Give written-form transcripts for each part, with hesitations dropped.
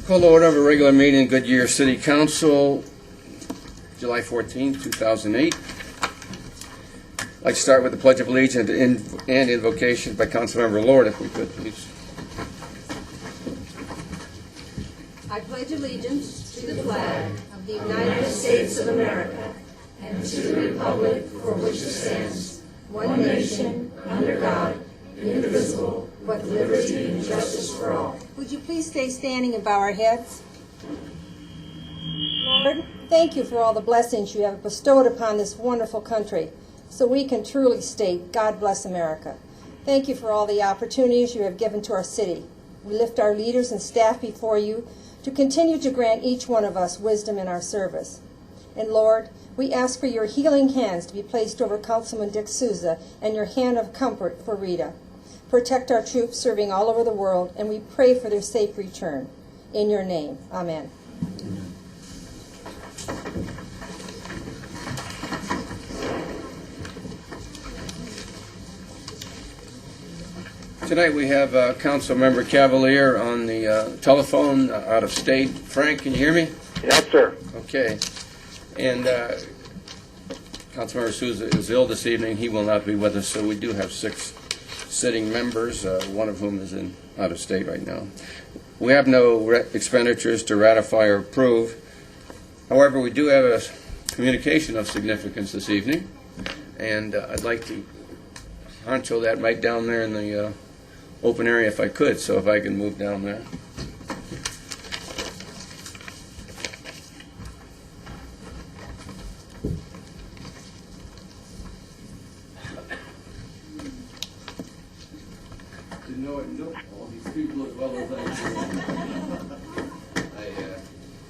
Call to order of a regular meeting of Goodyear City Council, July 14, 2008. I'd like to start with the Pledge of Allegiance and invocation by Councilmember Lord, if we could, please. I pledge allegiance to the flag of the United States of America and to the republic for which it stands, one nation, under God, indivisible, with liberty and justice for all. Would you please stay standing and bow our heads? Lord, thank you for all the blessings you have bestowed upon this wonderful country, so we can truly state, God bless America. Thank you for all the opportunities you have given to our city. We lift our leaders and staff before you to continue to grant each one of us wisdom in our service. And Lord, we ask for your healing hands to be placed over Councilman Dick Souza and your hand of comfort for Rita. Protect our troops serving all over the world, and we pray for their safe return. In your name, amen. Tonight we have Councilmember Cavalier on the telephone out of state. Frank, can you hear me? Yes, sir. Okay. And Councilmember Souza is ill this evening. He will not be with us, so we do have 6 sitting members, one of whom is out of state right now. We have no expenditures to ratify or approve. However, we do have a communication of significance this evening, and I'd like to honcho that right down there in the open area if I could, so if I can move down there. Didn't know I knew all these people as well as I do.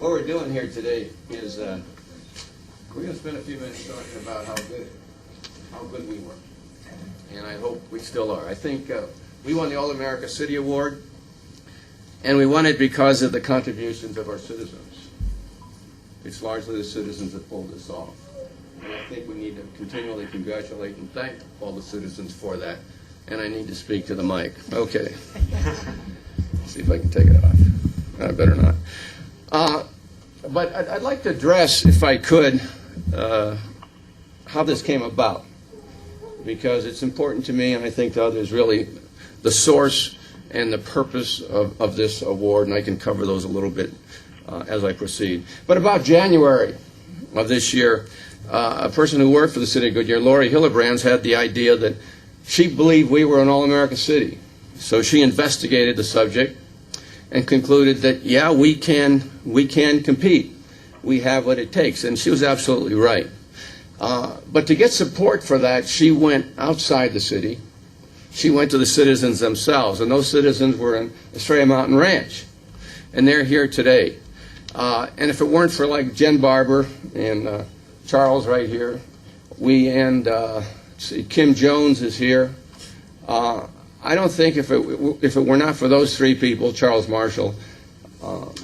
What we're doing here today is we're going to spend a few minutes talking about how good we were, and I hope we still are. I think we won the All-America City Award, and we won it because of the contributions of our citizens. It's largely the citizens that pulled this off, and I think we need to continually congratulate and thank all the citizens for that. And I need to speak to the mic. Okay. See if I can take it off. I better not. But I'd like to address, if I could, how this came about, because it's important to me, and I think to others, really, the source and the purpose of this award, and I can cover those a little bit as I proceed. But about January of this year, a person who worked for the city of Goodyear, Lori Hillebrands, had the idea that she believed we were an all-America city. So she investigated the subject and concluded that, yeah, we can compete. We have what it takes. And she was absolutely right. But to get support for that, she went outside the city. She went to the citizens themselves. And those citizens were in Estrella Mountain Ranch. And they're here today. And if it weren't for, like, Jen Barber and Charles right here, Kim Jones is here. I don't think if it were not for those 3 people, Charles Marshall,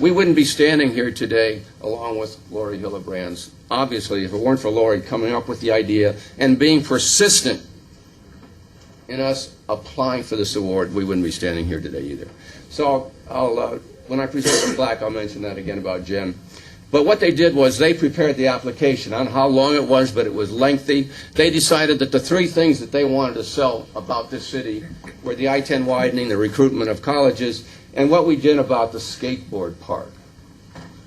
we wouldn't be standing here today along with Lori Hillebrands. Obviously, if it weren't for Lori coming up with the idea and being persistent in us applying for this award, we wouldn't be standing here today either. So when I present the plaque, I'll mention that again about Jen. But what they did was they prepared the application. I don't know how long it was, but it was lengthy. They decided that the 3 things that they wanted to sell about this city were the I-10 widening, the recruitment of colleges, and what we did about the skateboard park.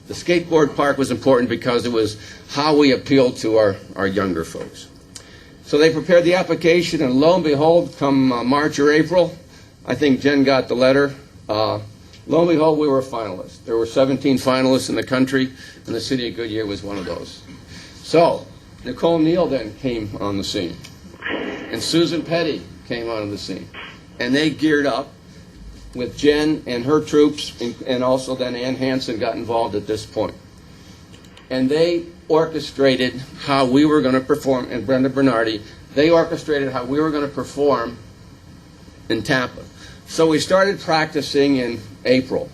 The skateboard park was important because it was how we appealed to our younger folks. So they prepared the application, and lo and behold, come March or April, I think Jen got the letter, lo and behold, we were finalists. There were 17 finalists in the country, and the city of Goodyear was one of those. So Nicole Neal then came on the scene, and Susan Petty came onto the scene. And they geared up with Jen and her troops, and also then Ann Hansen got involved at this point. And they orchestrated how we were going to perform, and Brenda Bernardi, they orchestrated how we were going to perform in Tampa. So we started practicing in April.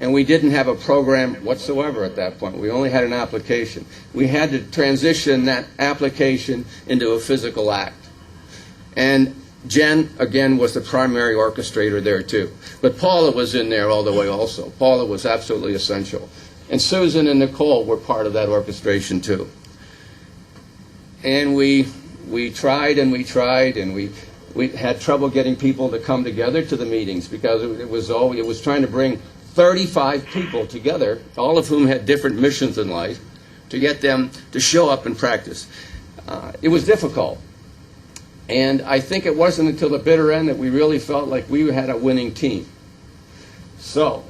And we didn't have a program whatsoever at that point. We only had an application. We had to transition that application into a physical act. And Jen, again, was the primary orchestrator there, too. But Paula was in there all the way also. Paula was absolutely essential. And Susan and Nicole were part of that orchestration, too. And we tried and we tried, and we had trouble getting people to come together to the meetings because it was trying to bring 35 people together, all of whom had different missions in life, to get them to show up and practice. It was difficult. And I think it wasn't until the bitter end that we really felt like we had a winning team. So,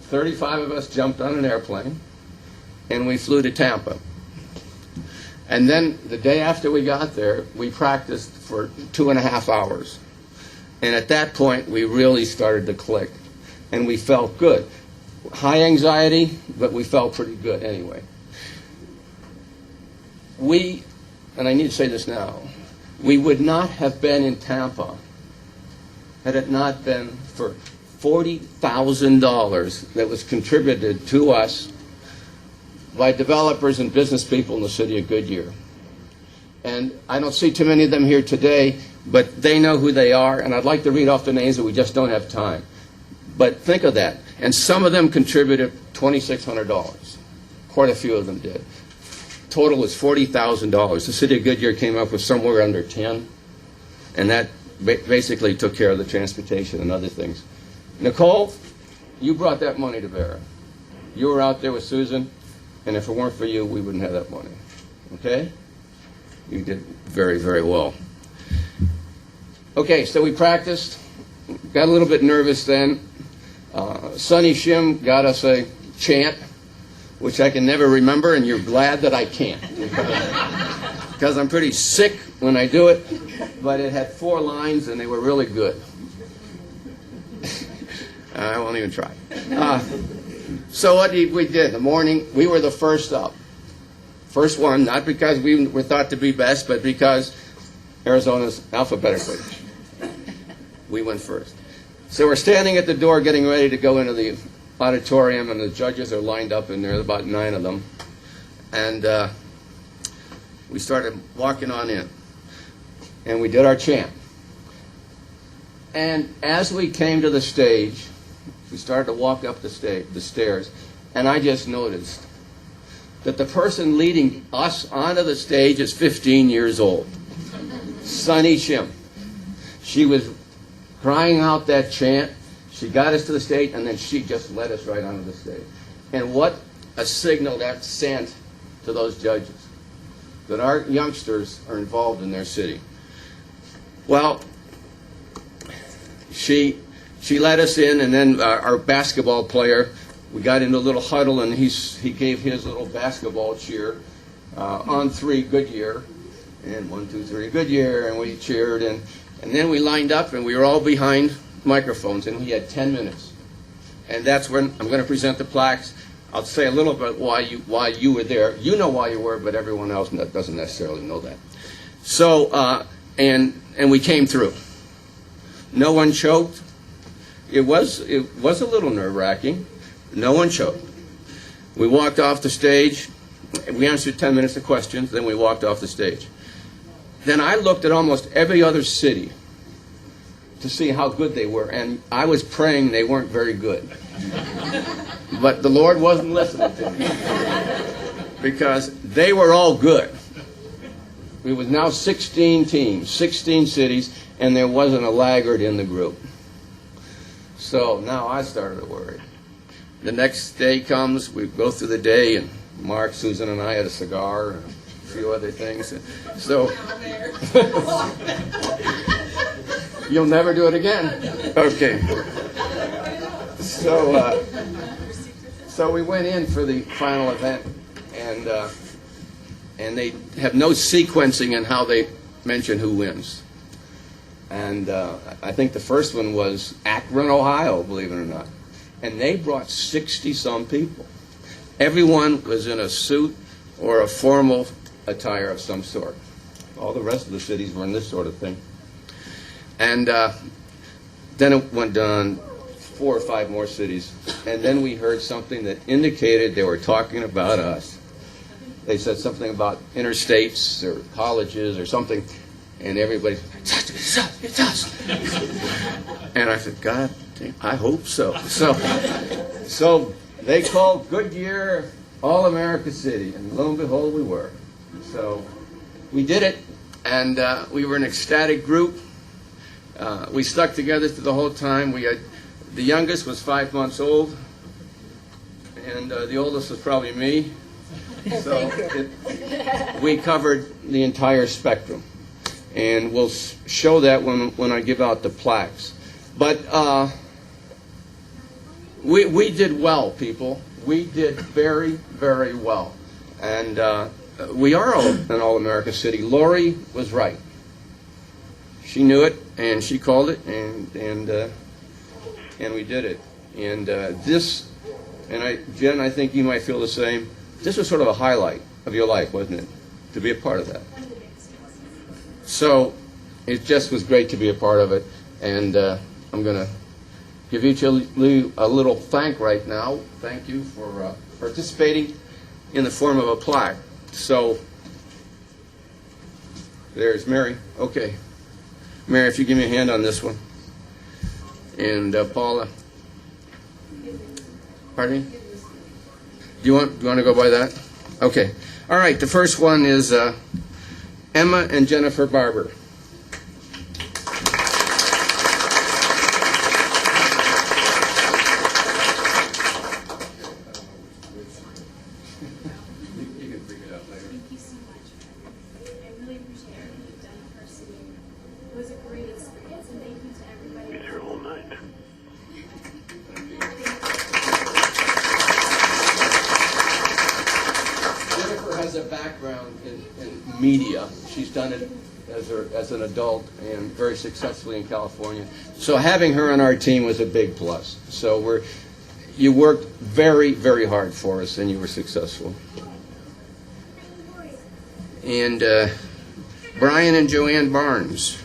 35 of us jumped on an airplane, and we flew to Tampa. And then the day after we got there, we practiced for 2.5 hours. And at that point, we really started to click. And we felt good. High anxiety, but we felt pretty good anyway. And I need to say this now, we would not have been in Tampa had it not been for $40,000 that was contributed to us by developers and business people in the city of Goodyear. And I don't see too many of them here today, but they know who they are, and I'd like to read off the names, but we just don't have time. But think of that. And some of them contributed $2,600. Quite a few of them did. Total was $40,000. The city of Goodyear came up with somewhere under 10, and that basically took care of the transportation and other things. Nicole, you brought that money to bear. You were out there with Susan, and if it weren't for you, we wouldn't have that money. Okay? You did very, very well. Okay, so we practiced. Got a little bit nervous then. Sonny Shim got us a chant, which I can never remember, and you're glad that I can't. Because I'm pretty sick when I do it, but it had 4 lines, and they were really good. I won't even try. So what we did in the morning, we were the first up. First one, not because we were thought to be best, but because Arizona's alphabetically. We went first. So we're standing at the door getting ready to go into the auditorium, and the judges are lined up in there, about 9 of them. And we started walking on in. And we did our chant. And as we came to the stage, we started to walk up the stairs, and I just noticed that the person leading us onto the stage is 15 years old. Sonny Shim. She was crying out that chant. She got us to the stage, and then she just led us right onto the stage. And what a signal that sent to those judges, that our youngsters are involved in their city. Well, she let us in, and then our basketball player, we got into a little huddle, and he gave his little basketball cheer on 3 Goodyear, and 1, 2, 3 Goodyear, and we cheered, and then we lined up, and we were all behind microphones, and we had 10 minutes. And that's when I'm going to present the plaques. I'll say a little bit why you were there. You know why you were, but everyone else doesn't necessarily know that. So, and we came through. No one choked. It was a little nerve-wracking. No one choked. We walked off the stage. We answered 10 minutes of questions, then we walked off the stage. Then I looked at almost every other city to see how good they were, and I was praying they weren't very good. But the Lord wasn't listening to me, because they were all good. We was now 16 teams, 16 cities, and there wasn't a laggard in the group. So now I started to worry. The next day comes, we go through the day, and Mark, Susan, and I had a cigar and a few other things. So you'll never do it again. Okay. So we went in for the final event, and they have no sequencing in how they mention who wins. And I think the first one was Akron, Ohio, believe it or not. And they brought 60-some people. Everyone was in a suit or a formal attire of some sort. All the rest of the cities were in this sort of thing. And then it went down 4 or 5 more cities. And then we heard something that indicated they were talking about us. They said something about interstates or colleges or something. And everybody said, it's us, it's us. And I said, God, I hope so. So they called Goodyear All-America City, and lo and behold, we were. So we did it, and we were an ecstatic group. We stuck together through the whole time. The youngest was 5 months old, and the oldest was probably me. So we covered the entire spectrum, and we'll show that when I give out the plaques. But we did well, people. We did very, very well, and we are an All-America City. Lori was right. She knew it, and she called it, and we did it. And Jen, I think you might feel the same. This was sort of a highlight of your life, wasn't it? To be a part of that. So it just was great to be a part of it, and I'm going to give each of you a little thank right now. Thank you for participating in the form of a plaque. So there's Mary. Okay. Mary, if you give me a hand on this one. And Paula. Pardon me? Do you want to go by that? Okay. All right. The first one is Emma and Jennifer Barber. You can figure it out later. Thank you so much. I really appreciate everything you've done for our city. It was a great experience, and thank you to everybody. Be here all night. Jennifer has a background in media. She's done it as an adult and very successfully in California. So having her on our team was a big plus. So you worked very, very hard for us, and you were successful. And Brian and Joanne Barnes.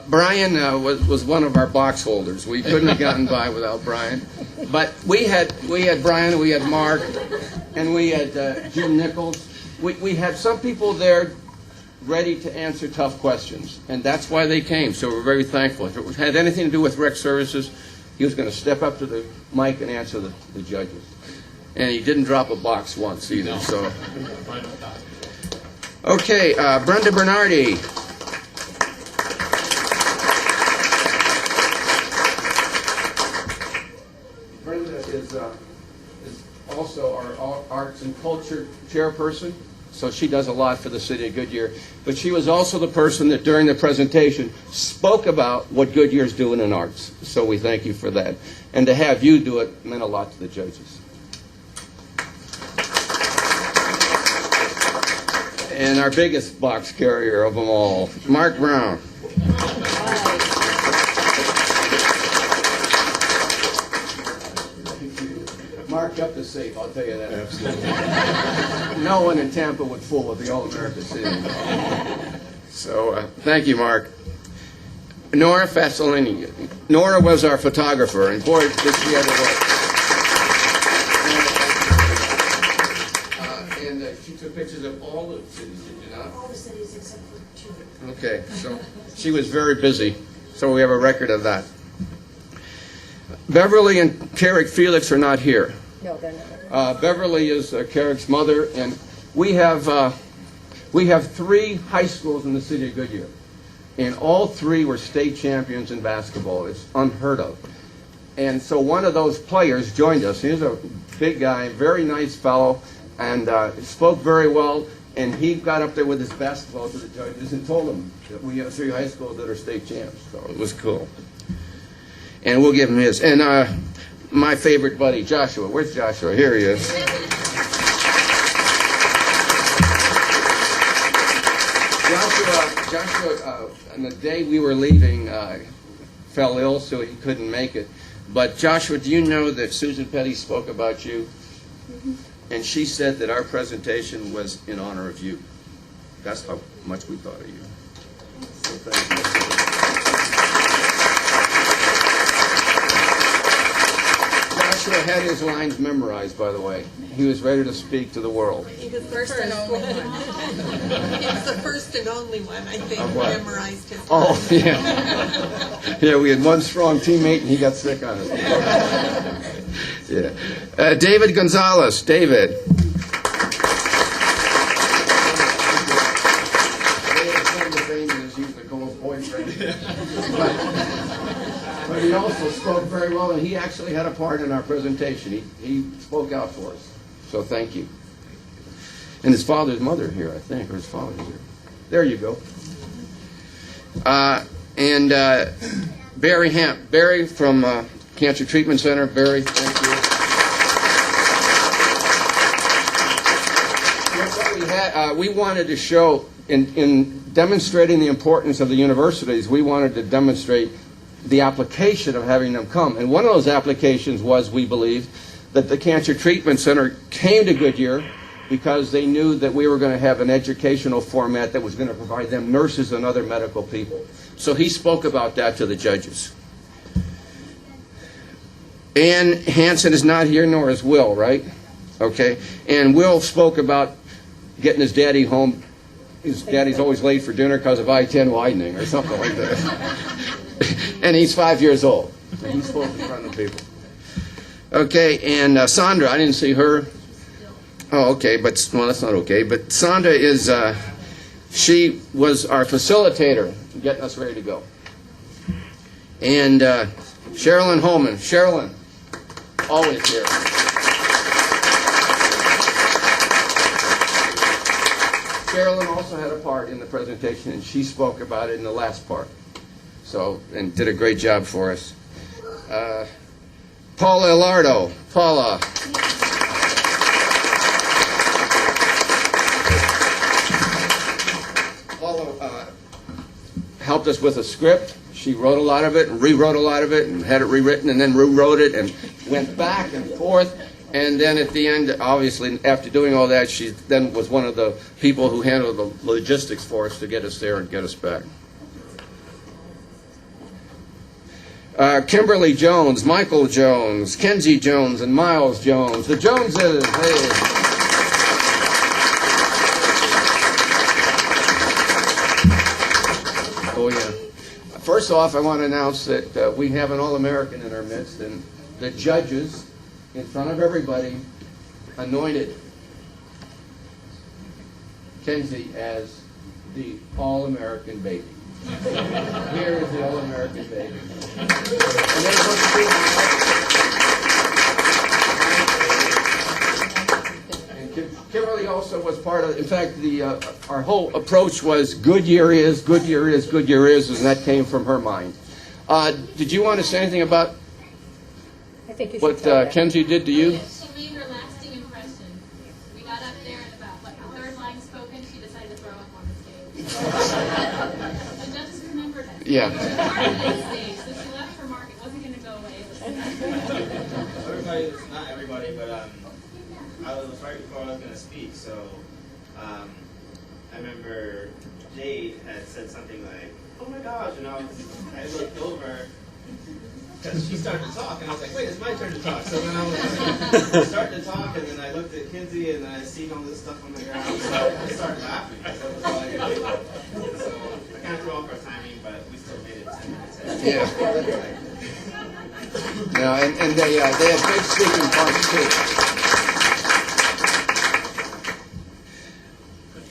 Brian was one of our box holders. We couldn't have gotten by without Brian. But we had Brian, we had Mark, and we had Jim Nichols. We had some people there ready to answer tough questions, and that's why they came. So we're very thankful. If it had anything to do with rec services, he was going to step up to the mic and answer the judges. And he didn't drop a box once either. So, okay, Brenda Bernardi. Is also our arts and culture chairperson, so she does a lot for the city of Goodyear. But she was also the person that during the presentation spoke about what Goodyear's doing in arts. So we thank you for that. And to have you do it meant a lot to the judges. And our biggest box carrier of them all, Mark Brown. Mark kept us safe, I'll tell you that. Absolutely. No one in Tampa would fool with the All-America City. So, thank you, Mark. Nora Fasolini. Nora was our photographer, and boy, did she ever work. And she took pictures of all the cities, did you not? All the cities except for 2. Okay, so she was very busy, so we have a record of that. Beverly and Carrick Felix are not here. No, they're not. Beverly is Carrick's mother, and we have 3 high schools in the city of Goodyear, and all 3 were state champions in basketball. It's unheard of. And so one of those players joined us. He's a big guy, very nice fellow, and spoke very well. And he got up there with his basketball to the judges and told them that we have 3 high schools that are state champs. So it was cool. And we'll give him his. And my favorite buddy, Joshua. Where's Joshua? Here he is. Joshua, on the day we were leaving, fell ill, so he couldn't make it. But Joshua, do you know that Susan Petty spoke about you? Mm-hmm. And she said that our presentation was in honor of you. That's how much we thought of you. So thank you. Joshua had his lines memorized, by the way. He was ready to speak to the world. He was the first and only one. He was the first and only one, I think, Of who what? memorized his Oh, lines. yeah. Yeah, we had one strong teammate, and he got sick on it. Yeah. David Gonzalez. David. He's Nicole's boyfriend. But he also spoke very well, and he actually had a part in our presentation. He spoke out for us. So thank you. And his father's mother here, I think, or his father's here. There you go. And Barry from Cancer Treatment Center. Barry, thank you. What we had, we wanted to show, in demonstrating the importance of the universities, we wanted to demonstrate the application of having them come. And one of those applications was, we believed, that the Cancer Treatment Center came to Goodyear because they knew that we were going to have an educational format that was going to provide them nurses and other medical people. So he spoke about that to the judges. Ann Hansen is not here, nor is Will, right? Okay. And Will spoke about getting his daddy home. His daddy's always late for dinner because of I-10 widening or something like that. And he's 5 years old. And he spoke in front of the people. Okay, and Sandra, I didn't see her. Oh, okay, but, well, that's not okay. But Sandra is, she was our facilitator getting us ready to go. And Sherilyn Holman. Sherilyn, always here. Sherilyn also had a part in the presentation, and she spoke about it in the last part. So, and did a great job for us. Paula Ilardo. Paula. Paula helped us with a script. She wrote a lot of it and rewrote a lot of it and had it rewritten and then rewrote it and went back and forth. And then at the end, obviously, after doing all that, she then was one of the people who handled the logistics for us to get us there and get us back. Kimberly Jones, Michael Jones, Kenzie Jones, and Miles Jones. The Joneses, hey. Oh, yeah. First off, I want to announce that we have an All-American in our midst, and the judges, in front of everybody, anointed Kenzie as the All-American baby. Here is the All-American baby. And Kimberly also was part of, in fact, our whole approach was Goodyear is, Goodyear is, Goodyear is, and that came from her mind. Did you want to say anything about I think you should what tell that. Kenzie did to you? She made her lasting impression. We got up there and about the third line spoken, she decided to throw up on the stage. The judges remembered it. Yeah. It was part of the stage, so she left her mark. It wasn't going to go away. Everybody, not everybody, but I was right before I was going to speak, so I remember Jade had said something like, "Oh my gosh," and I looked over because she started to talk, and I was like, "Wait, it's my turn to talk." So then I was starting to talk, and then I looked at Kinsey, and then I seen all this stuff on the ground, so I started laughing because that was all I could do. So I kind of threw off our timing, but we still made it 10 minutes ahead. Yeah. Yeah, and they had big speaking parts too.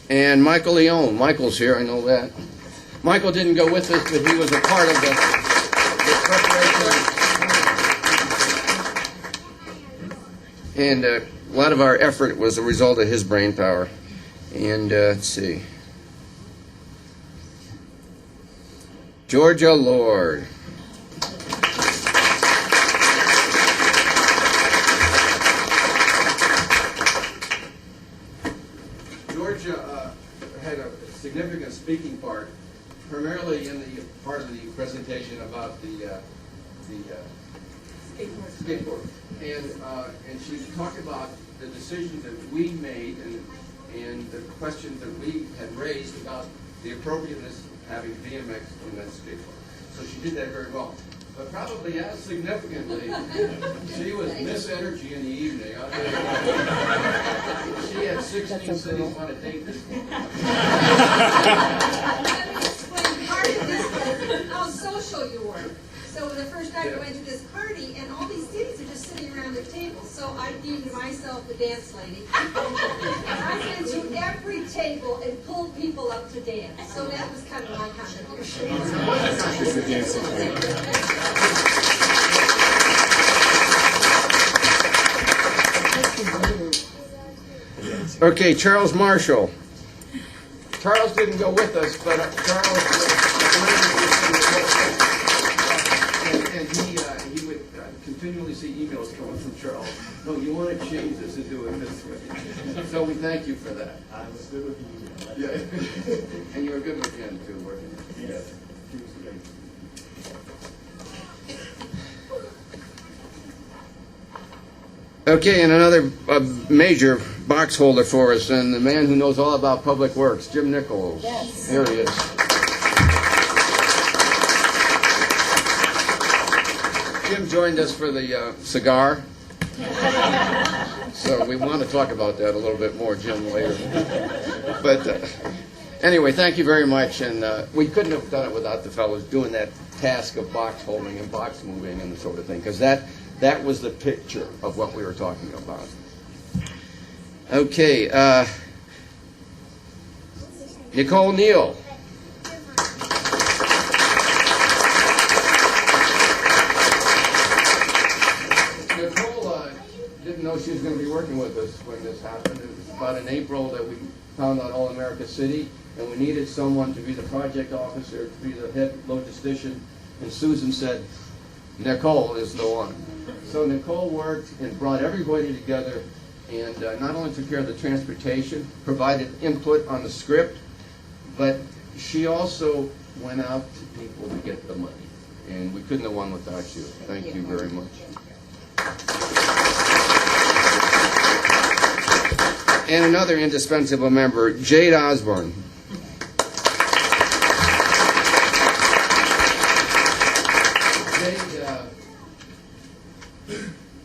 And Michael Leone. Michael's here, I know that. Michael didn't go with us, but he was a part of the preparation. And a lot of our effort was a result of his brain power. And let's see. Georgia Lord. Georgia had a significant speaking part, primarily in the part of the presentation about the skateboard. And she talked about the decisions that we made and the questions that we had raised about the appropriateness of having BMX in that skateboard. So she did that very well. But probably as significantly, she was Miss Energy in the evening. She had 16 cities on a date this morning. Part of this was how social you were. So the first night we went to this party, and all these cities are just sitting around the table. So I deemed myself the dance lady. I went to every table and pulled people up to dance. So that was kind of my contribution. Okay, Charles Marshall. Charles didn't go with us, but Charles he would continually see emails coming from Charles. No, you want to change this and do it this way. So we thank you for that. I was good with you. Yeah. And you were good with Jen too, weren't you? Yes. She was great. Okay, and another major box holder for us, and the man who knows all about public works, Jim Nichols. Yes. Here he is. Jim joined us for the cigar. So we want to talk about that a little bit more, Jim, later. But anyway, thank you very much, and we couldn't have done it without the fellows doing that task of box holding and box moving and the sort of thing, because that was the picture of what we were talking about. Okay, Nicole Neal. Nicole didn't know she was going to be working with us when this happened. It was about in April that we found out All America City, and we needed someone to be the project officer, to be the head logistician, and Susan said, Nicole is the one. So Nicole worked and brought everybody together and not only took care of the transportation, provided input on the script, but she also went out to people to get the money. And we couldn't have won without you. Thank you very much. And another indispensable member, Jade Osborne.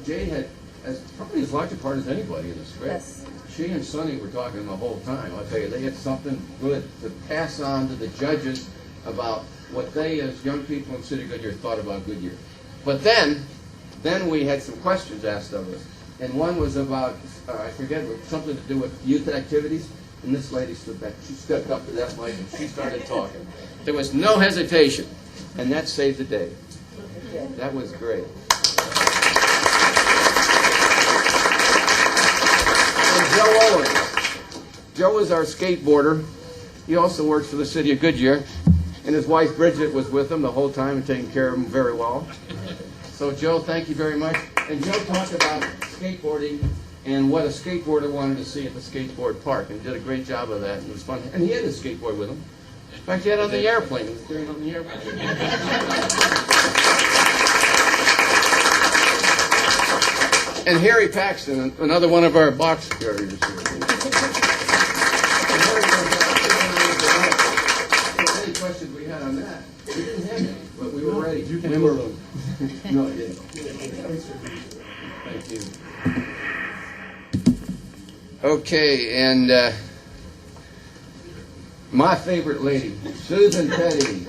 Jade had probably as large a part as anybody in the script. Yes. She and Sonny were talking the whole time. I'll tell you, they had something good to pass on to the judges about what they, as young people in City Goodyear, thought about Goodyear. But then we had some questions asked of us. And one was about, I forget, something to do with youth activities. And this lady stood back. She stepped up to that mic and she started talking. There was no hesitation. And that saved the day. That was great. And Joe Owens. Joe is our skateboarder. He also works for the City of Goodyear. And his wife Bridget was with him the whole time and taking care of him very well. So Joe, thank you very much. And Joe talked about skateboarding and what a skateboarder wanted to see at the skateboard park, and did a great job of that. And it was fun. And he had his skateboard with him. In fact, he had it on the airplane. He was carrying it on the airplane. And Harry Paxton, another one of our box carriers here. Any questions we had on that? We didn't have any, but we were ready. You can We do were- it. No, I didn't. Thank you. Okay, and my favorite lady, Susan Petty.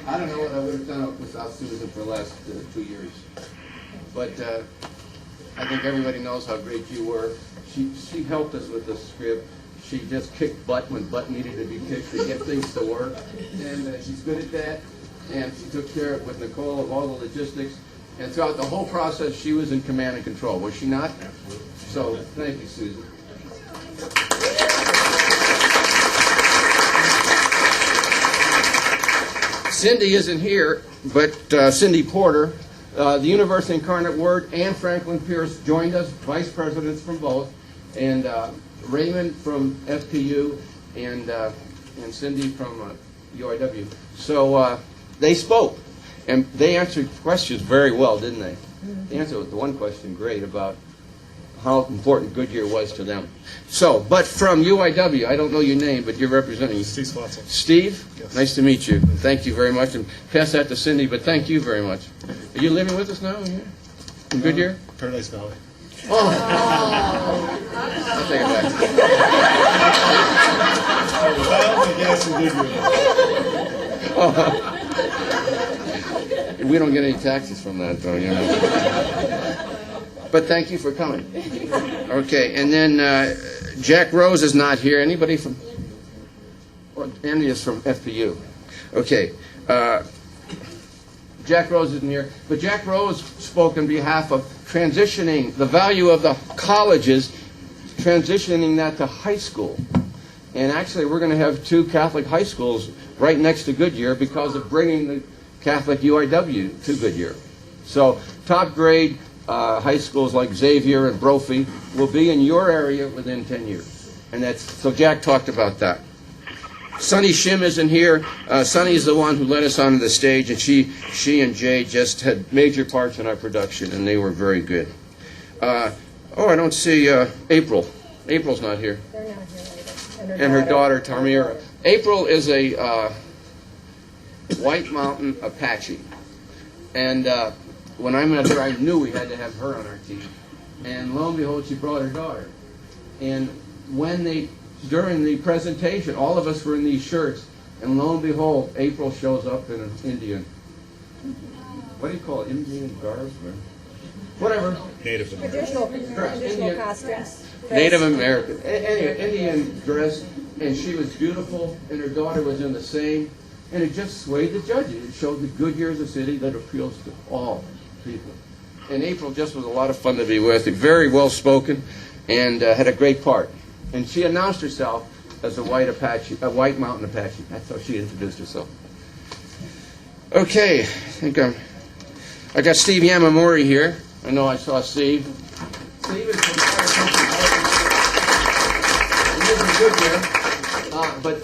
I don't know what I would have done without Susan for the last 2 years. But I think everybody knows how great you were. She helped us with the script. She just kicked butt when butt needed to be kicked to get things to work. And she's good at that. And she took care of, with Nicole, of all the logistics. And throughout the whole process, she was in command and control, was she not? So thank you, Susan. Cindy isn't here, but Cindy Porter, the University Incarnate Word, and Franklin Pierce joined us, vice presidents from both, and Raymond from FPU, and Cindy from UIW. So they spoke, and they answered questions very well, didn't they? They answered the one question great about how important Goodyear was to them. So, but from UIW, I don't know your name, but you're representing. Steve Swatzel. Steve? Yes. Nice to meet you. Thank you very much. And pass that to Cindy, but thank you very much. Are you living with us now here in Goodyear? Paradise Valley. I'll take it back. Well, I guess in Goodyear. We don't get any taxes from that, though, you know. But thank you for coming. Okay, and then Jack Rose is not here. Anybody from? Or Andy is from FPU. Okay. Jack Rose isn't here, but Jack Rose spoke on behalf of transitioning the value of the colleges, transitioning that to high school. And actually, we're going to have 2 Catholic high schools right next to Goodyear because of bringing the Catholic UIW to Goodyear. So top grade high schools like Xavier and Brophy will be in your area within 10 years. And so Jack talked about that. Sonny Shim isn't here. Sonny is the one who led us onto the stage, and she and Jay just had major parts in our production, and they were very good. I don't see April. April's not here. They're not here later. And her daughter, Tamira. April is a White Mountain Apache. And when I met her, I knew we had to have her on our team. And lo and behold, she brought her daughter. And during the presentation, all of us were in these shirts, and lo and behold, April shows up in an Indian. What do you call it? Indian garb? Or whatever. Native American. Traditional costumes. Native American. Anyway, Indian dress, and she was beautiful, and her daughter was in the same, and it just swayed the judges. It showed the Goodyear is a city that appeals to all people. And April just was a lot of fun to be with, very well spoken, and had a great part. And she announced herself as a White Mountain Apache. That's how she introduced herself. Okay, I got Steve Yamamori here. I know I saw Steve. Steve is from Goodyear, but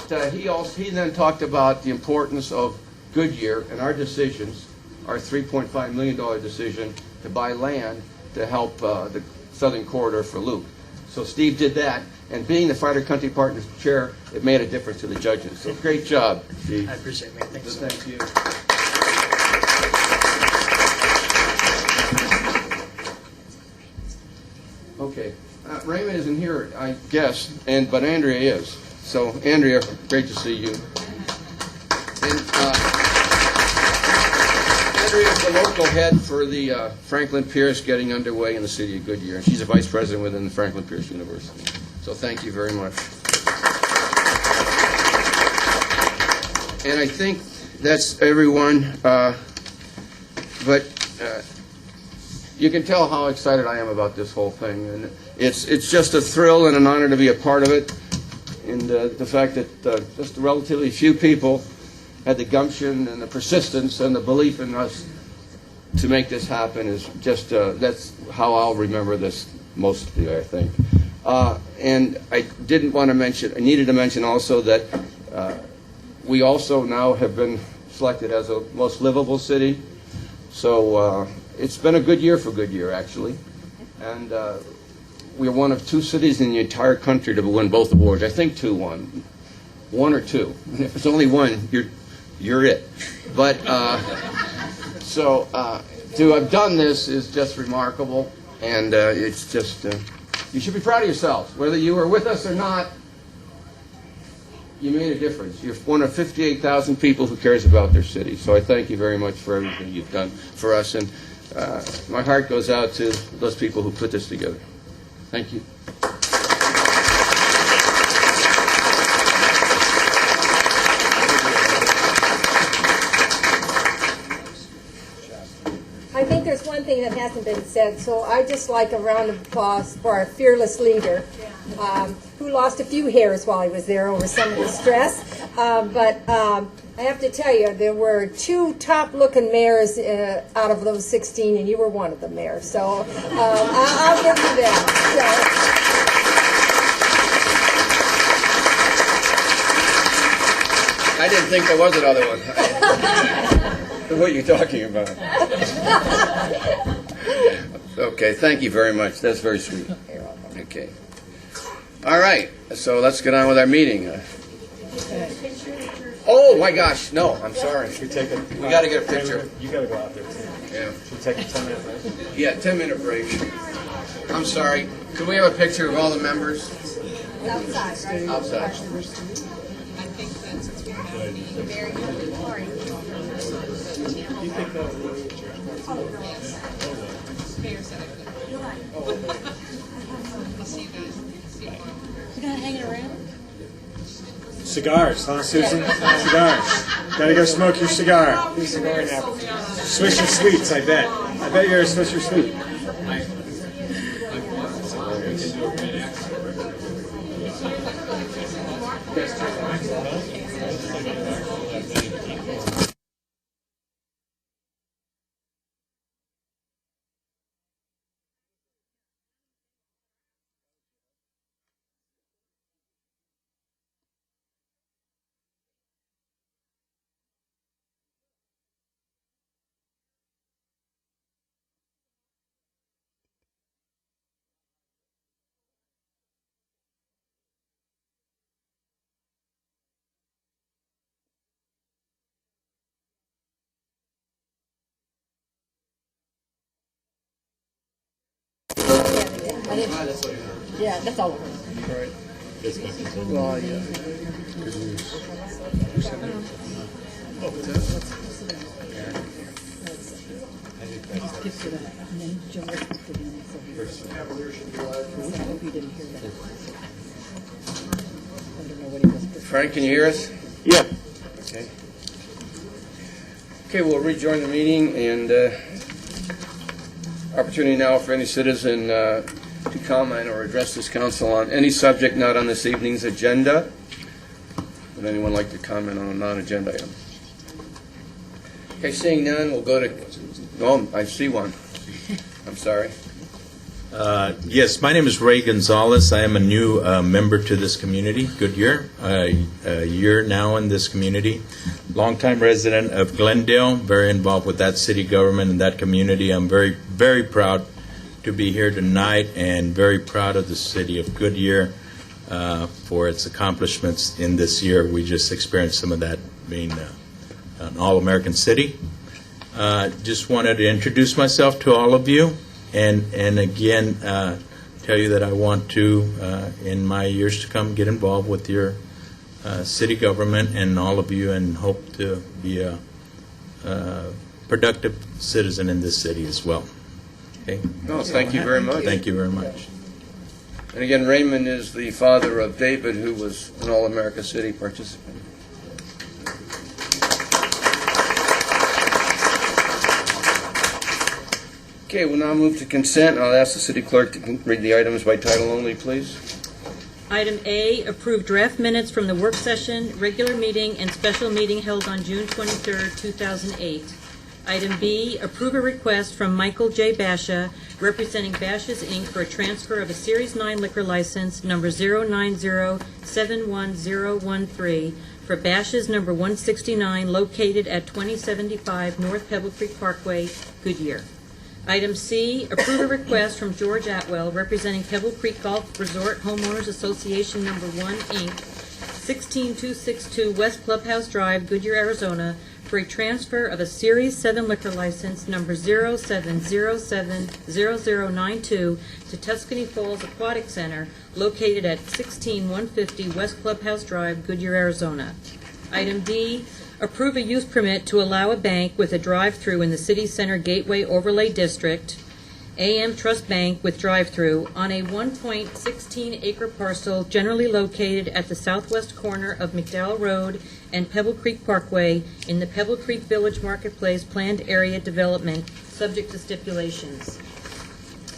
he then talked about the importance of Goodyear and our decisions, our $3.5 million decision to buy land to help the Southern Corridor for Luke. So Steve did that, and being the Fighter Country Partners chair, it made a difference to the judges. So great job, Steve. I appreciate it, man. Thank you so much. Thank you. Okay, Raymond isn't here, I guess, but Andrea is. So, Andrea, great to see you. And Andrea is the local head for the Franklin Pierce getting underway in the city of Goodyear. And she's a vice president within the Franklin Pierce University. So, thank you very much. And I think that's everyone. But you can tell how excited I am about this whole thing, and it's just a thrill and an honor to be a part of it. And the fact that just relatively few people had the gumption and the persistence and the belief in us to make this happen is just that's how I'll remember this mostly, I think. And I needed to mention also that we also now have been selected as a most livable city. So it's been a good year for Goodyear, actually. And we're one of 2 cities in the entire country to win both awards. I think 2 won. 1 or 2. And if it's only 1, you're it. But so to have done this is just remarkable, and it's just you should be proud of yourselves. Whether you were with us or not, you made a difference. You're one of 58,000 people who cares about their city. So I thank you very much for everything you've done for us, and my heart goes out to those people who put this together. Thank you. I think there's one thing that hasn't been said, so I'd just like a round of applause for our fearless leader, who lost a few hairs while he was there over some of the stress. But I have to tell you, there were 2 top-looking mayors out of those 16, and you were one of them, Mayor. So I'll give you that. I didn't think there was another one. What are you talking about? Okay, thank you very much. That's very sweet. Okay. All right, so let's get on with our meeting. Oh, my gosh, no, I'm sorry. We take a. We got to get a picture. You gotta go out there too. Yeah. Should we take a 10-minute break? Yeah, 10-minute break. I'm sorry. Could we have a picture of all the members? Outside, right? Outside. I think that since we have the You think that would mayor said I could. I'll see you guys. See you tomorrow. You gonna hang it around? Cigars, huh, Susan? Cigars. Gotta go smoke your cigar. Be a cigar now. Swisher Sweets, I bet. I bet you're a Swisher Sweet. Yeah, that's all. Well, yeah. Frank, can you hear us? Yeah. Okay. Okay, we'll rejoin the meeting, and opportunity now for any citizen to comment or address this council on any subject not on this evening's agenda. Would anyone like to comment on a non-agenda item? Okay, seeing none, we'll go to, oh, I see one. I'm sorry. Yes, my name is Ray Gonzalez. I am a new member to this community, Goodyear, a year now in this community. Longtime resident of Glendale, very involved with that city government and that community. I'm very, very proud to be here tonight and very proud of the city of Goodyear for its accomplishments in this year. We just experienced some of that being an all-American city. Just wanted to introduce myself to all of you. And again, tell you that I want to, in my years to come, get involved with your city government and all of you, and hope to be a productive citizen in this city as well. Okay? No, thank you very much. Thank you very much. And again, Raymond is the father of David, who was an All-America City participant. Okay, we'll now move to consent. I'll ask the city clerk to read the items by title only, please. Item A, approve draft minutes from the work session, regular meeting, and special meeting held on June 23, 2008. Item B, approve a request from Michael J. Basha, representing Basha's Inc. for a transfer of a Series 9 liquor license, number 090711013, for Basha's number 169, located at 2075 North Pebble Creek Parkway, Goodyear. Item C, approve a request from George Atwell, representing Pebble Creek Golf Resort Homeowners Association Number 1, Inc., 16262 West Clubhouse Drive, Goodyear, Arizona, for a transfer of a Series 7 liquor license number 07070092 to Tuscany Falls Aquatic Center, located at 16150 West Clubhouse Drive, Goodyear, Arizona. Item D, approve a use permit to allow a bank with a drive-through in the City Center Gateway Overlay District, AM Trust Bank with drive-through, on a 1.16-acre parcel generally located at the southwest corner of McDowell Road and Pebble Creek Parkway in the Pebble Creek Village Marketplace Planned Area Development, subject to stipulations.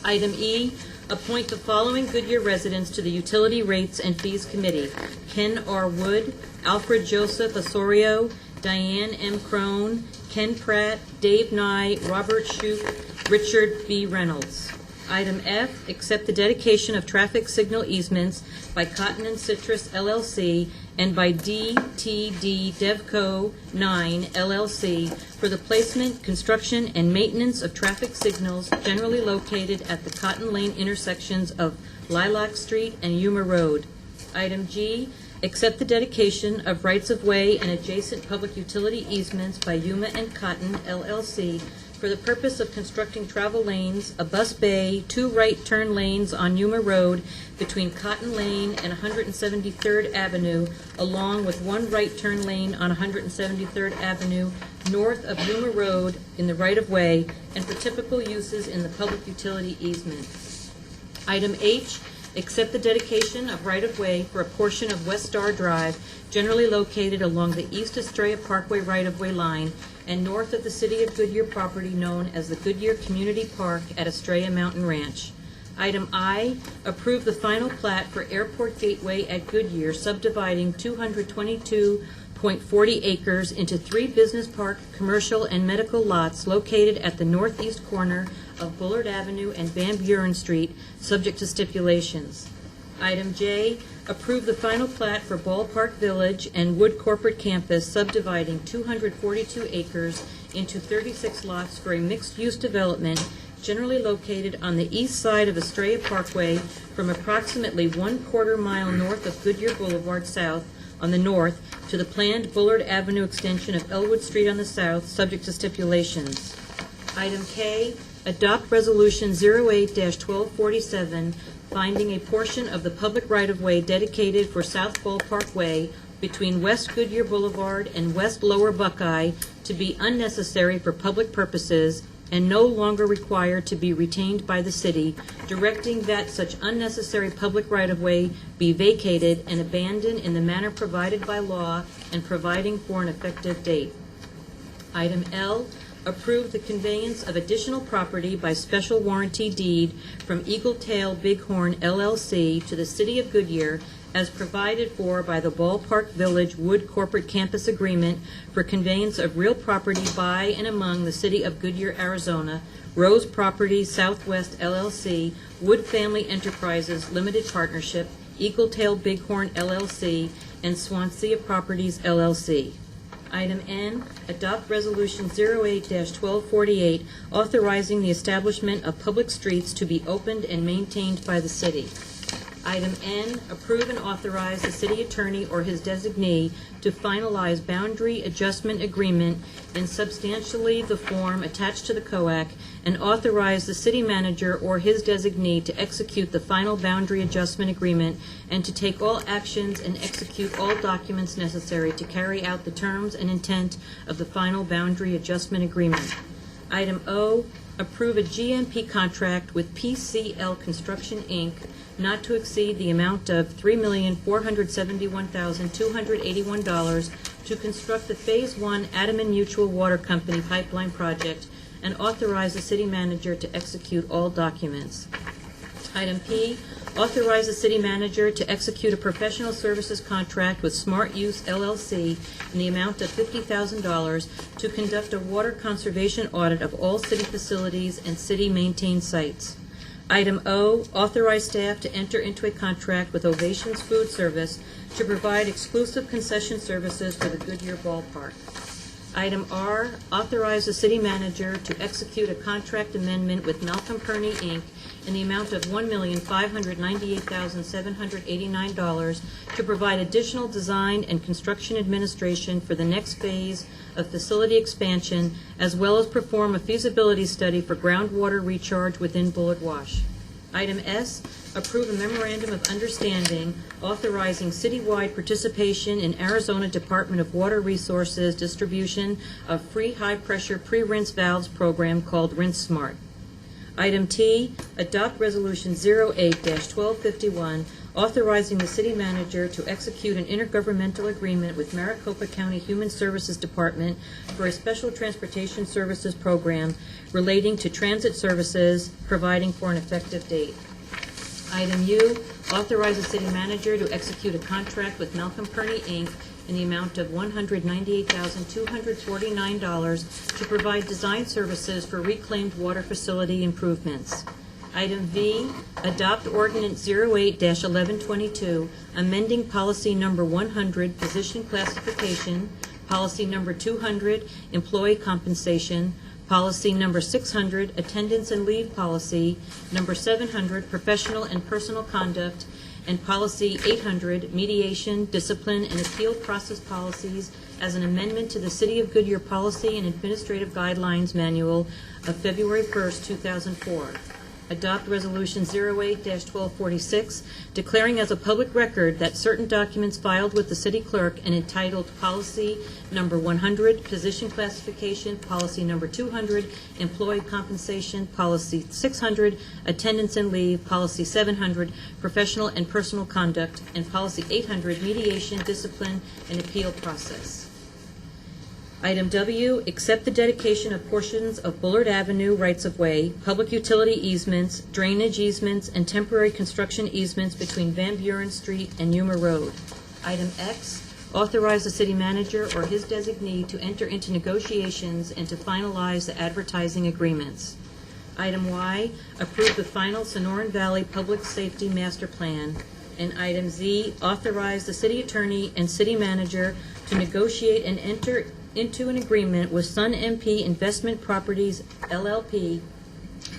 Item E, appoint the following Goodyear residents to the Utility Rates and Fees Committee: Ken R. Wood, Alfred Joseph Osorio, Diane M. Crone, Ken Pratt, Dave Nye, Robert Shoup, Richard B. Reynolds. Item F, accept the dedication of traffic signal easements by Cotton and Citrus LLC and by DTD Devco 9 LLC for the placement, construction, and maintenance of traffic signals generally located at the Cotton Lane intersections of Lilac Street and Yuma Road. Item G, accept the dedication of rights-of-way and adjacent public utility easements by Yuma and Cotton LLC for the purpose of constructing travel lanes, a bus bay, 2 right turn lanes on Yuma Road between Cotton Lane and 173rd Avenue, along with 1 right turn lane on 173rd Avenue north of Yuma Road in the right-of-way, and for typical uses in the public utility easement. Item H, accept the dedication of right-of-way for a portion of West Star Drive, generally located along the East Estrella Parkway right-of-way line and north of the City of Goodyear property known as the Goodyear Community Park at Estrella Mountain Ranch. Item I, approve the final plat for Airport Gateway at Goodyear, subdividing 222.40 acres into 3 business park, commercial, and medical lots located at the northeast corner of Bullard Avenue and Van Buren Street, subject to stipulations. Item J, approve the final plat for Ballpark Village and Wood Corporate Campus, subdividing 242 acres into 36 lots for a mixed-use development generally located on the east side of Estrella Parkway from approximately 1/4 mile north of Goodyear Boulevard South on the north to the planned Bullard Avenue extension of Elwood Street on the south, subject to stipulations. Item K, adopt Resolution 08-1247, finding a portion of the public right-of-way dedicated for South Ballpark Way between West Goodyear Boulevard and West Lower Buckeye to be unnecessary for public purposes and no longer required to be retained by the city, directing that such unnecessary public right-of-way be vacated and abandoned in the manner provided by law and providing for an effective date. Item L, approve the conveyance of additional property by special warranty deed from Eagle Tail Bighorn LLC to the City of Goodyear as provided for by the Ballpark Village Wood Corporate Campus Agreement for conveyance of real property by and among the City of Goodyear, Arizona, Rose Properties Southwest LLC, Wood Family Enterprises Limited Partnership, Eagle Tail Bighorn LLC, and Swansea Properties LLC. Item N, adopt Resolution 08-1248, authorizing the establishment of public streets to be opened and maintained by the city. Item N, approve and authorize the city attorney or his designee to finalize boundary adjustment agreement in substantially the form attached to the COAC, and authorize the city manager or his designee to execute the final boundary adjustment agreement and to take all actions and execute all documents necessary to carry out the terms and intent of the final boundary adjustment agreement. Item O, approve a GMP contract with PCL Construction, Inc., not to exceed the amount of $3,471,281 to construct the Phase 1 Ataman Mutual Water Company pipeline project, and authorize the city manager to execute all documents. Item P, authorize the city manager to execute a professional services contract with Smart Use LLC in the amount of $50,000 to conduct a water conservation audit of all city facilities and city-maintained sites. Item O, authorize staff to enter into a contract with Ovations Food Service to provide exclusive concession services for the Goodyear Ballpark. Item R, authorize the city manager to execute a contract amendment with Malcolm Kearney, Inc. in the amount of $1,598,789 to provide additional design and construction administration for the next phase of facility expansion, as well as perform a feasibility study for groundwater recharge within Bullard Wash. Item S, approve a memorandum of understanding authorizing citywide participation in Arizona Department of Water Resources distribution of free high-pressure pre-rinse valves program called Rinse Smart. Item T, adopt Resolution 08-1251, authorizing the city manager to execute an intergovernmental agreement with Maricopa County Human Services Department for a special transportation services program relating to transit services, providing for an effective date. Item U, authorize the city manager to execute a contract with Malcolm Kearney, Inc. in the amount of $198,249 to provide design services for reclaimed water facility improvements. Item V, adopt ordinance 08-1122, amending policy number 100, position classification, policy number 200, employee compensation, policy number 600, attendance and leave policy, number 700, professional and personal conduct, and policy 800, mediation, discipline, and appeal process policies as an amendment to the City of Goodyear Policy and Administrative Guidelines Manual of February 1st, 2004. Adopt Resolution 08-1246, declaring as a public record that certain documents filed with the city clerk and entitled Policy Number 100, Position Classification, Policy Number 200, Employee Compensation, Policy 600, Attendance and Leave, Policy 700, Professional and Personal Conduct, and Policy 800, Mediation, Discipline, and Appeal Process. Item W, accept the dedication of portions of Bullard Avenue rights-of-way, public utility easements, drainage easements, and temporary construction easements between Van Buren Street and Yuma Road. Item X, authorize the city manager or his designee to enter into negotiations and to finalize the advertising agreements. Item Y, approve the final Sonoran Valley Public Safety Master Plan. And item Z, authorize the city attorney and city manager to negotiate and enter into an agreement with Sun MP Investment Properties, LLP,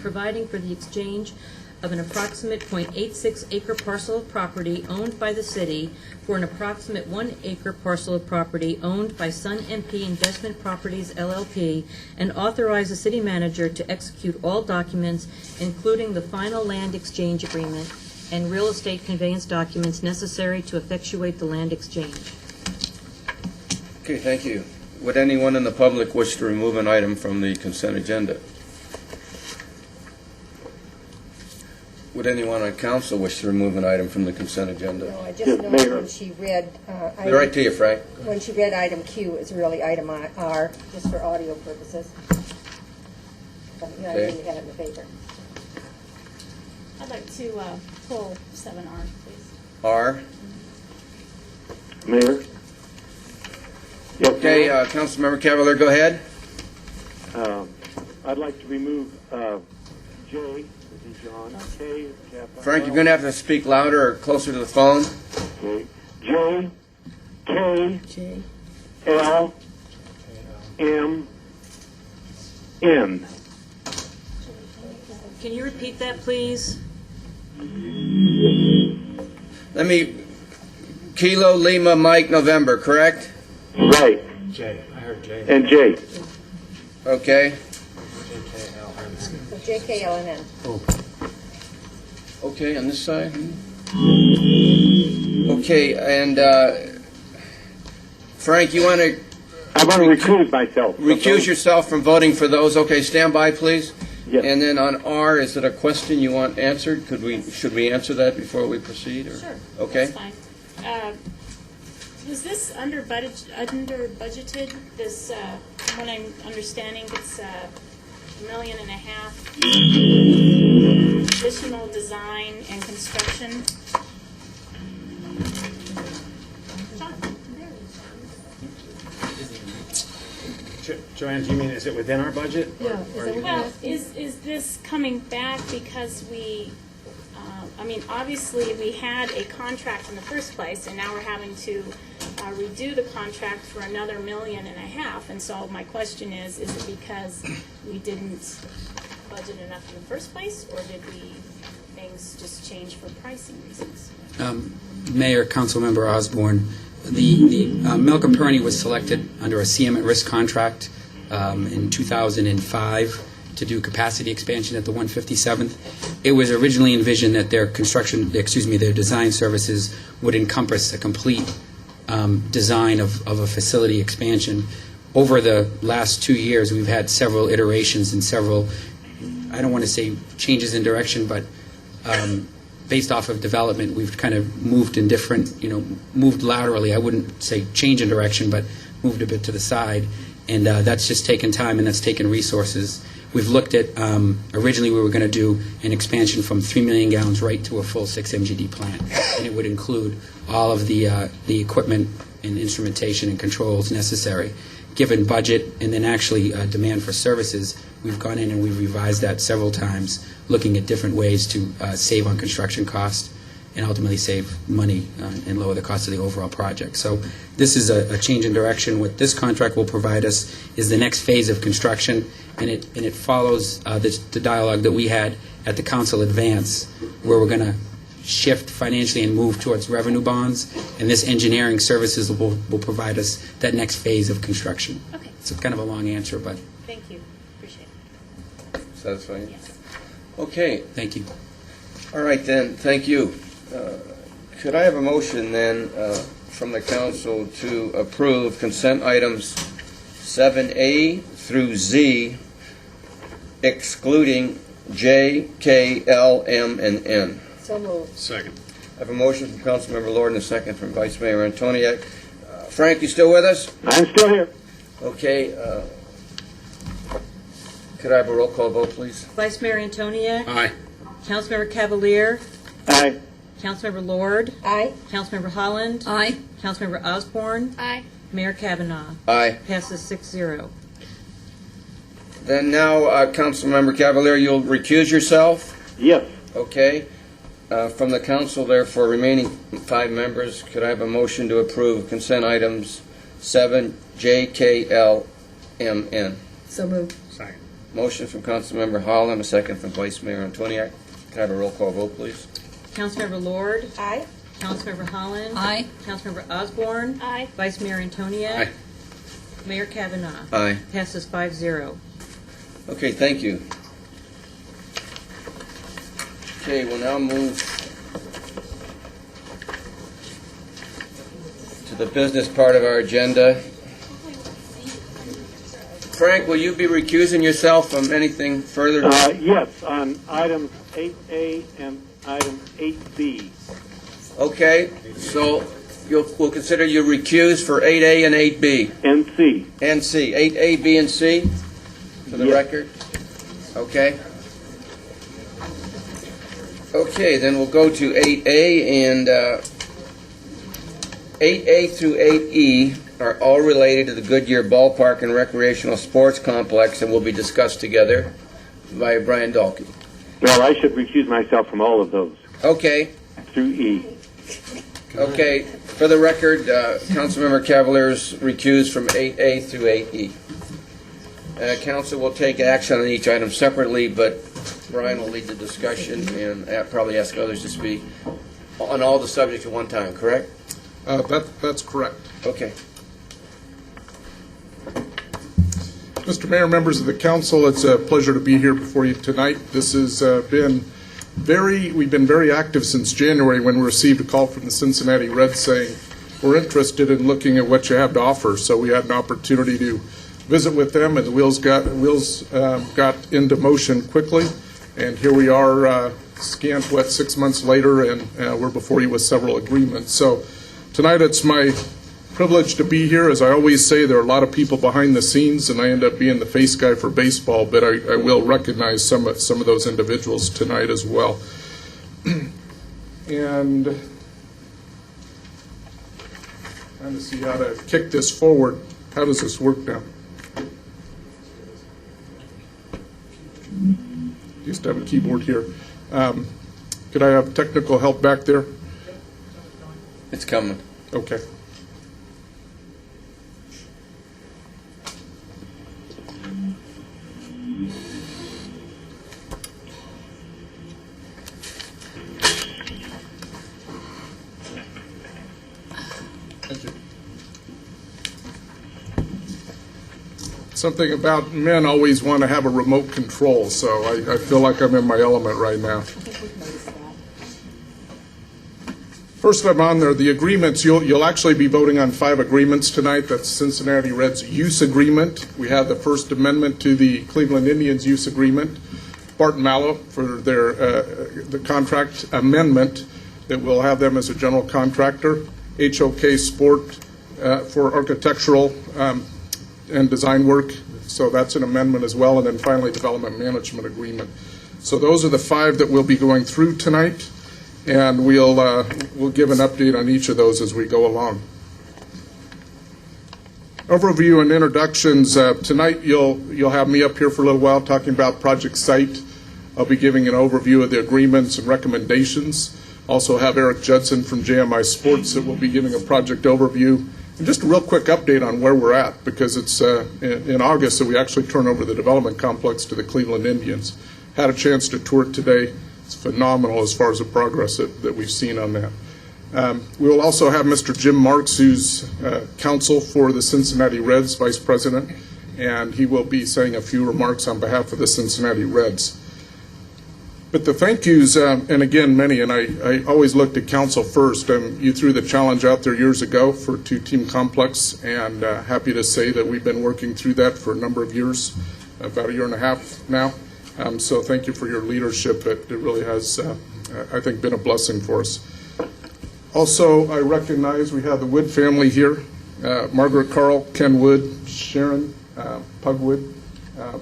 providing for the exchange of an approximate .86 acre parcel of property owned by the city for an approximate 1 acre parcel of property owned by Sun MP Investment Properties, LLP, and authorize the city manager to execute all documents, including the final land exchange agreement and real estate conveyance documents necessary to effectuate the land exchange. Okay, thank you. Would anyone in the public wish to remove an item from the consent agenda? Would anyone on council wish to remove an item from the consent agenda? No, I just know when she read, Be right to you, Frank. when she read item Q, it's really item R, just for audio purposes. But, you know, I Okay. didn't have it in the paper. I'd like to pull 7R, please. R. Mayor? Yes, Okay, Mayor? Councilmember Cavalier, go ahead. I'd like to remove J, as in John, K is Kappa. Frank, you're going to have to speak louder or closer to the phone. Okay. J, K, L, M, N. Can you repeat that, please? Let me, Kilo, Lima, Mike, November, correct? Right. J. I heard J. And J. Okay. So JKLNN. Okay, on this side. Okay, and Frank, you want to I want to recuse myself. recuse yourself from voting for those? Okay, stand by, please. Yes. And then on R, is it a question you want answered? Should we answer that before we proceed? Or? Sure. Okay. That's fine. Was this under budgeted? This, from what I'm understanding, it's $1.5 million additional design and construction. Joanne, do you mean, is it within our budget? Yeah. Well, is this coming back because we, I mean, obviously, we had a contract in the first place, and now we're having to redo the contract for another $1.5 million. And so my question is it because we didn't budget enough in the first place, or did things just change for pricing reasons? Mayor, Councilmember Osborne, the Malcolm Perny was selected under a CM at risk contract in 2005 to do capacity expansion at the 157th. It was originally envisioned that their their design services would encompass a complete design of a facility expansion. Over the last 2 years, we've had several iterations and several, I don't want to say changes in direction, but based off of development, we've kind of moved in different, moved laterally. I wouldn't say change in direction, but moved a bit to the side. And that's just taken time and that's taken resources. We've looked at, originally we were going to do an expansion from 3 million gallons right to a full 6 MGD plant. And it would include all of the equipment and instrumentation and controls necessary. Given budget and then actually demand for services, we've gone in and we've revised that several times, looking at different ways to save on construction costs and ultimately save money and lower the cost of the overall project. So this is a change in direction. What this contract will provide us is the next phase of construction, and it follows the dialogue that we had at the council advance, where we're going to shift financially and move towards revenue bonds, and this engineering services will provide us that next phase of construction. Okay. It's kind of a long answer, but Thank you. Appreciate it. Satisfying? Yes. Okay. thank you. All right, then, thank you. Could I have a motion, then, from the council to approve consent items 7A through Z, excluding J, K, L, M, and N? So moved. Second. I have a motion from Councilmember Lord and a second from Vice Mayor Antoniak. Frank, you still with us? I'm still here. Okay. Could I have a roll call vote, please? Vice Mayor Antoniak? Aye. Councilmember Cavalier? Aye. Councilmember Lord? Aye. Councilmember Holland? Aye. Councilmember Osborne? Aye. Mayor Kavanaugh? Aye. Passes 6-0. Then now, Councilmember Cavalier, you'll recuse yourself? Yes. Okay. From the council, therefore, remaining 5 members, could I have a motion to approve consent items 7, J, K, L, M, N? So moved. Second. Motion from Councilmember Holland, a second from Vice Mayor Antoniak. Could I have a roll call vote, please? Councilmember Lord? Aye. Councilmember Holland? Aye. Councilmember Osborne? Aye. Vice Mayor Antoniak? Aye. Mayor Kavanaugh? Aye. Passes 5-0. Okay, thank you. Okay, we'll now move to the business part of our agenda. Frank, will you be recusing yourself from anything further? Yes, on items 8A and item 8B. Okay, so we'll consider you recused for 8A and 8B And C. and C. 8A, B, and C, for the Yes. record? Okay. Okay, then we'll go to 8A, and 8A through 8E are all related to the Goodyear Ballpark and Recreational Sports Complex and will be discussed together by Brian Dalkey. Well, I should recuse myself from all of those Okay, through E. okay. For the record, Councilmember Cavalier's recused from 8A through 8E. Council will take action on each item separately, but Brian will lead the discussion and probably ask others to speak on all the subjects at one time, correct? That's correct. Okay. Mr. Mayor, members of the council, it's a pleasure to be here before you tonight. This has we've been very active since January when we received a call from the Cincinnati Reds saying we're interested in looking at what you have to offer. So we had an opportunity to visit with them, and the wheels got into motion quickly. And here we are, scant, 6 months later, and we're before you with several agreements. So tonight it's my privilege to be here. As I always say, there are a lot of people behind the scenes, and I end up being the face guy for baseball, but I will recognize some of those individuals tonight as well. And trying to see how to kick this forward. How does this work now? Used to have a keyboard here. Could I have technical help back there? It's coming. Okay. Something about men always want to have a remote control, so I feel like I'm in my element right now. First, I'm on there. The agreements, you'll actually be voting on 5 agreements tonight. That's Cincinnati Reds use agreement. We have the First Amendment to the Cleveland Indians use agreement. Barton Mallow for their the contract amendment that will have them as a general contractor. HOK Sport for architectural and design work, so that's an amendment as well, and then finally development management agreement. So those are the 5 that we'll be going through tonight, and we'll give an update on each of those as we go along. Overview and introductions. Tonight you'll have me up here for a little while talking about Project Site. I'll be giving an overview of the agreements and recommendations. Also have Eric Judson from JMI Sports that will be giving a project overview. And just a real quick update on where we're at, because it's in August that we actually turn over the development complex to the Cleveland Indians. Had a chance to tour it today. It's phenomenal as far as the progress that we've seen on that. We will also have Mr. Jim Marks, who's counsel for the Cincinnati Reds, Vice President, and he will be saying a few remarks on behalf of the Cincinnati Reds. But the thank yous, and again, many, and I always looked at council first. You threw the challenge out there years ago for two-team complex, and happy to say that we've been working through that for a number of years, about a year and a half now. So thank you for your leadership. It really has, I think, been a blessing for us. Also, I recognize we have the Wood family here, Margaret Carl, Ken Wood, Sharon Pugwood.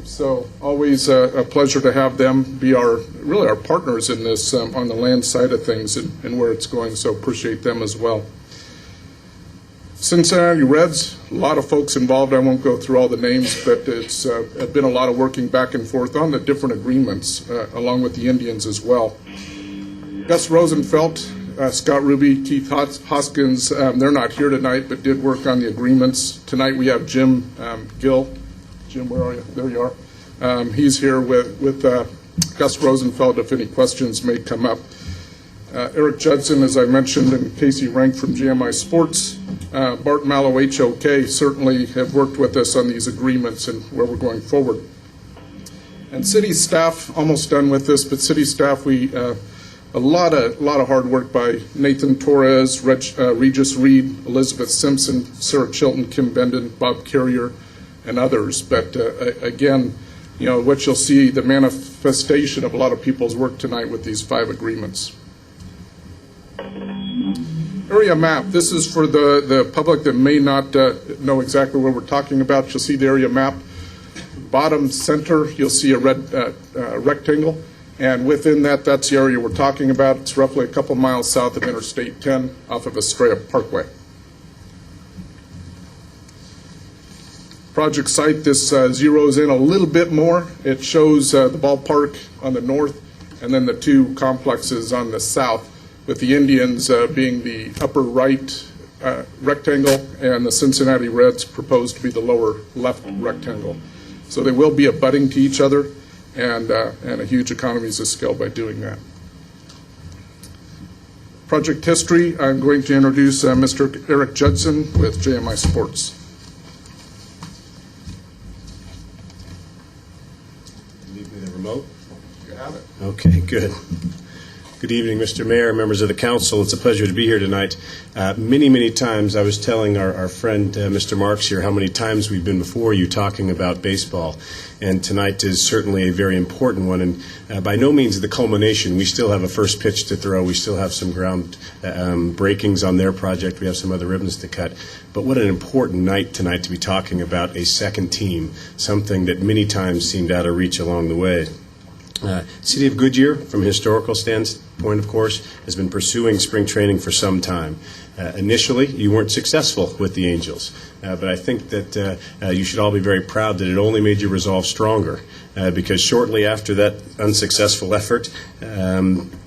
So always a pleasure to have them be really our partners in this on the land side of things and where it's going, so appreciate them as well. Cincinnati Reds, a lot of folks involved. I won't go through all the names, but it's been a lot of working back and forth on the different agreements, along with the Indians as well. Gus Rosenfeld, Scott Ruby, Keith Hoskins, they're not here tonight, but did work on the agreements. Tonight we have Jim Gill. Jim, where are you? There you are. He's here with Gus Rosenfeld if any questions may come up. Eric Judson, as I mentioned, and Casey Rank from GMI Sports. Bart Mallow, HOK, certainly have worked with us on these agreements and where we're going forward. And city staff, almost done with this, but city staff, we a lot of hard work by Nathan Torres, Regis Reed, Elizabeth Simpson, Sarah Chilton, Kim Benden, Bob Carrier, and others. But again, what you'll see, the manifestation of a lot of people's work tonight with these 5 agreements. Area map. This is for the public that may not know exactly what we're talking about. You'll see the area map. Bottom center, you'll see a red rectangle. And within that, that's the area we're talking about. It's roughly a couple miles south of Interstate 10 off of Estrella Parkway. Project site, this zeroes in a little bit more. It shows the ballpark on the north and then the 2 complexes on the south, with the Indians being the upper right rectangle and the Cincinnati Reds proposed to be the lower left rectangle. So they will be abutting to each other, and a huge economies of scale by doing that. Project history, I'm going to introduce Mr. Eric Judson with JMI Sports. Leave me the remote. You have it. Okay, good. Good evening, Mr. Mayor, members of the council. It's a pleasure to be here tonight. Many times I was telling our friend, Mr. Marks here, how many times we've been before you talking about baseball. And tonight is certainly a very important one. And by no means the culmination. We still have a first pitch to throw. We still have some ground breakings on their project. We have some other ribbons to cut. But what an important night tonight to be talking about a second team, something that many times seemed out of reach along the way. City of Goodyear, from a historical standpoint, of course, has been pursuing spring training for some time. Initially, you weren't successful with the Angels, but I think that you should all be very proud that it only made your resolve stronger, because shortly after that unsuccessful effort,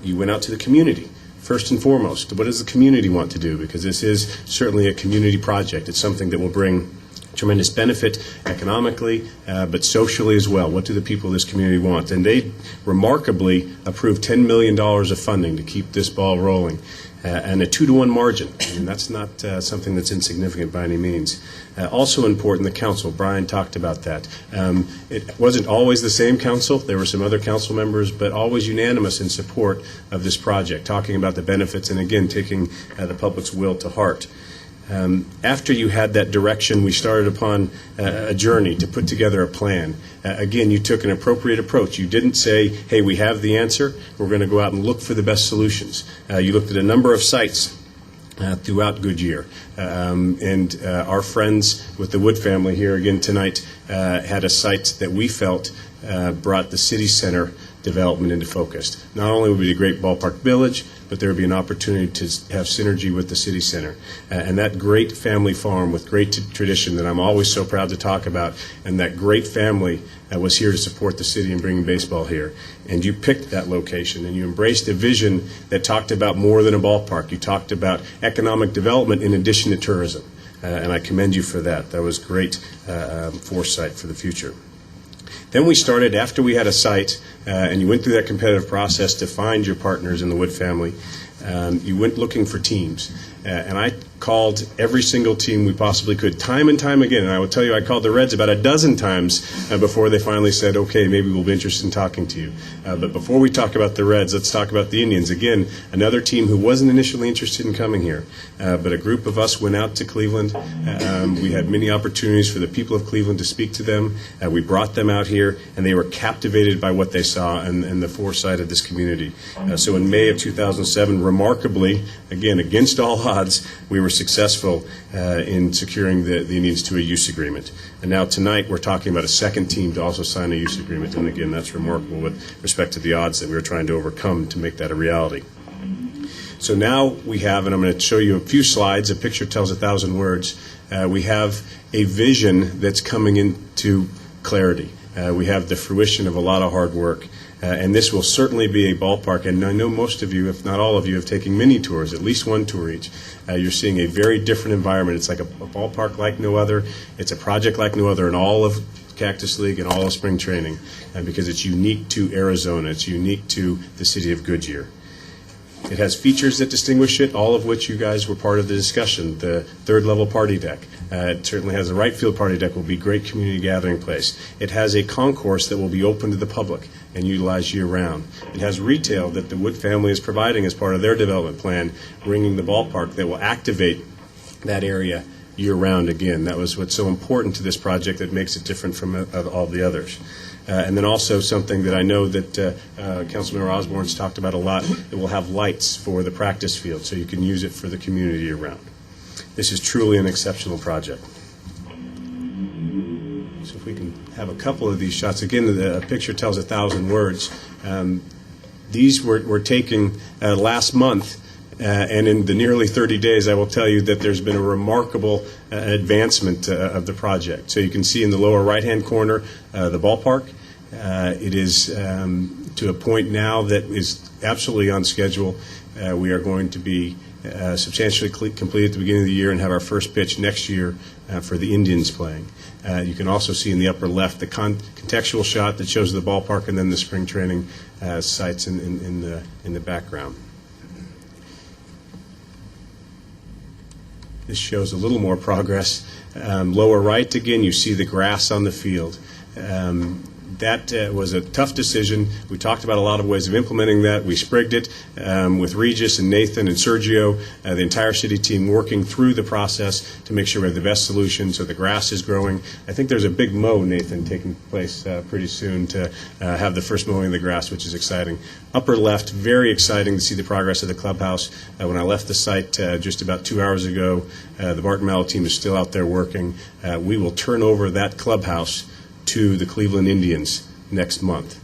you went out to the community. First and foremost, what does the community want to do? Because this is certainly a community project. It's something that will bring tremendous benefit economically, but socially as well. What do the people of this community want? And they remarkably approved $10 million of funding to keep this ball rolling, and a 2-to-1 margin. And that's not something that's insignificant by any means. Also important, the council. Brian talked about that. It wasn't always the same council. There were some other council members, but always unanimous in support of this project, talking about the benefits and, again, taking the public's will to heart. After you had that direction, we started upon a journey to put together a plan. Again, you took an appropriate approach. You didn't say, hey, we have the answer. We're going to go out and look for the best solutions. You looked at a number of sites throughout Goodyear. And our friends with the Wood family here again tonight had a site that we felt brought the city center development into focus. Not only would it be a great ballpark village, but there would be an opportunity to have synergy with the city center. And that great family farm with great tradition that I'm always so proud to talk about, and that great family was here to support the city and bringing baseball here. And you picked that location, and you embraced a vision that talked about more than a ballpark. You talked about economic development in addition to tourism. And I commend you for that. That was great foresight for the future. Then we started, after we had a site, and you went through that competitive process to find your partners in the Wood family, you went looking for teams. And I called every single team we possibly could, time and time again. And I will tell you, I called the Reds about a dozen times before they finally said, okay, maybe we'll be interested in talking to you. But before we talk about the Reds, let's talk about the Indians. Again, another team who wasn't initially interested in coming here. But a group of us went out to Cleveland. We had many opportunities for the people of Cleveland to speak to them. We brought them out here, and they were captivated by what they saw and the foresight of this community. So in May of 2007, remarkably, again, against all odds, we were successful in securing the Indians to a use agreement. And now tonight we're talking about a second team to also sign a use agreement. And again, that's remarkable with respect to the odds that we were trying to overcome to make that a reality. So now we have, and I'm going to show you a few slides, a picture tells 1,000 words. We have a vision that's coming into clarity. We have the fruition of a lot of hard work. And this will certainly be a ballpark, and I know most of you, if not all of you, have taken many tours, at least one tour each. You're seeing a very different environment. It's like a ballpark like no other. It's a project like no other in all of Cactus League and all of spring training, because it's unique to Arizona. It's unique to the city of Goodyear. It has features that distinguish it, all of which you guys were part of the discussion. The third-level party deck. It certainly has a right field party deck, will be a great community gathering place. It has a concourse that will be open to the public and utilized year-round. It has retail that the Wood family is providing as part of their development plan, bringing the ballpark that will activate that area year-round again. That was what's so important to this project that makes it different from all the others. And then also something that I know that Councilmember Osborne's talked about a lot, it will have lights for the practice field so you can use it for the community year-round. This is truly an exceptional project. So if we can have a couple of these shots. Again, the picture tells 1,000 words. These were taken last month. And in the nearly 30 days, I will tell you that there's been a remarkable advancement of the project. So you can see in the lower right-hand corner the ballpark. It is to a point now that is absolutely on schedule. We are going to be substantially complete at the beginning of the year and have our first pitch next year for the Indians playing. You can also see in the upper left the contextual shot that shows the ballpark and then the spring training sites in the background. This shows a little more progress. Lower right, again, you see the grass on the field. That was a tough decision. We talked about a lot of ways of implementing that. We sprigged it with Regis and Nathan and Sergio, the entire city team working through the process to make sure we have the best solution so the grass is growing. I think there's a big mow, Nathan, taking place pretty soon to have the first mowing of the grass, which is exciting. Upper left, very exciting to see the progress of the clubhouse. When I left the site just about 2 hours ago, the Barton Mallow team is still out there working. We will turn over that clubhouse to the Cleveland Indians next month,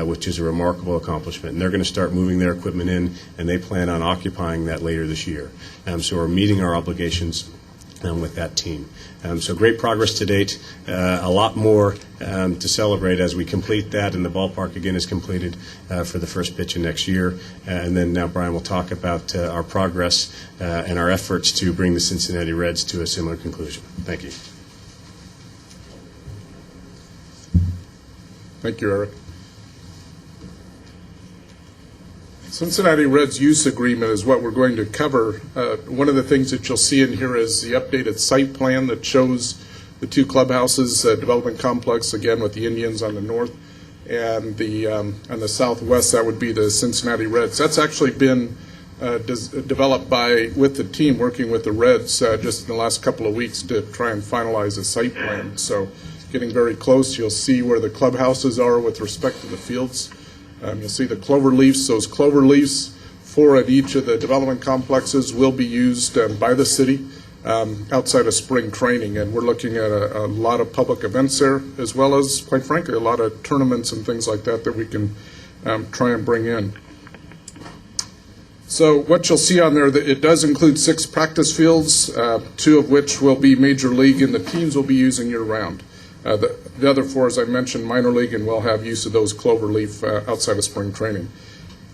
which is a remarkable accomplishment. And they're going to start moving their equipment in, and they plan on occupying that later this year. So we're meeting our obligations with that team. So great progress to date. A lot more to celebrate as we complete that, and the ballpark again is completed for the first pitch of next year. And then now Brian will talk about our progress and our efforts to bring the Cincinnati Reds to a similar conclusion. Thank you. Thank you, Eric. Cincinnati Reds use agreement is what we're going to cover. One of the things that you'll see in here is the updated site plan that shows the two clubhouses, development complex, again with the Indians on the north, and on the southwest, that would be the Cincinnati Reds. That's actually been developed with the team working with the Reds just in the last couple of weeks to try and finalize a site plan. So getting very close. You'll see where the clubhouses are with respect to the fields. You'll see the clover leaves. Those clover leaves, 4 at each of the development complexes, will be used by the city outside of spring training. And we're looking at a lot of public events there, as well as, quite frankly, a lot of tournaments and things like that that we can try and bring in. So what you'll see on there, that it does include 6 practice fields, 2 of which will be major league, and the teams will be using year-round. The other 4, as I mentioned, minor league, and we'll have use of those cloverleaf outside of spring training.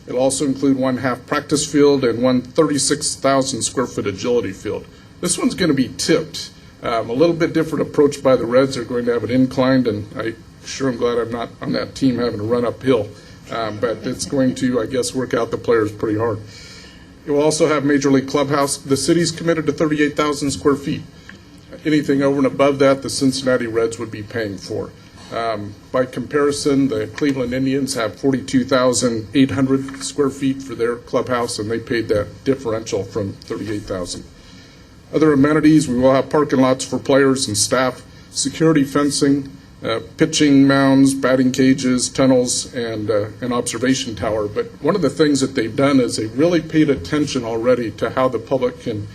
It'll also include 1 half practice field and 1 36,000 square foot agility field. This one's going to be tipped. A little bit different approach by the Reds. They're going to have it inclined, and I sure am glad I'm not on that team having to run uphill. But it's going to, I guess, work out the players pretty hard. It will also have Major League Clubhouse. The city's committed to 38,000 square feet. Anything over and above that, the Cincinnati Reds would be paying for. By comparison, the Cleveland Indians have 42,800 square feet for their clubhouse, and they paid that differential from 38,000. Other amenities, we will have parking lots for players and staff, security fencing, pitching mounds, batting cages, tunnels, and an observation tower. But one of the things that they've done is they've really paid attention already to how the public can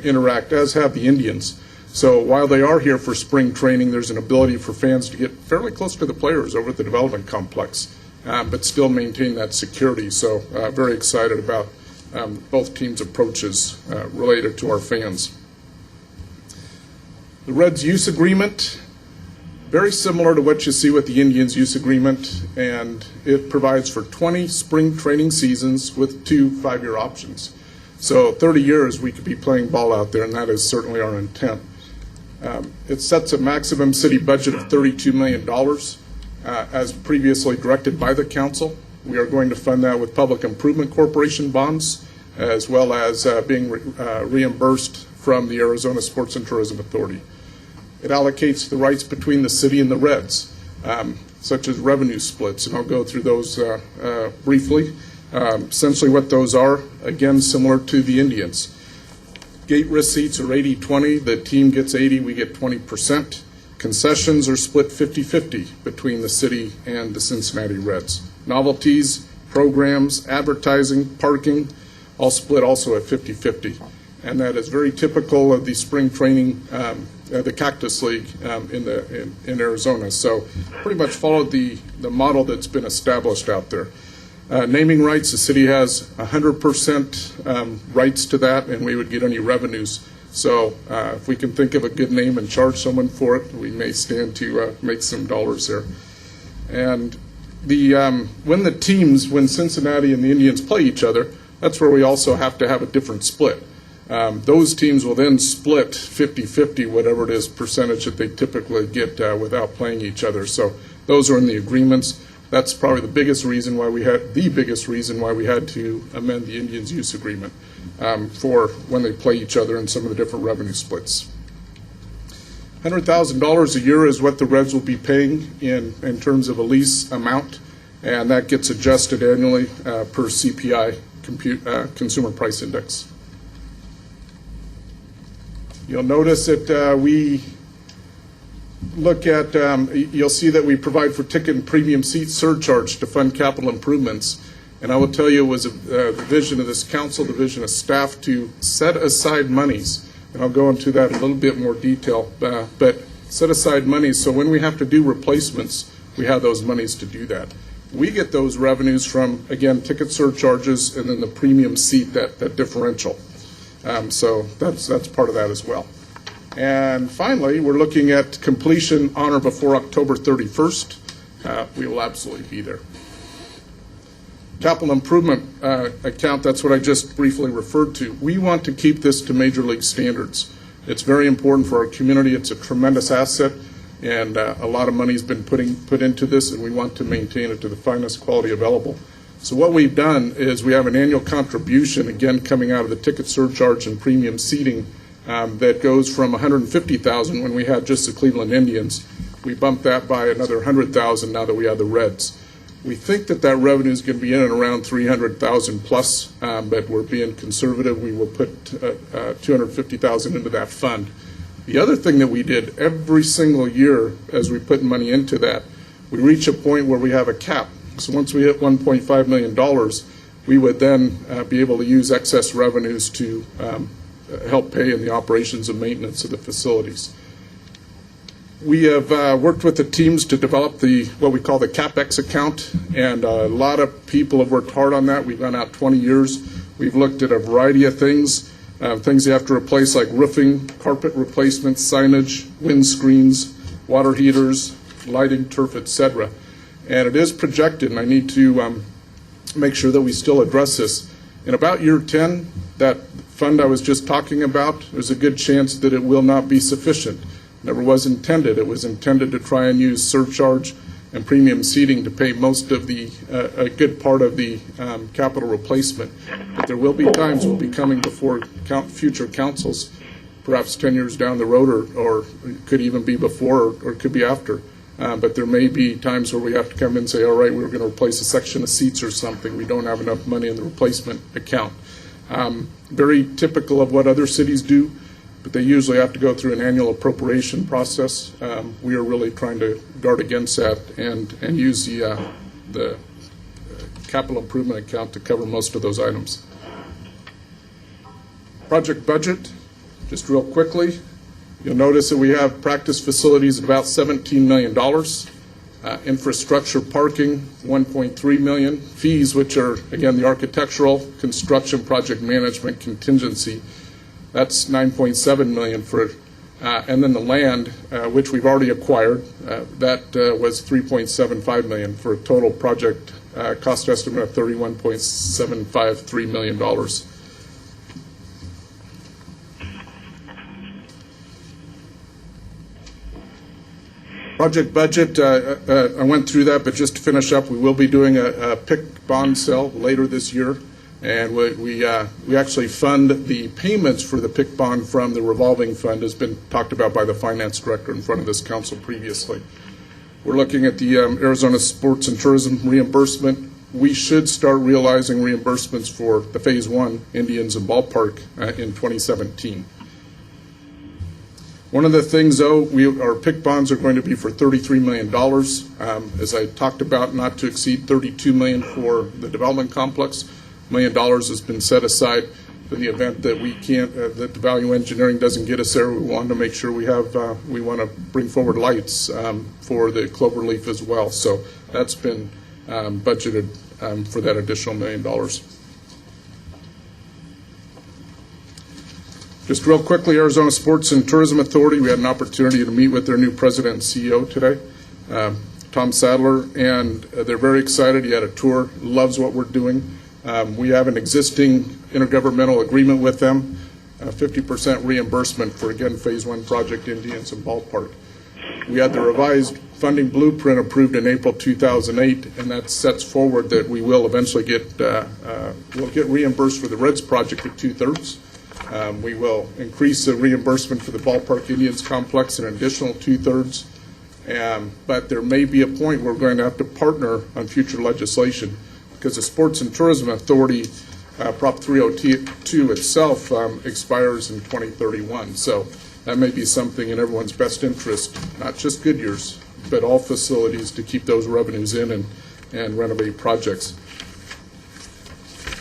interact, as have the Indians. So while they are here for spring training, there's an ability for fans to get fairly close to the players over at the development complex, but still maintain that security. So very excited about both teams' approaches related to our fans. The Reds use agreement, very similar to what you see with the Indians use agreement, and it provides for 20 spring training seasons with 2 5-year options. So 30 years we could be playing ball out there, and that is certainly our intent. It sets a maximum city budget of $32 million as previously directed by the council. We are going to fund that with Public Improvement Corporation bonds, as well as being reimbursed from the Arizona Sports and Tourism Authority. It allocates the rights between the city and the Reds, such as revenue splits, and I'll go through those briefly. Essentially what those are, again, similar to the Indians. Gate receipts are 80-20. The team gets 80, we get 20%. Concessions are split 50-50 between the city and the Cincinnati Reds. Novelties, programs, advertising, parking, all split also at 50-50. And that is very typical of the spring training, the Cactus League in Arizona. So pretty much followed the model that's been established out there. Naming rights, the city has 100% rights to that, and we would get any revenues. So if we can think of a good name and charge someone for it, we may stand to make some dollars there. And when Cincinnati and the Indians play each other, that's where we also have to have a different split. Those teams will then split 50-50, whatever it is percentage that they typically get without playing each other. So those are in the agreements. That's probably the biggest reason why we had to amend the Indians use agreement for when they play each other and some of the different revenue splits. $100,000 a year is what the Reds will be paying in terms of a lease amount, and that gets adjusted annually per CPI, Consumer Price Index. You'll notice that we look at, you'll see that we provide for ticket and premium seat surcharge to fund capital improvements. And I will tell you, it was the vision of this council, the vision of staff, to set aside monies. And I'll go into that in a little bit more detail, but set aside monies so when we have to do replacements, we have those monies to do that. We get those revenues from, again, ticket surcharges and then the premium seat, that differential. So that's part of that as well. And finally, we're looking at completion on or before October 31st. We will absolutely be there. Capital improvement account, that's what I just briefly referred to. We want to keep this to major league standards. It's very important for our community. It's a tremendous asset, and a lot of money has been put into this, and we want to maintain it to the finest quality available. So what we've done is we have an annual contribution, again, coming out of the ticket surcharge and premium seating that goes from $150,000 when we had just the Cleveland Indians. We bumped that by another $100,000 now that we have the Reds. We think that revenue is going to be in and around $300,000 plus, but we're being conservative. We will put $250,000 into that fund. The other thing that we did every single year as we put money into that, we reach a point where we have a cap. So once we hit $1.5 million, we would then be able to use excess revenues to help pay in the operations and maintenance of the facilities. We have worked with the teams to develop what we call the CapEx account, and a lot of people have worked hard on that. We've gone out 20 years. We've looked at a variety of things you have to replace, like roofing, carpet replacements, signage, windscreens, water heaters, lighting, turf, etc. And it is projected, and I need to make sure that we still address this. In about year 10, that fund I was just talking about, there's a good chance that it will not be sufficient. Never was intended. It was intended to try and use surcharge and premium seating to pay most of a good part of the capital replacement. But there will be times we'll be coming before future councils, perhaps 10 years down the road, or it could even be before, or it could be after. But there may be times where we have to come in and say, all right, we're going to replace a section of seats or something. We don't have enough money in the replacement account. Very typical of what other cities do, but they usually have to go through an annual appropriation process. We are really trying to guard against that and use the capital improvement account to cover most of those items. Project budget, just real quickly, you'll notice that we have practice facilities at about $17 million, infrastructure parking, $1.3 million, fees, which are, again, the architectural, construction, project management, contingency, that's $9.7 million for, and then the land, which we've already acquired, that was $3.75 million for a total project cost estimate of $31.753 million. Project budget, I went through that, but just to finish up, we will be doing a PIC bond sale later this year, and we actually fund the payments for the PIC bond from the revolving fund, has been talked about by the finance director in front of this council previously. We're looking at the Arizona Sports and Tourism reimbursement. We should start realizing reimbursements for the Phase 1 Indians and Ballpark in 2017. One of the things, though, our PIC bonds are going to be for $33 million. As I talked about, not to exceed $32 million for the development complex. $1 million has been set aside in the event that we can't, that the value engineering doesn't get us there. We want to make sure we have, we want to bring forward lights for the Cloverleaf as well. So that's been budgeted for that additional $1 million. Just real quickly, Arizona Sports and Tourism Authority, we had an opportunity to meet with their new president and CEO today, Tom Sadler, and they're very excited. He had a tour, loves what we're doing. We have an existing intergovernmental agreement with them, 50% reimbursement for, again, Phase 1 project Indians and Ballpark. We had the revised funding blueprint approved in April 2008, and that sets forward that we will eventually get, we'll get reimbursed for the Reds project at 2/3. We will increase the reimbursement for the Ballpark Indians complex an additional 2/3. But there may be a point where we're going to have to partner on future legislation because the Sports and Tourism Authority, Prop 302 itself expires in 2031. So that may be something in everyone's best interest, not just Goodyear's, but all facilities to keep those revenues in and renovate projects.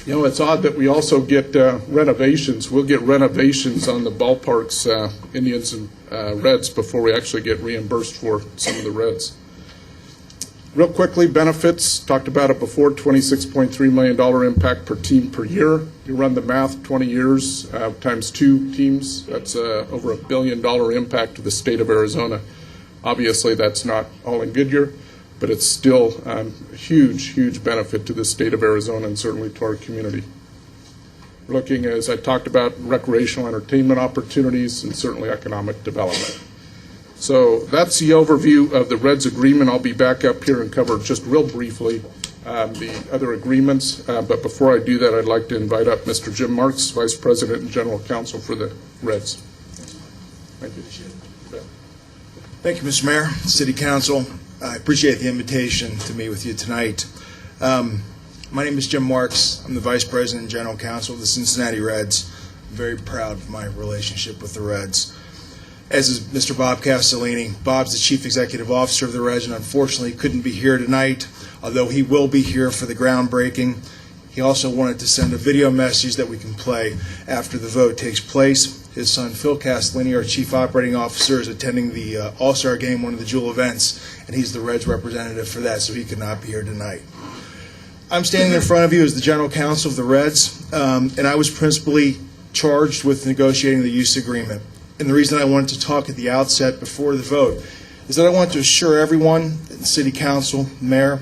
You know, it's odd that we also get renovations. We'll get renovations on the ballparks, Indians and Reds, before we actually get reimbursed for some of the Reds. Real quickly, benefits, talked about it before, $26.3 million impact per team per year. You run the math, 20 years times 2 teams, that's over $1 billion impact to the state of Arizona. Obviously, that's not all in Goodyear, but it's still a huge, huge benefit to the state of Arizona and certainly to our community. We're looking, as I talked about, recreational entertainment opportunities and certainly economic development. So that's the overview of the Reds agreement. I'll be back up here and cover just real briefly the other agreements. But before I do that, I'd like to invite up Mr. Jim Marks, Vice President and General Counsel for the Reds. Thank you. Thank you, Mr. Mayor, City Council. I appreciate the invitation to meet with you tonight. My name is Jim Marks. I'm the Vice President and General Counsel of the Cincinnati Reds. I'm very proud of my relationship with the Reds. As is Mr. Bob Castellini. Bob's the Chief Executive Officer of the Reds and unfortunately couldn't be here tonight, although he will be here for the groundbreaking. He also wanted to send a video message that we can play after the vote takes place. his son Phil Castellini, our Chief Operating Officer, is attending the All-Star Game, one of the Jewel events, and he's the Reds representative for that, so he could not be here tonight. I'm standing in front of you as the General Counsel of the Reds, and I was principally charged with negotiating the use agreement. And the reason I wanted to talk at the outset before the vote is that I want to assure everyone, the City Council, Mayor,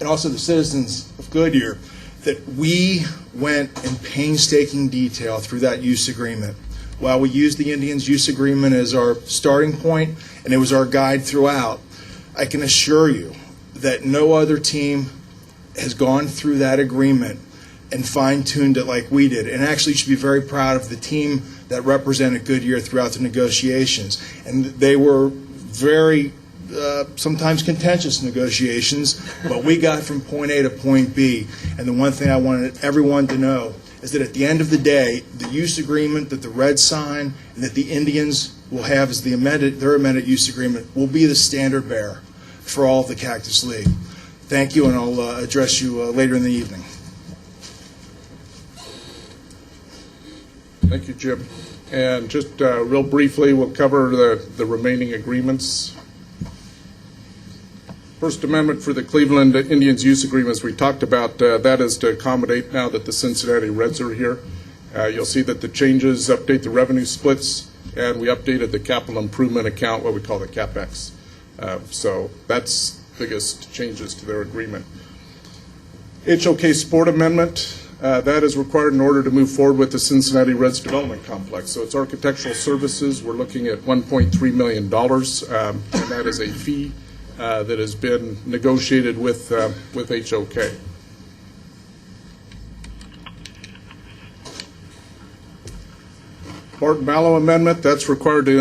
and also the citizens of Goodyear, that we went in painstaking detail through that use agreement. While we used the Indians' use agreement as our starting point, and it was our guide throughout, I can assure you that no other team has gone through that agreement and fine-tuned it like we did. And actually, you should be very proud of the team that represented Goodyear throughout the negotiations. And they were very, sometimes contentious negotiations, but we got from point A to point B. And the one thing I wanted everyone to know is that at the end of the day, the use agreement that the Reds sign and that the Indians will have as their amended use agreement will be the standard bearer for all of the Cactus League. Thank you, and I'll address you later in the evening. Thank you, Jim. And just real briefly, we'll cover the remaining agreements. First Amendment for the Cleveland Indians use agreements we talked about, that is to accommodate now that the Cincinnati Reds are here. You'll see that the changes update the revenue splits, and we updated the capital improvement account, what we call the CapEx. So that's biggest changes to their agreement. HOK Sport Amendment, that is required in order to move forward with the Cincinnati Reds Development Complex. So it's architectural services. We're looking at $1.3 million, and that is a fee that has been negotiated with HOK. Barton Mallow Amendment, that's required to,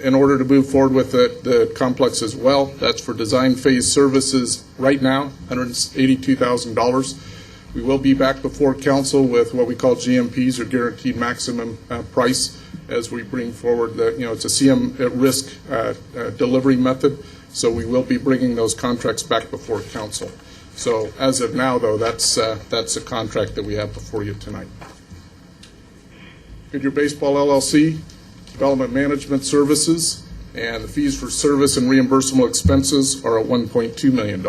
in order to move forward with the complex as well. That's for design phase services right now, $182,000. We will be back before council with what we call GMPs, or guaranteed maximum price, as we bring forward the, it's a CM at risk delivery method. So we will be bringing those contracts back before council. So as of now, though, that's a contract that we have before you tonight. Goodyear Baseball LLC, Development Management Services, and the fees for service and reimbursable expenses are at $1.2 million.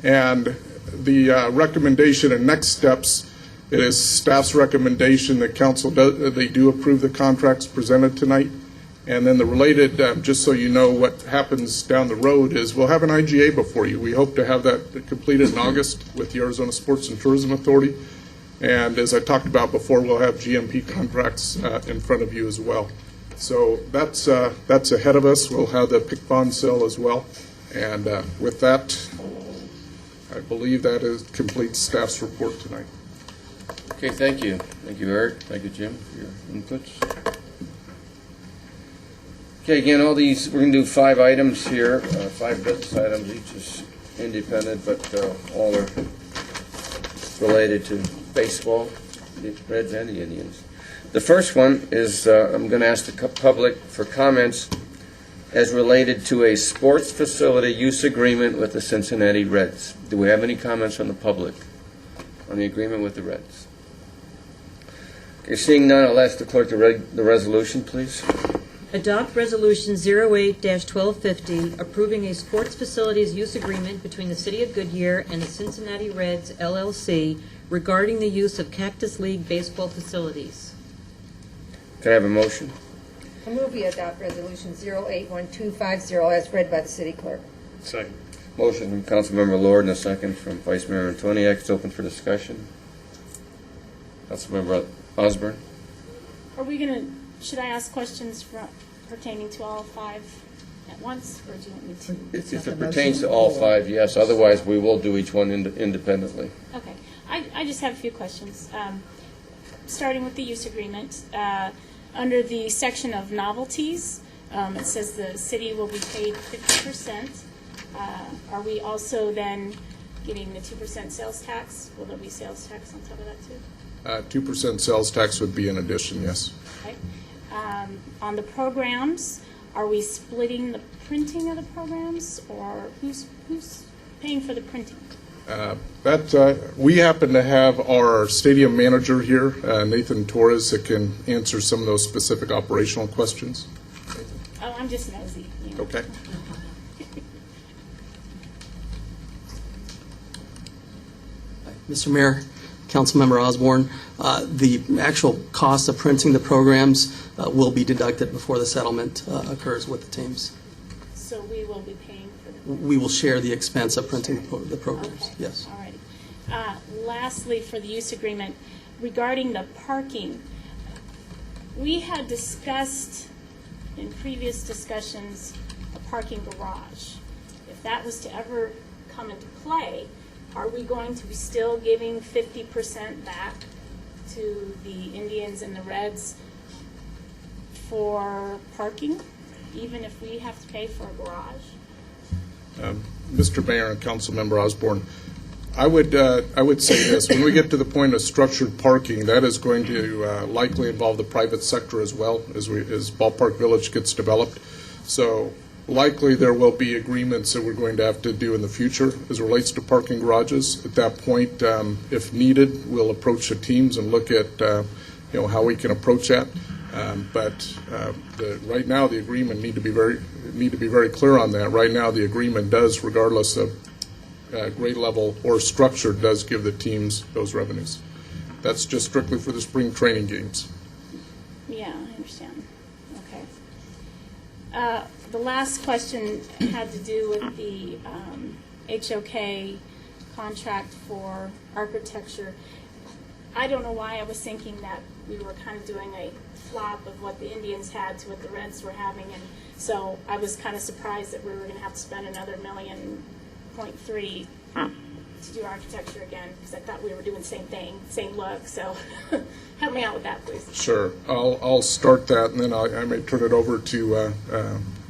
And the recommendation and next steps, it is staff's recommendation that council they do approve the contracts presented tonight. And then the related, just so you know what happens down the road, is we'll have an IGA before you. We hope to have that completed in August with the Arizona Sports and Tourism Authority. And as I talked about before, we'll have GMP contracts in front of you as well. So that's ahead of us. We'll have the PIC bond sale as well. And with that, I believe that completes staff's report tonight. Okay, thank you. Thank you, Eric. Thank you, Jim, for your inputs. Okay, again, all these, we're going to do 5 items here, 5 business items. Each is independent, but all are related to baseball, the Reds and the Indians. The first one is I'm going to ask the public for comments as related to a sports facility use agreement with the Cincinnati Reds. Do we have any comments from the public on the agreement with the Reds? Okay, seeing none, I'll ask the clerk to read the resolution, please. Adopt Resolution 08-1250, approving a sports facilities use agreement between the City of Goodyear and the Cincinnati Reds, LLC, regarding the use of Cactus League baseball facilities. Can I have a motion? I move we adopt Resolution 08-1250 as read by the City Clerk. Second. Motion from Councilmember Lord and a second from Vice Mayor Antoniak. It's open for discussion. Councilmember Osborne. Are we going to, should I ask questions pertaining to all 5 at once, or do you want me to? If it pertains to all 5, yes. Otherwise, we will do each one independently. Okay. I just have a few questions. Starting with the use agreement, under the section of novelties, it says the city will be paid 50%. Are we also then getting the 2% sales tax? Will there be sales tax on top of that too? 2% sales tax would be in addition, yes. Okay. On the programs, are we splitting the printing of the programs, or who's paying for the printing? We happen to have our stadium manager here, Nathan Torres, that can answer some of those specific operational questions. Oh, I'm just nosy. You know. Okay. Mr. Mayor, Councilmember Osborne, the actual cost of printing the programs will be deducted before the settlement occurs with the teams. So we will be paying for the. We will share the expense of printing the programs, Okay. yes. All righty. Lastly, for the use agreement, regarding the parking, we had discussed in previous discussions a parking garage. If that was to ever come into play, are we going to be still giving 50% back to the Indians and the Reds for parking, even if we have to pay for a garage? Mr. Mayor and Councilmember Osborne, I would say this: when we get to the point of structured parking, that is going to likely involve the private sector as well as Ballpark Village gets developed. So likely there will be agreements that we're going to have to do in the future as it relates to parking garages. At that point, if needed, we'll approach the teams and look at how we can approach that. But right now, the agreement need to be very clear on that. Right now, the agreement does, regardless of grade level or structure, does give the teams those revenues. That's just strictly for the spring training games. Yeah, I understand. Okay. The last question had to do with the HOK contract for architecture. I don't know why I was thinking that we were kind of doing a flop of what the Indians had to what the Reds were having, and so I was kind of surprised that we were going to have to spend another $1.3 million to do architecture again, because I thought we were doing the same thing, same look. So help me out with that, please. Sure. I'll start that, and then I may turn it over to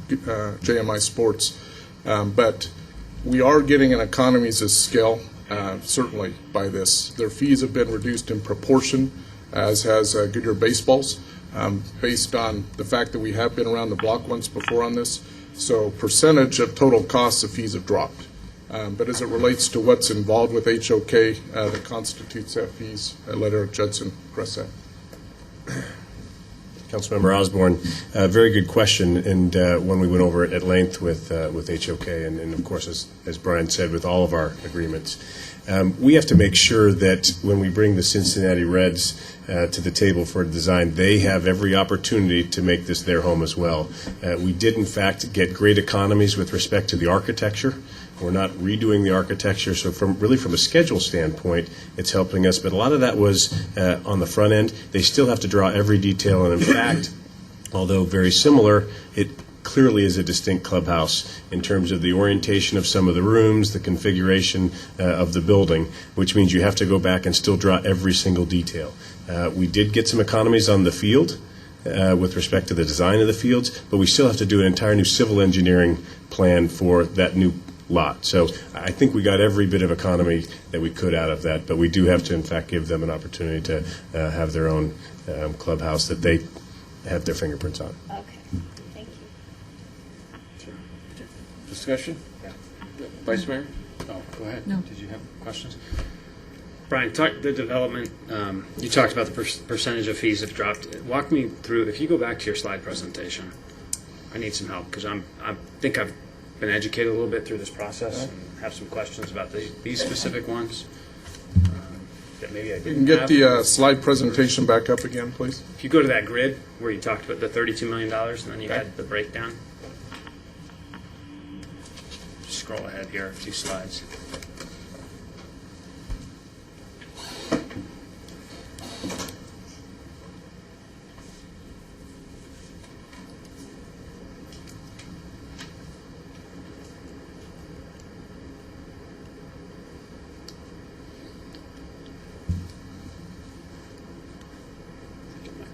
JMI Sports. But we are getting an economies of scale, certainly, by this. Their fees have been reduced in proportion, as has Goodyear Baseball's, based on the fact that we have been around the block once before on this. So percentage of total costs of fees have dropped. But as it relates to what's involved with HOK that constitutes that fees, I let Eric Judson address that. Councilmember Osborne, very good question, and one we went over at length with HOK, and of course, as Brian said, with all of our agreements. We have to make sure that when we bring the Cincinnati Reds to the table for design, they have every opportunity to make this their home as well. We did, in fact, get great economies with respect to the architecture. We're not redoing the architecture, so from a schedule standpoint, it's helping us. But a lot of that was on the front end. They still have to draw every detail, and in fact, although very similar, it clearly is a distinct clubhouse in terms of the orientation of some of the rooms, the configuration of the building, which means you have to go back and still draw every single detail. We did get some economies on the field with respect to the design of the fields, but we still have to do an entire new civil engineering plan for that new lot. So I think we got every bit of economy that we could out of that, but we do have to, in fact, give them an opportunity to have their own clubhouse that they have their fingerprints on. Okay, thank you. Discussion? Vice Mayor? Oh, go ahead. No. Did you have questions? Brian, the development, you talked about the percentage of fees have dropped. Walk me through, if you go back to your slide presentation, I need some help, because I think I've been educated a little bit through this process and have some questions about these specific ones that maybe I You didn't can get have. the slide presentation back up again, please. If you go to that grid where you talked about the $32 million and then you had the breakdown. Just scroll ahead here a few slides.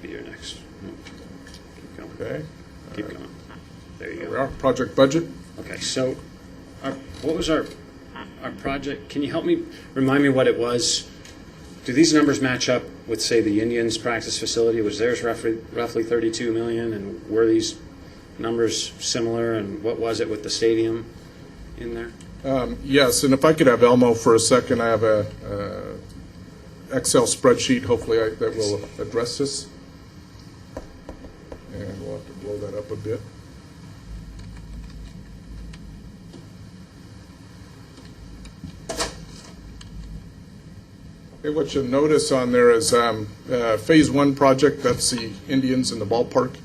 Be your next. Nope. Keep going. Okay. Keep going. There you Here go. we are. Project budget. Okay, so what was our project? Can you help me remind me what it was? Do these numbers match up with, say, the Indians practice facility? Was theirs roughly 32 million, and were these numbers similar? And what was it with the stadium in there? Yes, and if I could have Elmo for a second, I have a Excel spreadsheet, hopefully that will address this. And we'll have to blow that up a bit. Okay, what you'll notice on there is Phase 1 project, that's the Indians in the ballpark.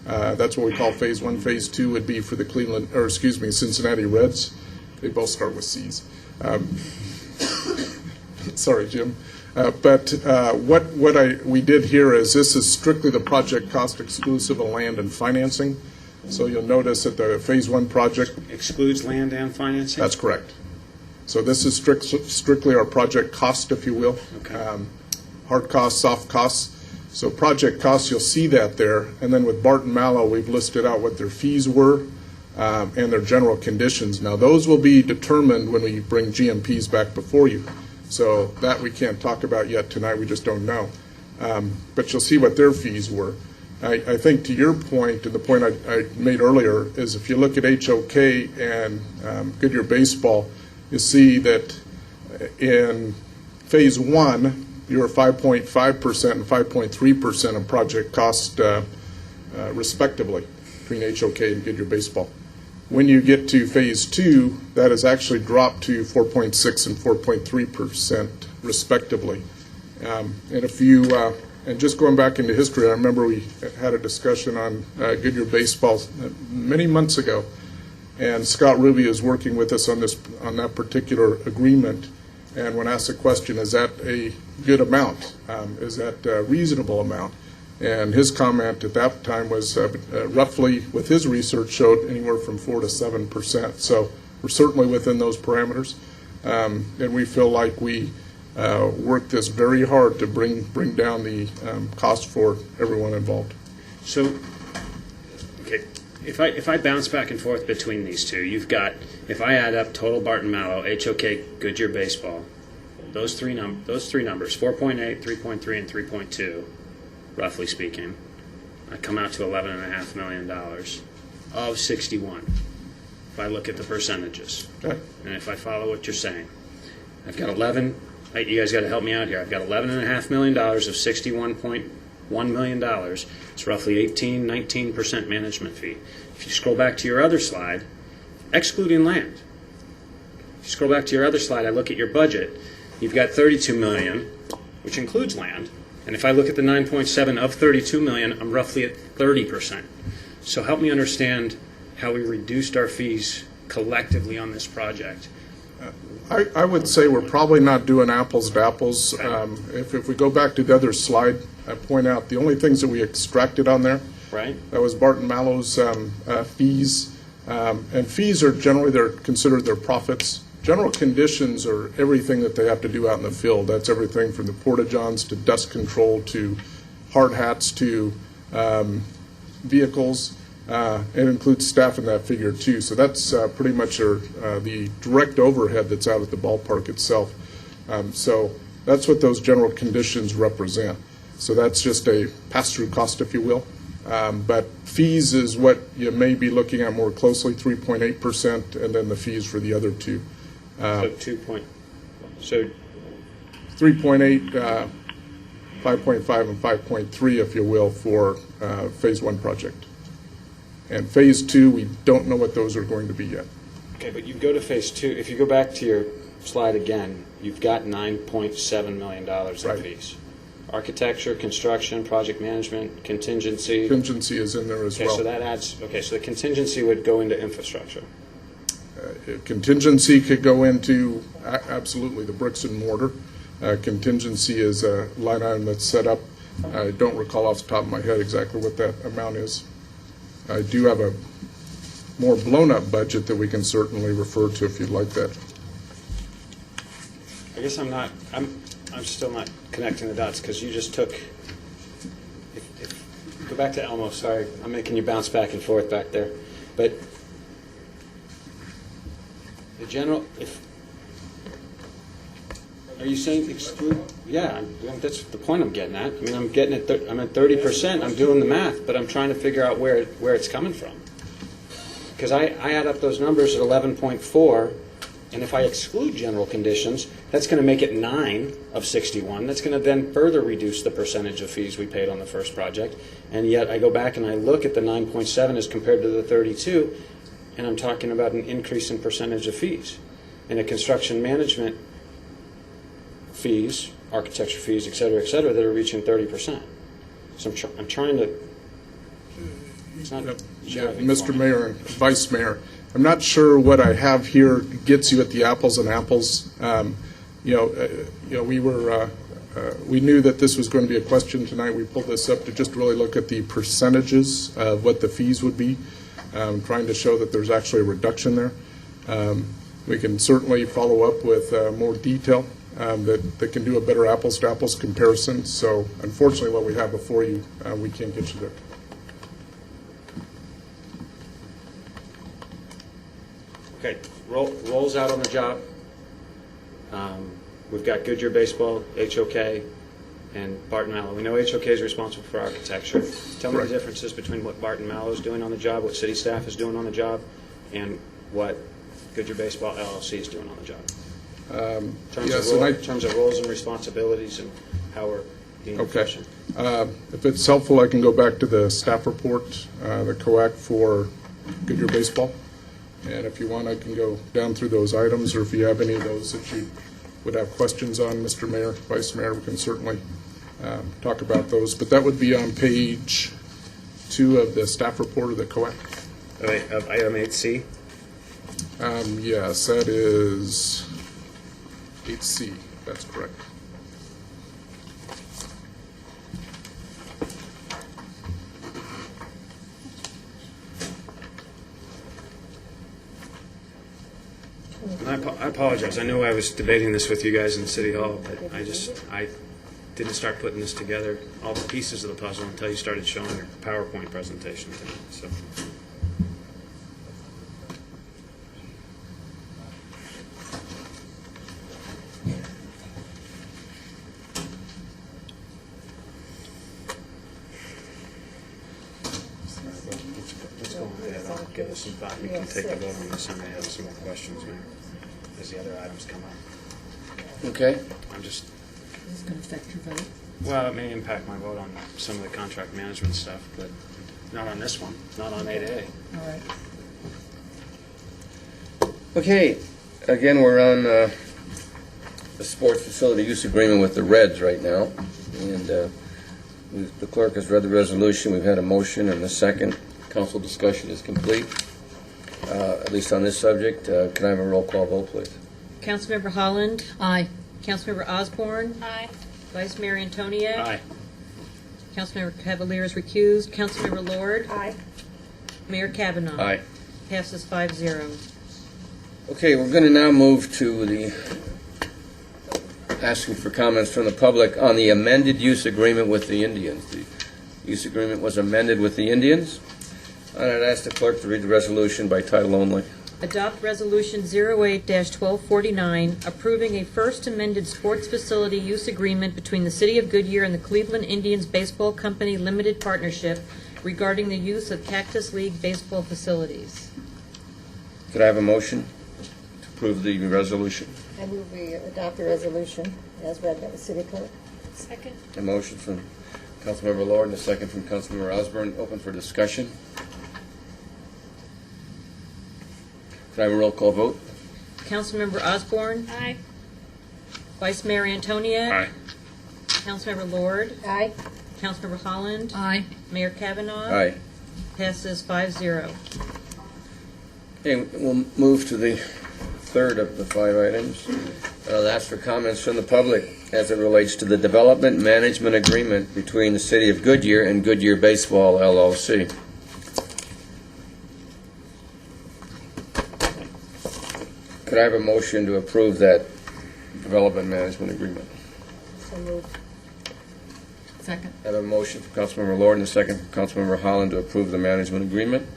That's what we call Phase 1. Phase 2 would be for the Cincinnati Reds. They both start with C's. Sorry, Jim. But what we did here is this is strictly the project cost exclusive of land and financing. So you'll notice that the Phase 1 project excludes land and financing? That's correct. So this is strictly our project cost, if you will. Okay. Hard costs, soft costs. So project costs, you'll see that there. And then with Barton Mallow, we've listed out what their fees were and their general conditions. Now, those will be determined when we bring GMPs back before you. So that we can't talk about yet tonight. We just don't know. But you'll see what their fees were. I think to your point, and the point I made earlier, is if you look at HOK and Goodyear Baseball, you see that in Phase 1, you were 5.5% and 5.3% of project cost, respectively, between HOK and Goodyear Baseball. When you get to Phase 2, that has actually dropped to 4.6 and 4.3%, respectively. And if you, and just going back into history, I remember we had a discussion on Goodyear Baseball many months ago. And Scott Rubio is working with us on that particular agreement. And when asked the question, is that a good amount? Is that a reasonable amount? And his comment at that time was roughly, with his research, showed anywhere from 4 to 7%. So we're certainly within those parameters. And we feel like we worked this very hard to bring down the cost for everyone involved. So, okay. If I bounce back and forth between these two, you've got, if I add up total Barton Mallow, HOK, Goodyear Baseball, those three numbers, 4.8, 3.3, and 3.2, roughly speaking, I come out to $11.5 million of 61. If I look at the percentages, okay. And if I follow what you're saying, I've got 11. You guys got to help me out here. I've got $11.5 million of $61.1 million. It's roughly 19% management fee. If you scroll back to your other slide, excluding land, if you scroll back to your other slide, I look at your budget. You've got $32 million, which includes land. And if I look at the 9.7 of $32 million, I'm roughly at 30%. So help me understand how we reduced our fees collectively on this project. I would say we're probably not doing apples to apples. If we go back to the other slide, I point out the only things that we extracted on there, right? That was Barton Mallow's fees. And fees are generally, they're considered their profits. General conditions are everything that they have to do out in the field. That's everything from the porta-johns to dust control to hard hats to vehicles. It includes staff in that figure too. So that's pretty much the direct overhead that's out at the ballpark itself. So that's what those general conditions represent. So that's just a pass-through cost, if you will. But fees is what you may be looking at more closely, 3.8%, and then the fees for the other two. So 3.8, 5.5, and 5.3, if you will, for Phase 1 project. And Phase 2, we don't know what those are going to be yet. Okay, but you go to Phase 2. If you go back to your slide again, you've got $9.7 million in fees. Architecture, construction, project management, contingency. Contingency is in there as well. So that adds, so the contingency would go into infrastructure. Contingency could go into absolutely the bricks and mortar. Contingency is a line item that's set up. I don't recall off the top of my head exactly what that amount is. I do have a more blown-up budget that we can certainly refer to if you'd like that. I guess I'm still not connecting the dots because you just took. Go back to Elmo. Sorry, I'm making you bounce back and forth back there, but the general. Are you saying exclude? Yeah, that's the point I'm getting at. I mean, I'm getting at. I'm at 30%. I'm doing the math, but I'm trying to figure out where it's coming from. Because I add up those numbers at 11.4, And if I exclude general conditions, that's going to make it 9 of 61. That's going to then further reduce the percentage of fees we paid on the first project. And yet I go back and I look at the 9.7 as compared to the 32, and I'm talking about an increase in percentage of fees. And the construction management fees, architecture fees, et cetera, that are reaching 30%. So I'm trying to... It's not Mr. Mayor and Vice Mayor, I'm not sure what I have here gets you at the apples and apples. We knew that this was going to be a question tonight. We pulled this up to just really look at the percentages of what the fees would be, trying to show that there's actually a reduction there. We can certainly follow up with more detail that can do a better apples-to-apples comparison. So unfortunately, what we have before you, we can't get you there. Okay, rolls out on the job. We've got Goodyear Baseball, HOK, and Barton Mallow. We know HOK is responsible for architecture. Tell me the differences between what Barton Mallow is doing on the job, what city staff is doing on the job, and what Goodyear Baseball LLC is doing on the job. In terms of roles and responsibilities and how we're being efficient. If it's helpful, I can go back to the staff report, the COAC for Goodyear Baseball. And if you want, I can go down through those items, or if you have any of those that you would have questions on, Mr. Mayor, Vice Mayor, we can certainly talk about those. But that would be on page 2 of the staff report of the COAC. Of item 8C? Yes, that is 8C. That's correct. I apologize. I know I was debating this with you guys in City Hall, but I didn't start putting this together, all the pieces of the puzzle, until you started showing your PowerPoint presentation to me. So. Let's go ahead. I'll give us some thought. We can take a vote on this. I may have some more questions, maybe, as the other items come up. Okay. I'm just... Is this going to affect your vote? Well, it may impact my vote on some of the contract management stuff, but not on this one, not on 8A. All right. Okay, again, we're on the sports facility use agreement with the Reds right now. And the clerk has read the resolution. We've had a motion and a second. Council discussion is complete, at least on this subject. Can I have a roll call vote, please? Councilmember Holland? Aye. Councilmember Osborne? Aye. Vice Mayor Antonia? Aye. Councilmember Cavalier is recused. Councilmember Lord? Aye. Mayor Kavanaugh? Aye. Passes 5-0. Okay, we're going to now move to the asking for comments from the public on the amended use agreement with the Indians. The use agreement was amended with the Indians. And I'd ask the clerk to read the resolution by title only. Adopt Resolution 08-1249, approving a first amended sports facility use agreement between the City of Goodyear and the Cleveland Indians Baseball Company Limited Partnership regarding the use of Cactus League baseball facilities. Could I have a motion to approve the resolution? I move we adopt the resolution as read by the city clerk. Second. A motion from Councilmember Lord and a second from Councilmember Osborne. Open for discussion. Could I have a roll call vote? Councilmember Osborne? Aye. Vice Mayor Antonia? Aye. Councilmember Lord? Aye. Councilmember Holland? Aye. Mayor Kavanaugh? Aye. Passes 5-0. Okay, we'll move to the third of the 5 items. I'll ask for comments from the public as it relates to the development management agreement between the City of Goodyear and Goodyear Baseball LLC. Could I have a motion to approve that development management agreement? So moved. Second. I have a motion from Councilmember Lord and a second from Councilmember Holland to approve the management agreement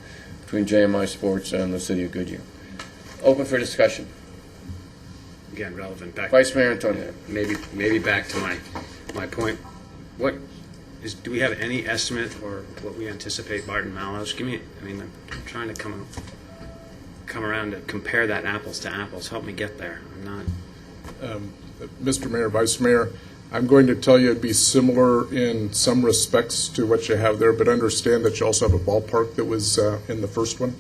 between JMI Sports and the City of Goodyear. Open for discussion. Again, relevant. Back. Vice Mayor Antonia. Maybe back to my point. Do we have any estimate or what we anticipate Barton Mallow's? I'm trying to come come around to compare that apples to apples. Help me get there. I'm not. Mr. Mayor, Vice Mayor, I'm going to tell you it'd be similar in some respects to what you have there, but understand that you also have a ballpark that was in the first one.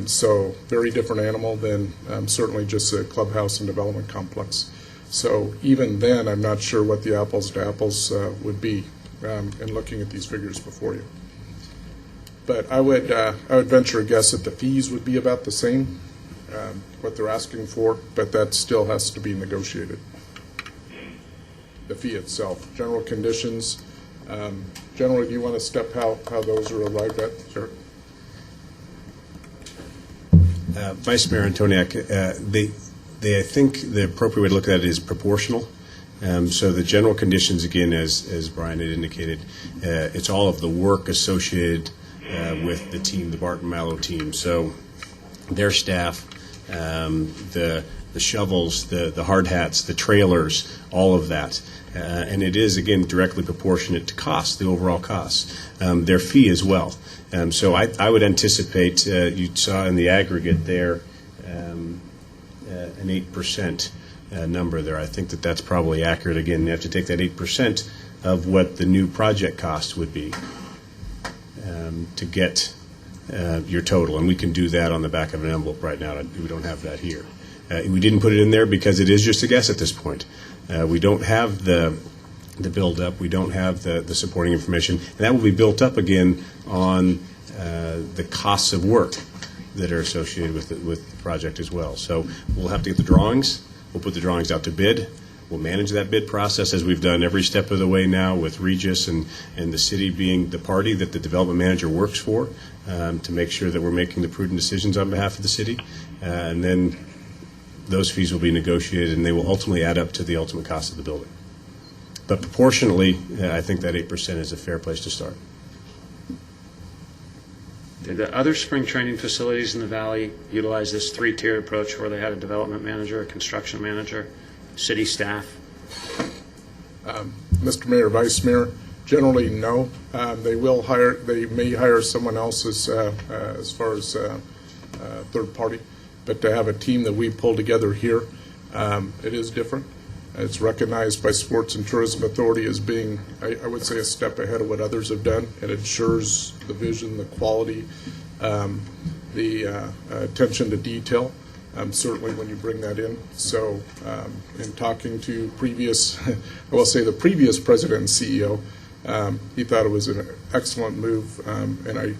So very different animal than certainly just a clubhouse and development complex. So even then, I'm not sure what the apples to apples would be in looking at these figures before you. But I would venture a guess that the fees would be about the same, what they're asking for, but that still has to be negotiated. The fee itself, general conditions. Generally, do you want to step how those are arrived at? Sure. Vice Mayor Antoniak, I think the appropriate way to look at it is proportional. So the general conditions, again, as Brian had indicated, it's all of the work associated with the team, the Barton Mallow team. So their staff, the shovels, the hard hats, the trailers, all of that. And it is, again, directly proportionate to cost, the overall cost. Their fee as well. So I would anticipate, you saw in the aggregate there, an 8% number there. I think that's probably accurate. Again, you have to take that 8% of what the new project cost would be to get your total. And we can do that on the back of an envelope right now. We don't have that here. We didn't put it in there because it is just a guess at this point. We don't have the build-up. We don't have the supporting information. And that will be built up again on the costs of work that are associated with the project as well. So we'll have to get the drawings. We'll put the drawings out to bid. We'll manage that bid process as we've done every step of the way now with Regis and the city being the party that the development manager works for to make sure that we're making the prudent decisions on behalf of the city. And then those fees will be negotiated and they will ultimately add up to the ultimate cost of the building. But proportionally, I think that 8% is a fair place to start. Did the other spring training facilities in the Valley utilize this three-tiered approach where they had a development manager, a construction manager, city staff? Mr. Mayor, Vice Mayor, generally no. They may hire someone else as far as third party, but to have a team that we pull together here, it is different. It's recognized by Sports and Tourism Authority as being, I would say, a step ahead of what others have done. It ensures the vision, the quality, the attention to detail, certainly when you bring that in. So in talking to the previous president and CEO, he thought it was an excellent move, and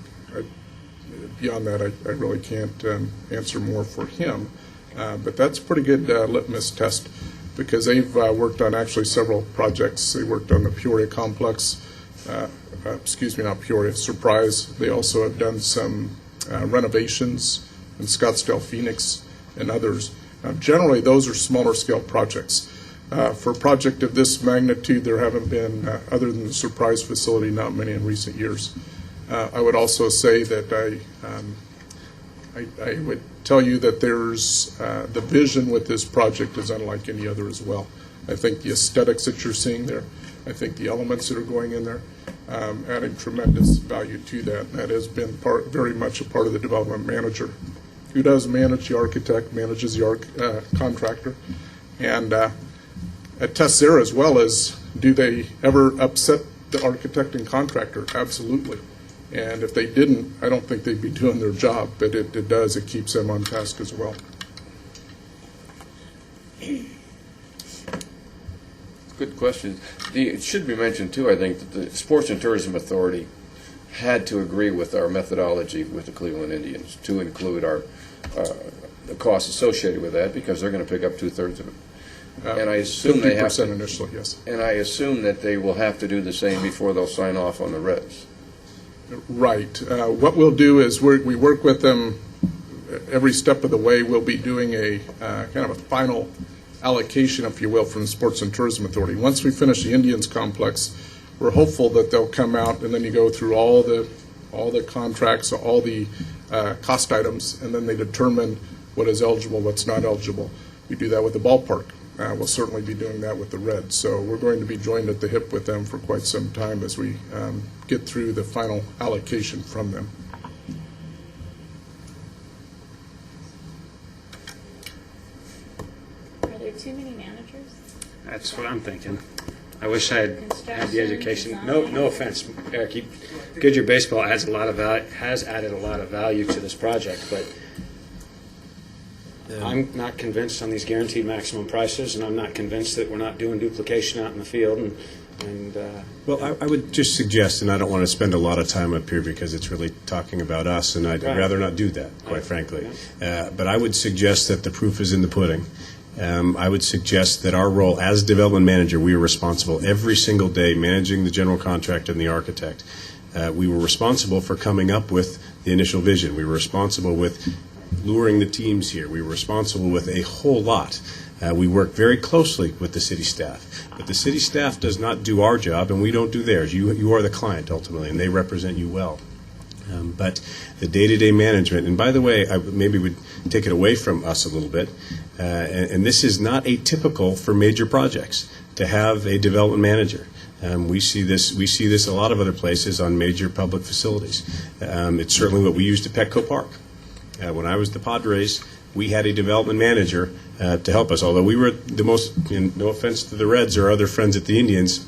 beyond that, I really can't answer more for him. But that's a pretty good litmus test, because they've worked on actually several projects. They worked on the Peoria complex, not Peoria, Surprise. They also have done some renovations in Scottsdale, Phoenix, and others. Generally, those are smaller scale projects. For a project of this magnitude, there haven't been, other than the Surprise facility, not many in recent years. I would also say that I would tell you that there's the vision with this project is unlike any other as well. I think the aesthetics that you're seeing there, I think the elements that are going in there, adding tremendous value to that. That has been very much a part of the development manager, who does manage the architect, manages the contractor, and attests there as well as, do they ever upset the architect and contractor? Absolutely. And if they didn't, I don't think they'd be doing their job, but it does. It keeps them on task as well. Good question. It should be mentioned, too, I think, that the Sports and Tourism Authority had to agree with our methodology with the Cleveland Indians to include the costs associated with that, because they're going to pick up 2/3 of it. And I assume they have to, 50% initially, yes. And I assume that they will have to do the same before they'll sign off on the Reds. Right. What we'll do is we work with them every step of the way. We'll be doing a kind of a final allocation, if you will, from the Sports and Tourism Authority. Once we finish the Indians complex, we're hopeful that they'll come out, and then you go through all the contracts, all the cost items, and then they determine what is eligible, what's not eligible. We do that with the ballpark. We'll certainly be doing that with the Reds. So we're going to be joined at the hip with them for quite some time as we get through the final allocation from them. Are there too many managers? That's what I'm thinking. I wish I had had the education. Construction, No offense, Eric. Goodyear Baseball has added a lot of value to this project, but I'm not convinced on these guaranteed maximum prices, and I'm not convinced that we're not doing duplication out in the field. Well, I would just suggest, and I don't want to spend a lot of time up here because it's really talking about us, and I'd Right. rather not do that, quite frankly. But I would suggest that the proof is in the pudding. I would suggest that our role as development manager, we are responsible every single day managing the general contractor and the architect. We were responsible for coming up with the initial vision. We were responsible with luring the teams here. We were responsible with a whole lot. We work very closely with the city staff. But the city staff does not do our job, and we don't do theirs. You are the client, ultimately, and they represent you well. But the day-to-day management, and by the way, I maybe would take it away from us a little bit, and this is not atypical for major projects, to have a development manager. We see this a lot of other places on major public facilities. It's certainly what we used at Petco Park. When I was the Padres, we had a development manager to help us. Although we were the most, no offense to the Reds or other friends at the Indians,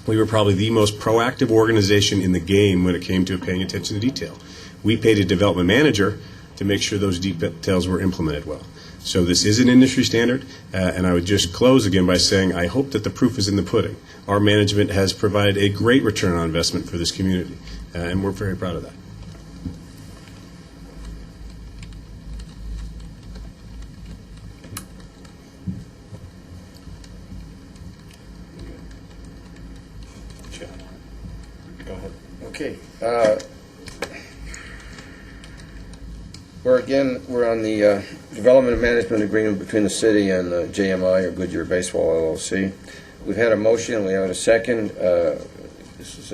we were probably the most proactive organization in the game when it came to paying attention to detail. We paid a development manager to make sure those details were implemented well. So this is an industry standard, and I would just close again by saying I hope that the proof is in the pudding. Our management has provided a great return on investment for this community, and we're very proud of that. Go ahead. Okay. We're on the development and management agreement between the city and JMI, or Goodyear Baseball LLC. We've had a motion, we have a second. This is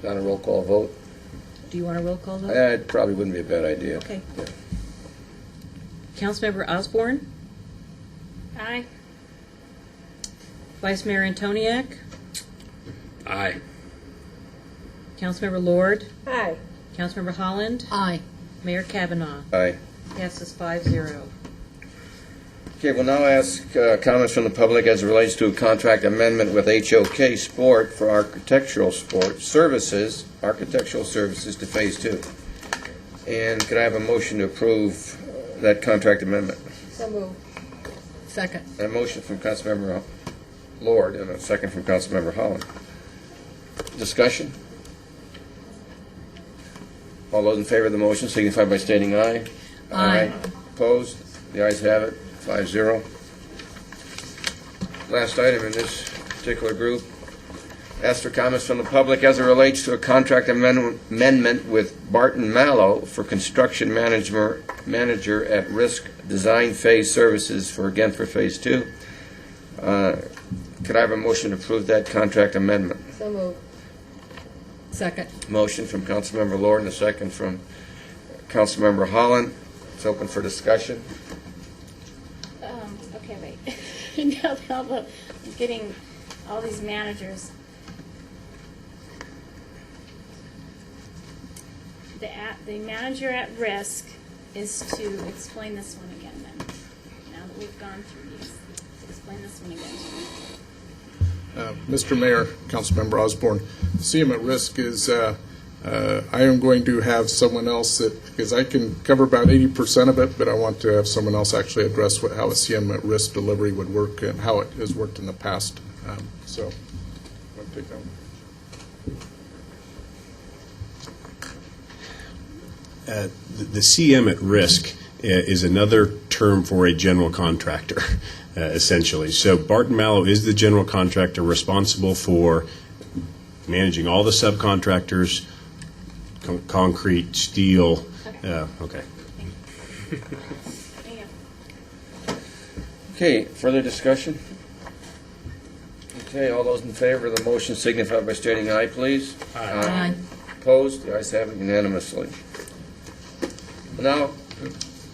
not a roll call vote. Do you want a roll call vote? It probably wouldn't be a bad idea. Okay. Yeah. Councilmember Osborne, Aye. Vice Mayor Antoniak, Aye. Councilmember Lord, Aye. Councilmember Holland. Aye. Mayor Kavanaugh. Aye. Passes 5-0. Okay, we'll now ask comments from the public as it relates to a contract amendment with HOK Sport for architectural services to Phase 2. And could I have a motion to approve that contract amendment? So moved. Second. A motion from Councilmember Lord and a second from Councilmember Holland. Discussion? All those in favor of the motion signify by stating aye. Aye. Opposed? The ayes have it, 5-0. Last item in this particular group. Ask for comments from the public as it relates to a contract amendment with Barton Mallow for construction manager at risk design phase services for Phase 2. Could I have a motion to approve that contract amendment? So moved. Second. Motion from Councilmember Lord and a second from Councilmember Holland. It's open for discussion. Okay, wait. Now getting all these managers. The manager at risk is to explain this one again then. Now that we've gone through these, explain this one again. Mr. Mayor, Councilmember Osborne, CM at risk is, I am going to have someone else because I can cover about 80% of it, but I want to have someone else actually address how a CM at risk delivery would work and how it has worked in the past. So, I'll take that one. The CM at risk is another term for a general contractor, essentially. So Barton Mallow is the general contractor responsible for managing all the subcontractors, concrete, steel. Okay. Okay, further discussion? Okay, all those in favor of the motion signify by stating aye, please. Aye. Opposed? The ayes have it unanimously. Now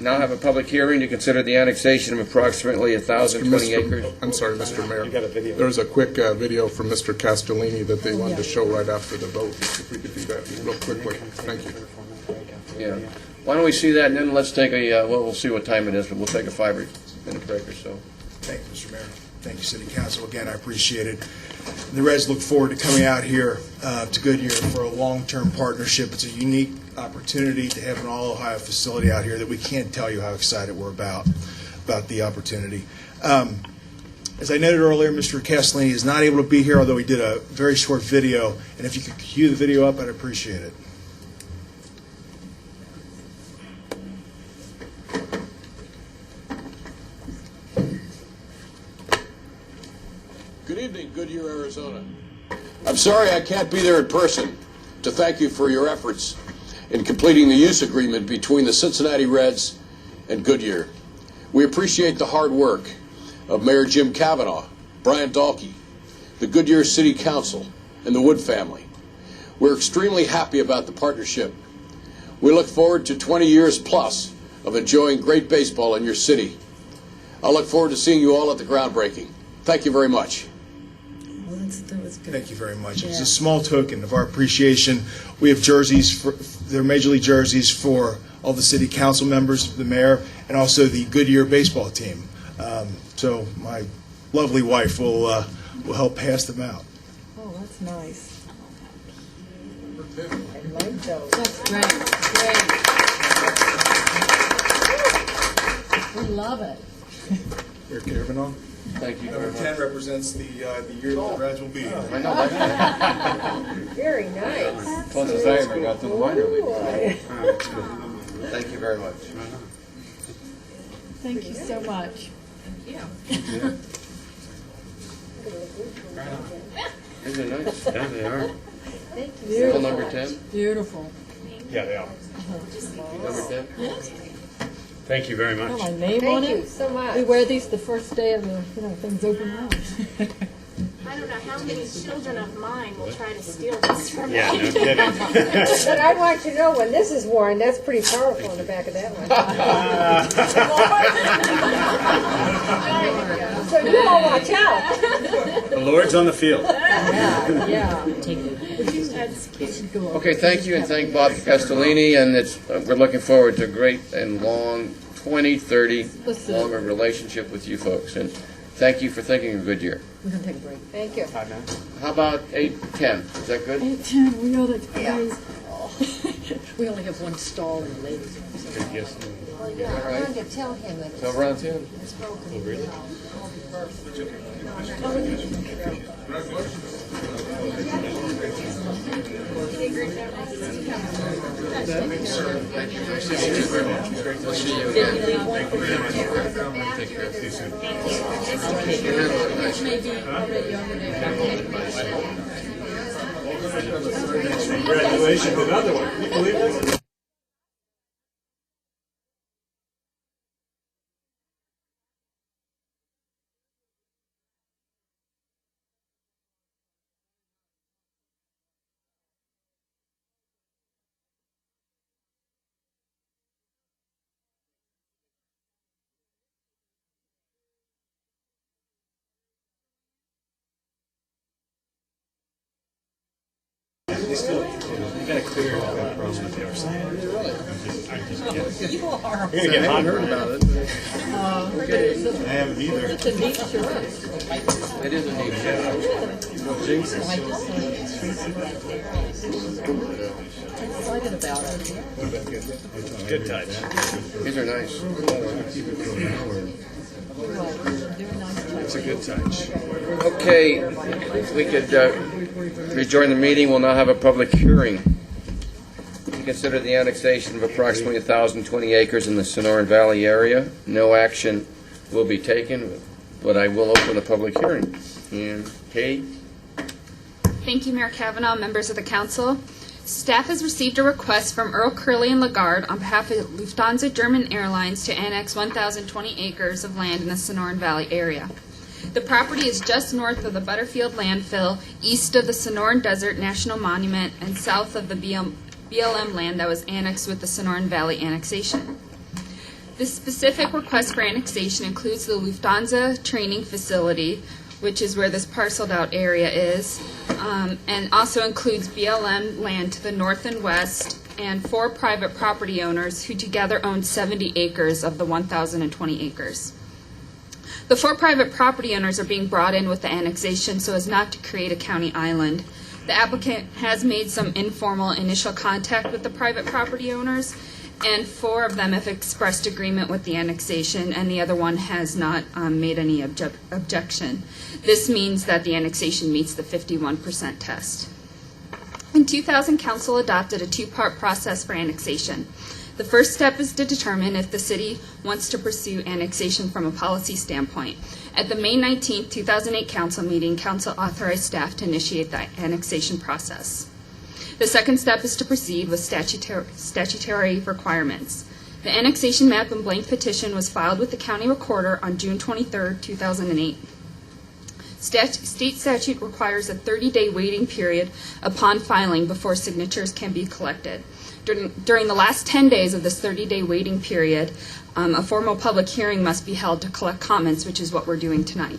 have a public hearing to consider the annexation of approximately 1,020 acres. I'm sorry, Mr. Mayor. You got a video. There's a quick video from Mr. Castellini that they wanted to show right after the vote. If we could do that real quickly. Thank you. Yeah. Why don't we see that, and then let's take we'll see what time it is, but we'll take a 5-minute a break or so. Thank you, Mr. Mayor. Thank you, City Council. Again, I appreciate it. The Reds look forward to coming out here to Goodyear for a long-term partnership. It's a unique opportunity to have an all-Ohio facility out here that we can't tell you how excited we're about the opportunity. As I noted earlier, Mr. Castellini is not able to be here, although he did a very short video. And if you could cue the video up, I'd appreciate it. Good evening, Goodyear, Arizona. I'm sorry I can't be there in person to thank you for your efforts in completing the use agreement between the Cincinnati Reds and Goodyear. We appreciate the hard work of Mayor Jim Kavanaugh, Brian Dahlke, the Goodyear City Council, and the Wood family. We're extremely happy about the partnership. We look forward to 20 years plus of enjoying great baseball in your city. I look forward to seeing you all at the groundbreaking. Thank you very much. Thank you very much. It's a small token of our appreciation. We have jerseys, they're Major League jerseys for all the city council members, the mayor, and also the Goodyear baseball team. So my lovely wife will help pass them out. Oh, that's nice. I like those. That's great. We love it. Mayor Kavanaugh. Thank you very Number 10 represents the year that the Reds will be here. I know that. Very nice. Closest I ever got to the minor league. Thank you very much. Thank you so much. Isn't it nice? Yeah, they are. Thank you. Beautiful. Number 10? Beautiful. Yeah, they are. Number 10? Yes. Thank you very much. Got my name on Thank it. you so much. We wear these the first day of the things open house. I don't know how many children of mine will try to steal this from me. Yeah, no kidding. But I want you to know when this is worn, that's pretty powerful in the back of that one. So you all watch out. The Lord's on the field. Yeah. Okay, thank you, and thank Bob Castellini, and we're looking forward to a great and long 20, 30, longer relationship with you folks, and thank you for thinking of Goodyear. We're going to take a break. Thank you. How about 8:10? Is that good? 8:10, we know that's crazy. We only have one stall in the ladies' room. Yes. Well, yeah, I wanted to tell him that It's over on 10. it's broken. Oh, really? We'll see you again. Take care. Which may be already over there. Congratulations, another one. Can you believe this? You gotta clear that problem with the outside. You are. You're gonna get hot. Heard about it. I haven't either. It's a neat shirt. It is a neat Excited about it. Good touch. These are nice. It's a good touch. Okay, if we could rejoin the meeting, we'll now have a public hearing to consider the annexation of approximately 1,020 acres in the Sonoran Valley area. No action will be taken, but I will open the public hearing. And Kate? Thank you, Mayor Kavanaugh, members of the council. Staff has received a request from Earl Curley and Lagarde on behalf of Lufthansa German Airlines to annex 1,020 acres of land in the Sonoran Valley area. The property is just north of the Butterfield landfill, east of the Sonoran Desert National Monument, and south of the BLM land that was annexed with the Sonoran Valley annexation. This specific request for annexation includes the Lufthansa training facility, which is where this parceled out area is, and also includes BLM land to the north and west, and 4 private property owners who together own 70 acres of the 1,020 acres. The 4 private property owners are being brought in with the annexation so as not to create a county island. The applicant has made some informal initial contact with the private property owners, and 4 of them have expressed agreement with the annexation, and the other one has not made any objection. This means that the annexation meets the 51% test. In 2000, Council adopted a 2-part process for annexation. The first step is to determine if the city wants to pursue annexation from a policy standpoint. At the May 19, 2008 Council meeting, Council authorized staff to initiate the annexation process. The second step is to proceed with statutory requirements. The annexation map and blank petition was filed with the county recorder on June 23, 2008. State statute requires a 30-day waiting period upon filing before signatures can be collected. During the last 10 days of this 30-day waiting period, a formal public hearing must be held to collect comments, which is what we're doing tonight.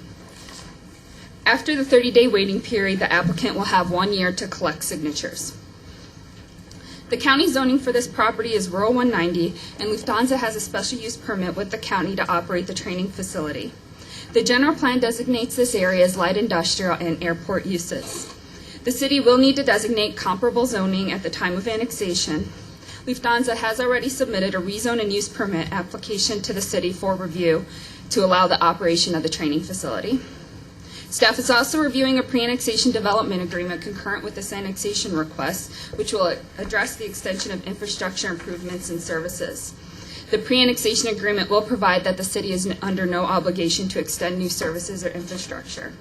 After the 30-day waiting period, the applicant will have 1 year to collect signatures. The county zoning for this property is Rural 190, and Lufthansa has a special use permit with the county to operate the training facility. The general plan designates this area as light industrial and airport uses. The city will need to designate comparable zoning at the time of annexation. Lufthansa has already submitted a rezone and use permit application to the city for review to allow the operation of the training facility. Staff is also reviewing a pre-annexation development agreement concurrent with this annexation request, which will address the extension of infrastructure improvements and services. The pre-annexation agreement will provide that the city is under no obligation to extend new services or infrastructure.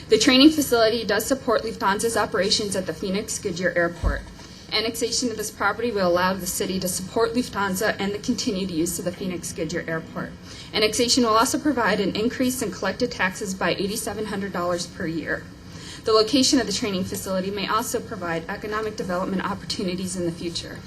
The training facility does support Lufthansa's operations at the Phoenix Goodyear Airport. Annexation of this property will allow the city to support Lufthansa and the continued use of the Phoenix Goodyear Airport. Annexation will also provide an increase in collected taxes by $8,700 per year. The location of the training facility may also provide economic development opportunities in the future.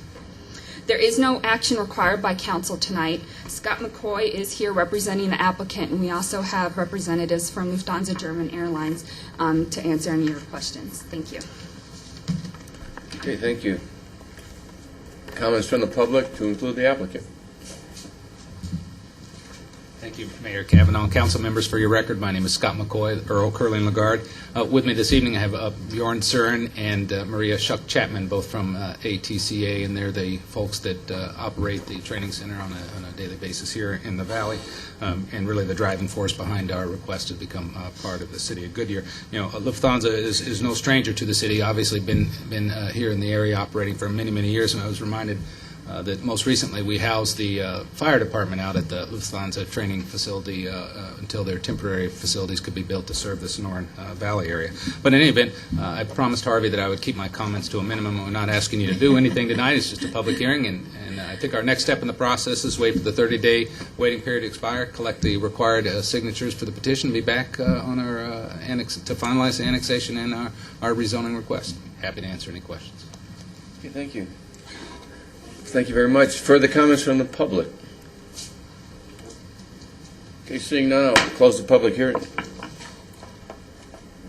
There is no action required by council tonight. Scott McCoy is here representing the applicant, and we also have representatives from Lufthansa German Airlines to answer any of your questions. Thank you. Okay, thank you. Comments from the public to include the applicant. Thank you, Mayor Kavanaugh and council members. For your record, my name is Scott McCoy, Earl Curling Lagarde. With me this evening, I have Bjorn Søren and Maria Schuck Chapman, both from ATCA, and they're the folks that operate the training center on a daily basis here in the Valley, and really the driving force behind our request to become part of the city of Goodyear. You know, Lufthansa is no stranger to the city. Obviously, been here in the area operating for many, many years, and I was reminded that most recently we housed the fire department out at the Lufthansa training facility until their temporary facilities could be built to serve the Sonoran Valley area. But in any event, I promised Harvey that I would keep my comments to a minimum. We're not asking you to do anything tonight. It's just a public hearing, and I think our next step in the process is wait for the 30-day waiting period to expire, collect the required signatures for the petition, be back on our to finalize the annexation and our rezoning request. Happy to answer any questions. Okay, thank you. Thank you very much. Further comments from the public? Okay, seeing none, I'll close the public hearing.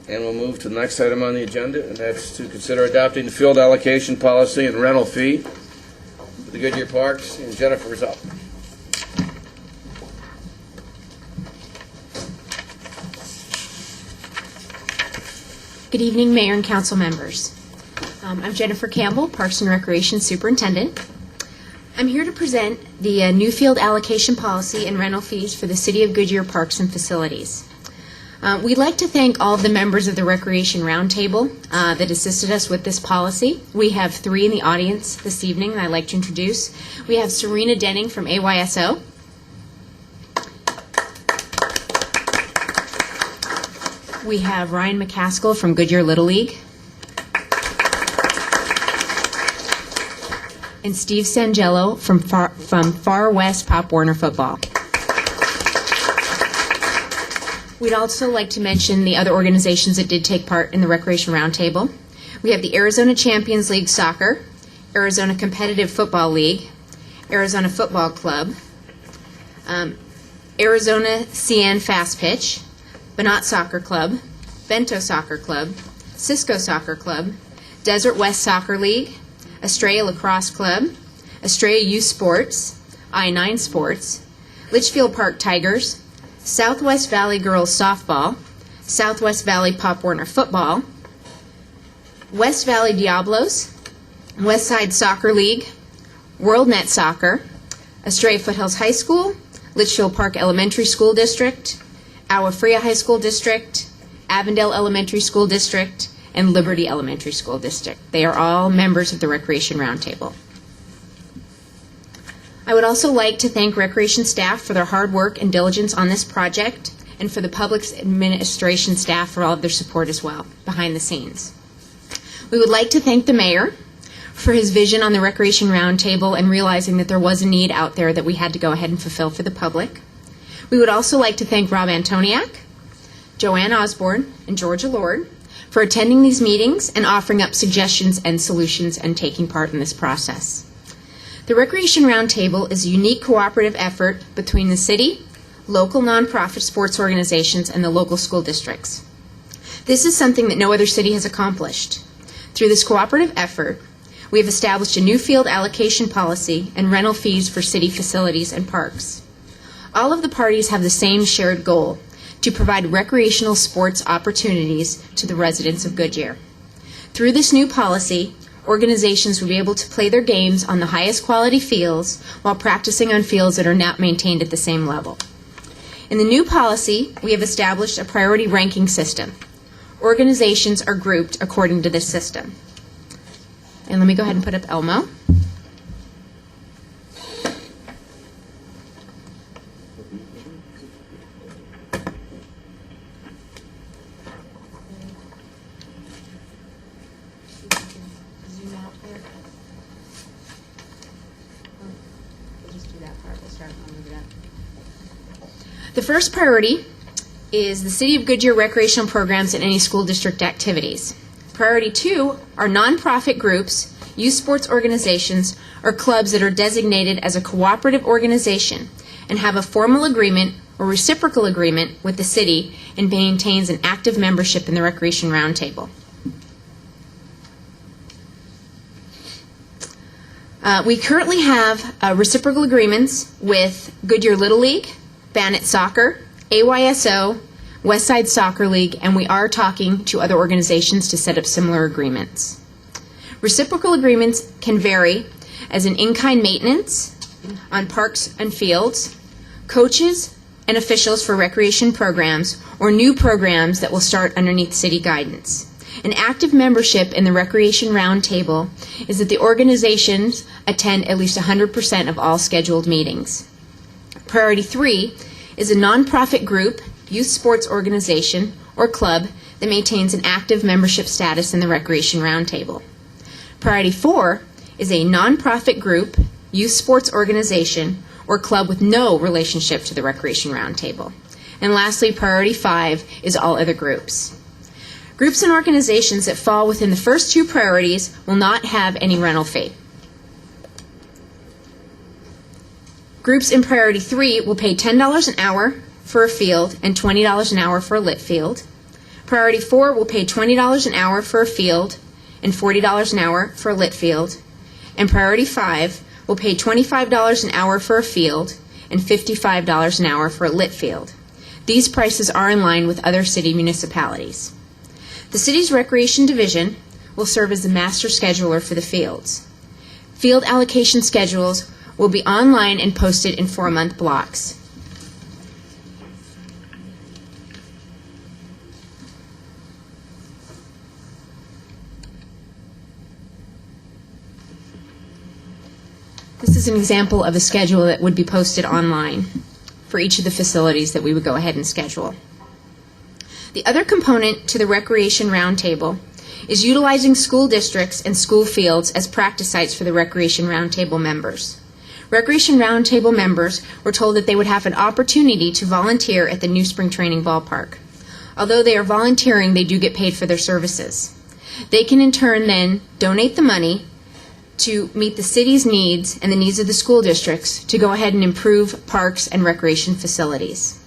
And we'll move to the next item on the agenda, and that's to consider adopting the field allocation policy and rental fee for the Goodyear Parks, and Jennifer's up. Good evening, Mayor and Council members. I'm Jennifer Campbell, Parks and Recreation Superintendent. I'm here to present the new field allocation policy and rental fees for the City of Goodyear Parks and Facilities. We'd like to thank all of the members of the Recreation Roundtable that assisted us with this policy. We have 3 in the audience this evening that I'd like to introduce. We have Serena Denning from AYSO. We have Ryan McCaskill from Goodyear Little League. And Steve Sangello from Far West Pop Warner Football. We'd also like to mention the other organizations that did take part in the Recreation Roundtable. We have the Arizona Champions League Soccer, Arizona Competitive Football League, Arizona Football Club, Arizona CN Fast Pitch, Banat Soccer Club, Bento Soccer Club, Cisco Soccer Club, Desert West Soccer League, Estrella Lacrosse Club, Estrella Youth Sports, I-9 Sports, Litchfield Park Tigers, Southwest Valley Girls Softball, Southwest Valley Pop Warner Football, West Valley Diablos, West Side Soccer League, WorldNet Soccer, Estrella Foothills High School, Litchfield Park Elementary School District, Agua Fria High School District, Avondale Elementary School District, and Liberty Elementary School District. They are all members of the Recreation Roundtable. I would also like to thank Recreation staff for their hard work and diligence on this project, and for the Public Administration staff for all of their support as well, behind the scenes. We would like to thank the mayor for his vision on the Recreation Roundtable and realizing that there was a need out there that we had to go ahead and fulfill for the public. We would also like to thank Rob Antoniak, Joanne Osborne, and Georgia Lord for attending these meetings and offering up suggestions and solutions and taking part in this process. The Recreation Roundtable is a unique cooperative effort between the city, local nonprofit sports organizations, and the local school districts. This is something that no other city has accomplished. Through this cooperative effort, we have established a new field allocation policy and rental fees for city facilities and parks. All of the parties have the same shared goal, to provide recreational sports opportunities to the residents of Goodyear. Through this new policy, organizations will be able to play their games on the highest quality fields while practicing on fields that are not maintained at the same level. In the new policy, we have established a priority ranking system. Organizations are grouped according to this system. And let me go ahead and put up Elmo. The first priority is the City of Goodyear recreational programs and any school district activities. Priority 2 are nonprofit groups, youth sports organizations, or clubs that are designated as a cooperative organization and have a formal agreement or reciprocal agreement with the city and maintains an active membership in the Recreation Roundtable. We currently have reciprocal agreements with Goodyear Little League, Bannet Soccer, AYSO, Westside Soccer League, and we are talking to other organizations to set up similar agreements. Reciprocal agreements can vary as an in-kind maintenance on parks and fields, coaches and officials for recreation programs, or new programs that will start underneath city guidance. An active membership in the Recreation Roundtable is that the organizations attend at least 100% of all scheduled meetings. Priority 3 is a nonprofit group, youth sports organization, or club that maintains an active membership status in the Recreation Roundtable. Priority 4 is a nonprofit group, youth sports organization, or club with no relationship to the Recreation Roundtable. And lastly, Priority 5 is all other groups. Groups and organizations that fall within the first 2 priorities will not have any rental fee. Groups in Priority 3 will pay $10 an hour for a field and $20 an hour for a lit field. Priority 4 will pay $20 an hour for a field and $40 an hour for a lit field. And Priority 5 will pay $25 an hour for a field and $55 an hour for a lit field. These prices are in line with other city municipalities. The city's Recreation Division will serve as the master scheduler for the fields. Field allocation schedules will be online and posted in 4-month blocks. This is an example of a schedule that would be posted online for each of the facilities that we would go ahead and schedule. The other component to the Recreation Roundtable is utilizing school districts and school fields as practice sites for the Recreation Roundtable members. Recreation Roundtable members were told that they would have an opportunity to volunteer at the New Spring Training Ballpark. Although they are volunteering, they do get paid for their services. They can in turn then donate the money to meet the city's needs and the needs of the school districts to go ahead and improve parks and recreation facilities.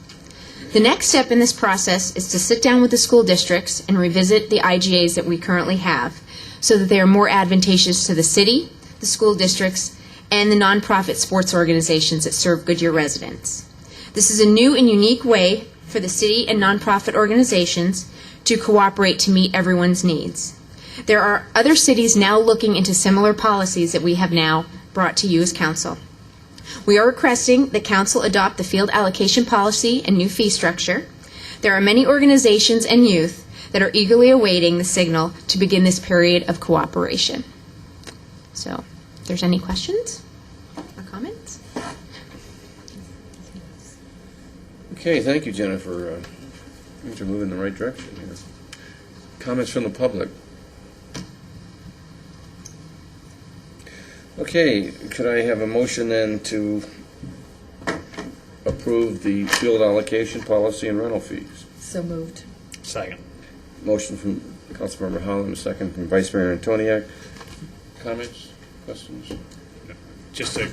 The next step in this process is to sit down with the school districts and revisit the IGAs that we currently have so that they are more advantageous to the city, the school districts, and the nonprofit sports organizations that serve Goodyear residents. This is a new and unique way for the city and nonprofit organizations to cooperate to meet everyone's needs. There are other cities now looking into similar policies that we have now brought to you as council. We are requesting that council adopt the field allocation policy and new fee structure. There are many organizations and youth that are eagerly awaiting the signal to begin this period of cooperation. So, if there's any questions or comments? Okay, thank you, Jennifer. Things are moving in the right direction here. Comments from the public? Okay, could I have a motion then to approve the field allocation policy and rental fees? So moved. Second. Motion from Councilmember Holland, a second from Vice Mayor Antoniak. Comments, questions? Just a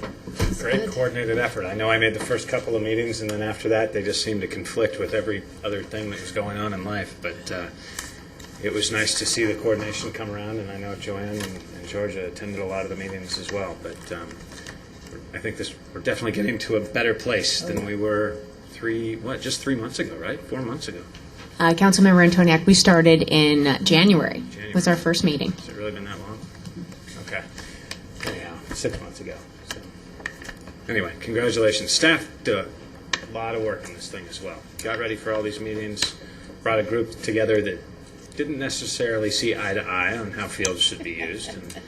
great coordinated effort. I know I made the first couple of meetings, and then after that, they just seemed to conflict with every other thing that was going on in life. But it was nice to see the coordination come around, and I know Joanne and Georgia attended a lot of the meetings as well. But I think we're definitely getting to a better place than we were just 3 months ago, right? 4 months ago. Councilmember Antoniak, we started in January. Was our first meeting. Has it really been that long? Okay. Anyhow, 6 months ago. So. Anyway, congratulations. Staff did a lot of work on this thing as well. Got ready for all these meetings, brought a group together that didn't necessarily see eye to eye on how fields should be used, and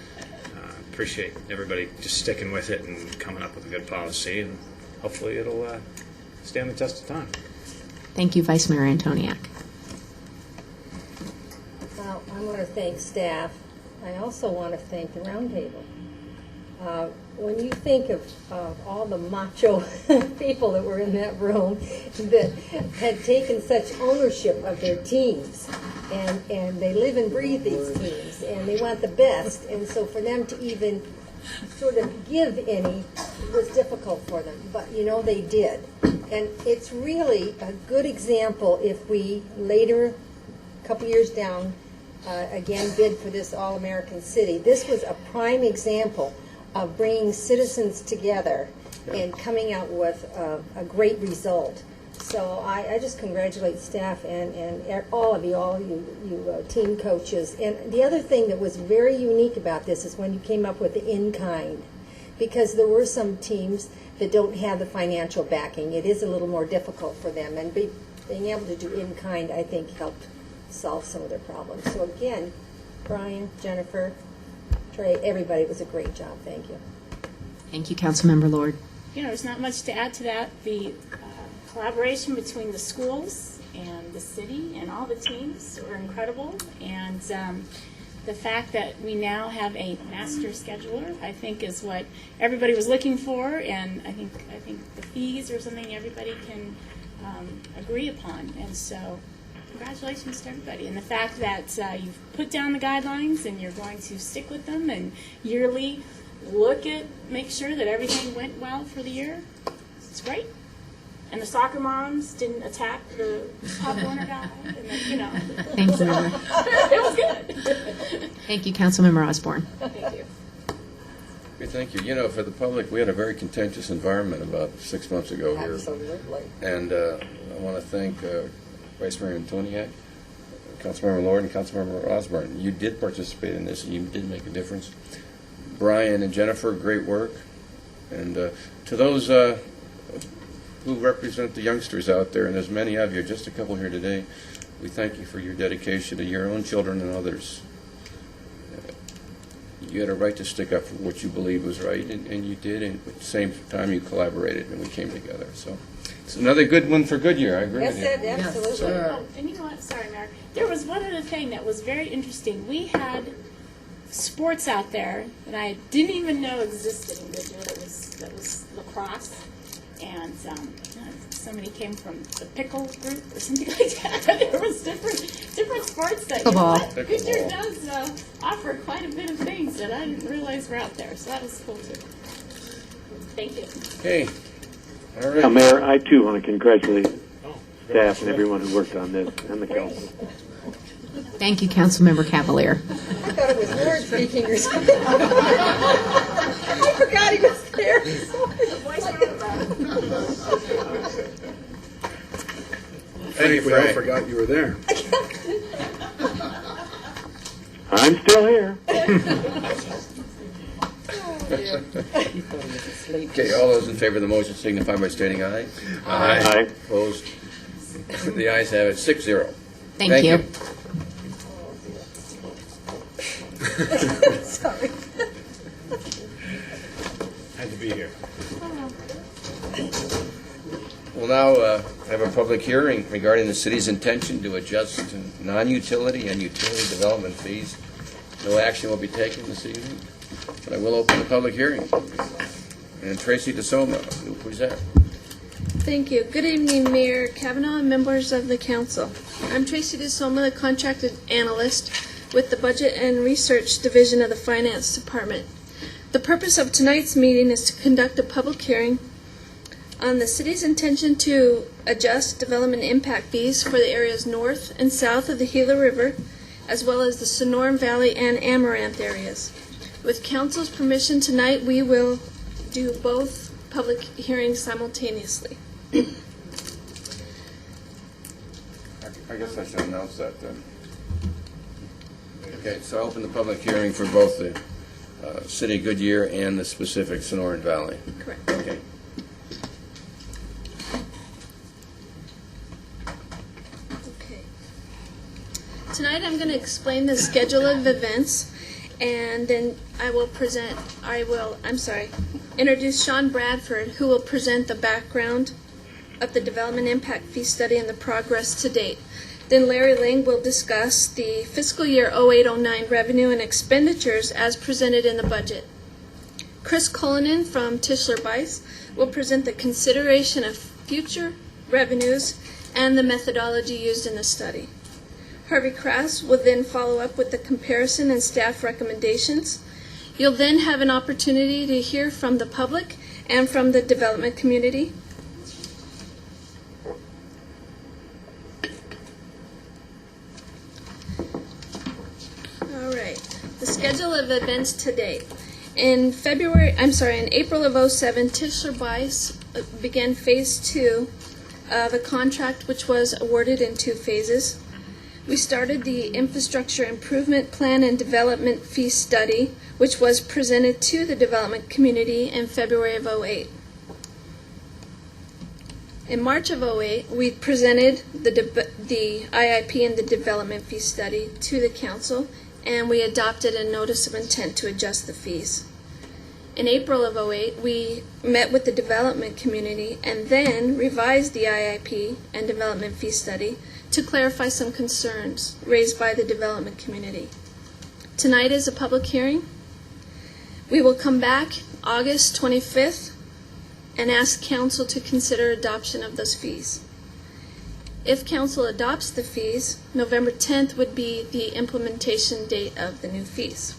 appreciate everybody just sticking with it and coming up with a good policy, and hopefully it'll stand the test of time. Thank you, Vice Mayor Antoniak. Well, I want to thank staff. I also want to thank the roundtable. When you think of all the macho people that were in that room that had taken such ownership of their teams, and they live and breathe these teams, and they want the best, and so for them to even sort of give any was difficult for them, but they did. And it's really a good example if we later, a couple years down, again bid for this All-American City. This was a prime example of bringing citizens together and coming out with a great result. So I just congratulate staff and all of you team coaches. And the other thing that was very unique about this is when you came up with the in-kind, because there were some teams that don't have the financial backing. It is a little more difficult for them, and being able to do in-kind, I think, helped solve some of their problems. So again, Brian, Jennifer, Trey, everybody, it was a great job. Thank you. Thank you, Councilmember Lord. There's not much to add to that. The collaboration between the schools and the city and all the teams were incredible, and the fact that we now have a master scheduler, I think, is what everybody was looking for, and I think the fees are something everybody can agree upon, and so congratulations to everybody. And the fact that you've put down the guidelines and you're going to stick with them and yearly make sure that everything went well for the year, it's great. And the soccer moms didn't attack the Pop Warner guy. And Thank you. It was good. Thank you, Councilmember Osborne. Thank you. Okay, thank you. For the public, we had a very contentious environment about 6 months ago here. Absolutely. And I want to thank Vice Mayor Antoniak, Councilmember Lord, and Councilmember Osborne. You did participate in this, and you did make a difference. Brian and Jennifer, great work. And to those who represent the youngsters out there, and there's many of you, just a couple here today, we thank you for your dedication to your own children and others. You had a right to stick up for what you believed was right, and you did, and at the same time you collaborated and we came together. So it's another good one for Goodyear. I agree with you. Absolutely. And you know what? Sorry, Mayor. There was one other thing that was very interesting. We had sports out there that I didn't even know existed in Goodyear. That was lacrosse, and somebody came from the pickle group or something like that. There was different sports that Goodyear does offer quite a bit of things that I didn't realize were out there. So that was cool too. Thank you. Okay. All right. Now, Mayor, I too want to congratulate staff and everyone who worked on this and the council. Thank you, Councilmember Cavalier. I thought it was Lord speaking or something. I forgot he was there. Thank you, We all Frank. forgot you were there. I'm still here. Okay, all those in favor of the motion signify by stating aye. Aye. Opposed? The ayes have it, 6-0. Thank you. Sorry. Had to be here. We'll now have a public hearing regarding the city's intention to adjust non-utility and utility development fees. No action will be taken this evening, but I will open the public hearing. And Tracy DeSoma will present. Thank you. Good evening, Mayor Kavanaugh and members of the council. I'm Tracy DeSoma, the contracted analyst with the Budget and Research Division of the Finance Department. The purpose of tonight's meeting is to conduct a public hearing on the city's intention to adjust development impact fees for the areas north and south of the Gila River, as well as the Sonoran Valley and Amaranth areas. With council's permission tonight, we will do both public hearings simultaneously. I guess I should announce that then. Okay, so I open the public hearing for both the City of Goodyear and the specific Sonoran Valley. Correct. Okay. Okay. Tonight I'm going to explain the schedule of events, and then introduce Sean Bradford, who will present the background of the development impact fee study and the progress to date. Then Larry Ling will discuss the fiscal year 08-09 revenue and expenditures as presented in the budget. Chris Cullinan from Tischler Bice will present the consideration of future revenues and the methodology used in the study. Harvey Krass will then follow up with the comparison and staff recommendations. You'll then have an opportunity to hear from the public and from the development community. All right, the schedule of events to date. In April of 07, Tischler Bice began phase 2 of a contract which was awarded in 2 phases. We started the infrastructure improvement plan and development fee study, which was presented to the development community in February of 08. In March of 08, we presented the IIP and the development fee study to the council, and we adopted a notice of intent to adjust the fees. In April of 08, we met with the development community and then revised the IIP and development fee study to clarify some concerns raised by the development community. Tonight is a public hearing. We will come back August 25th and ask council to consider adoption of those fees. If council adopts the fees, November 10th would be the implementation date of the new fees.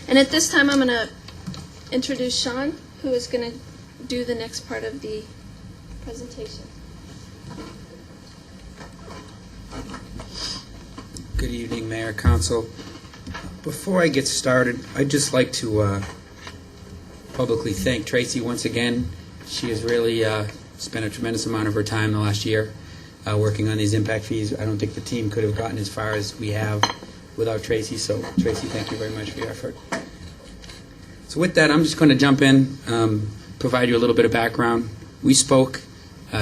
And at this time, I'm going to introduce Sean, who is going to do the next part of the presentation. Good evening, Mayor, Council. Before I get started, I'd just like to publicly thank Tracy once again. She has really spent a tremendous amount of her time the last year working on these impact fees. I don't think the team could have gotten as far as we have without Tracy. So, Tracy, thank you very much for your effort. So with that, I'm just going to jump in, provide you a little bit of background. We spoke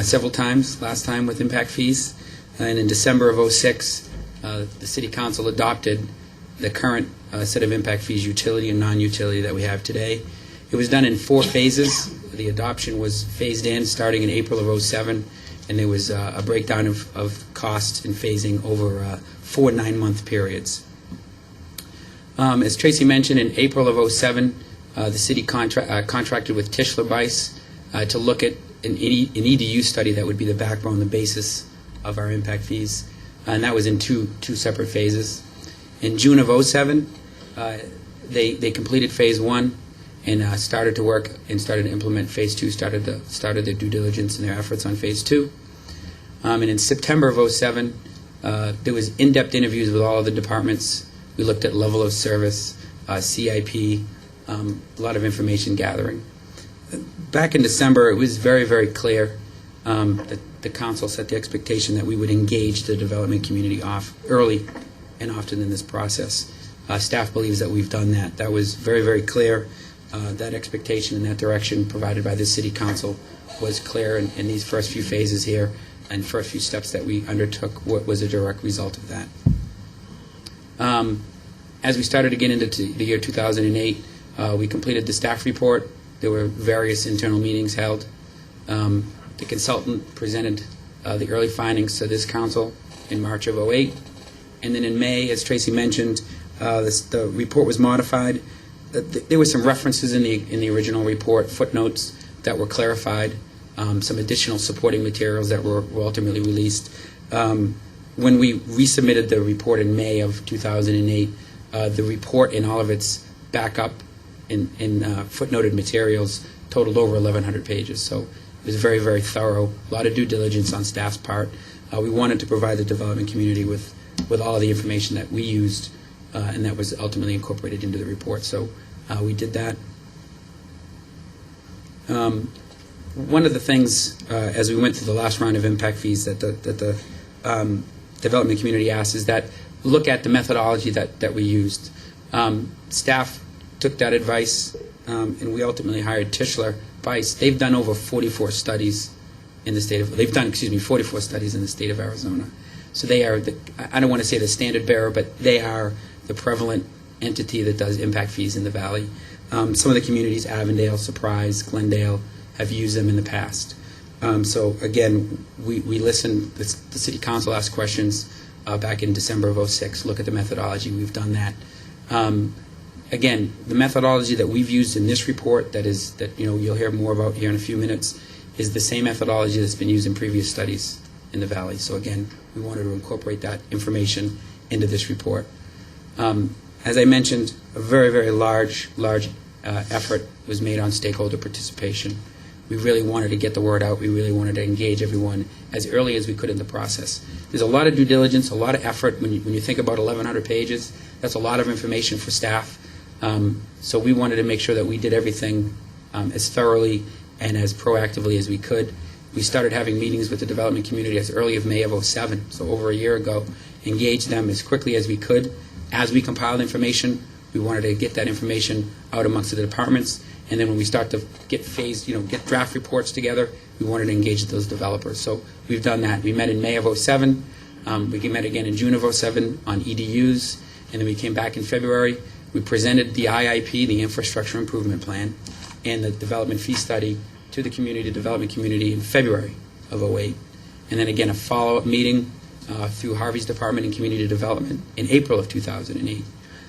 several times last time with impact fees, and in December of 06, the City Council adopted the current set of impact fees, utility and non-utility, that we have today. It was done in 4 phases. The adoption was phased in starting in April of 07, and there was a breakdown of cost and phasing over 4 9-month periods. As Tracy mentioned, in April of 07, the city contracted with Tischler Bice to look at an EDU study that would be the backbone, the basis of our impact fees, and that was in two separate phases. In June of 07, they completed phase 1 and started to work and started to implement phase 2, started their due diligence and their efforts on phase 2. And in September of 07, there was in-depth interviews with all of the departments. We looked at level of service, CIP, a lot of information gathering. back in December, it was very, very clear that the council set the expectation that we would engage the development community off early and often in this process. Staff believes that we've done that. That was very, very clear. That expectation and that direction provided by the City Council was clear in these first few phases here, and first few steps that we undertook was a direct result of that. As we started to get into the year 2008, we completed the staff report. There were various internal meetings held. The consultant presented the early findings to this council in March of 2008. And then in May, as Tracy mentioned, the report was modified. There were some references in the original report, footnotes that were clarified, some additional supporting materials that were ultimately released. When we resubmitted the report in May of 2008, the report in all of its backup in footnoted materials totaled over 1,100 pages. So it was very, very thorough, a lot of due diligence on staff's part. We wanted to provide the development community with all of the information that we used, and that was ultimately incorporated into the report. So we did that. One of the things, as we went through the last round of impact fees that the development community asked, is that look at the methodology that we used. Staff took that advice, and we ultimately hired Tischler Bice. They've done over 44 studies in the state of, 44 studies in the state of Arizona. So they are, I don't want to say the standard bearer, but they are the prevalent entity that does impact fees in the valley. Some of the communities, Avondale, Surprise, Glendale, have used them in the past. So again, we listened, the city council asked questions back in December of 2006, look at the methodology, we've done that. Again, the methodology that we've used in this report that you'll hear more about here in a few minutes is the same methodology that's been used in previous studies in the valley. So again, we wanted to incorporate that information into this report. As I mentioned, a very, very large effort was made on stakeholder participation. We really wanted to get the word out. We really wanted to engage everyone as early as we could in the process. There's a lot of due diligence, a lot of effort. When you think about 1,100 pages, that's a lot of information for staff. So we wanted to make sure that we did everything as thoroughly and as proactively as we could. We started having meetings with the development community as early as May of 2007, so over a year ago, engaged them as quickly as we could. As we compiled information, we wanted to get that information out amongst the departments, and then when we start to get get draft reports together, we wanted to engage those developers. So we've done that. We met in May of 2007. We met again in June of 2007 on EDUs, and then we came back in February. We presented the IIP, the Infrastructure Improvement Plan, and the development fee study to the development community in February of 2008. And then again, a follow-up meeting through Harvey's Department in Community Development in April of 2008.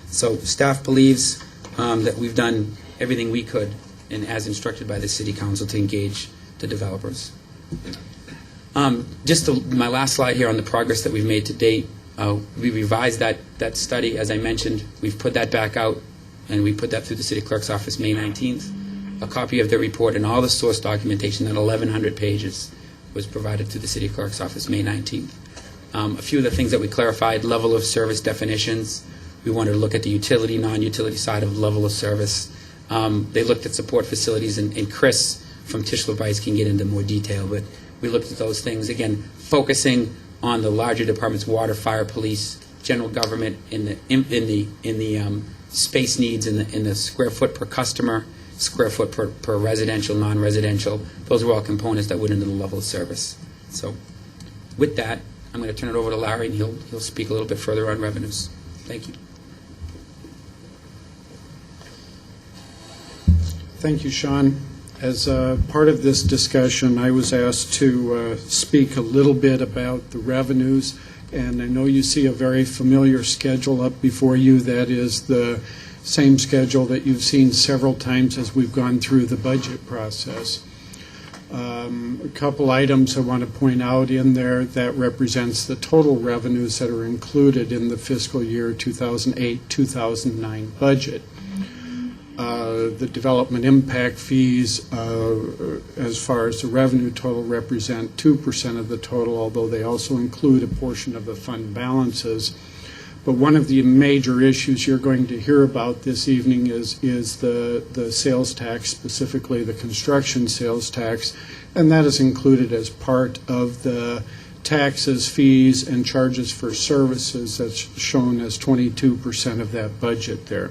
So staff believes that we've done everything we could, and as instructed by the City Council, to engage the developers. Just my last slide here on the progress that we've made to date. We revised that study, as I mentioned. We've put that back out, and we put that through the City Clerk's office May 19th. A copy of the report and all the source documentation, that 1,100 pages, was provided to the City Clerk's office May 19th. A few of the things that we clarified: level of service definitions. We wanted to look at the utility, non-utility side of level of service. They looked at support facilities, and Chris from Tischler Bice can get into more detail, but we looked at those things, again, focusing on the larger departments: water, fire, police, general government, in the space needs, in the square foot per customer, square foot per residential, non-residential. Those are all components that went into the level of service. So with that, I'm going to turn it over to Larry, and he'll speak a little bit further on revenues. Thank you. Thank you, Sean. As part of this discussion, I was asked to speak a little bit about the revenues, and I know you see a very familiar schedule up before you. That is the same schedule that you've seen several times as we've gone through the budget process. A couple items I want to point out in there that represents the total revenues that are included in the fiscal year 2008-2009 budget. The development impact fees, as far as the revenue total, represent 2% of the total, although they also include a portion of the fund balances. But one of the major issues you're going to hear about this evening is the sales tax, specifically the construction sales tax, and that is included as part of the taxes, fees, and charges for services that's shown as 22% of that budget there.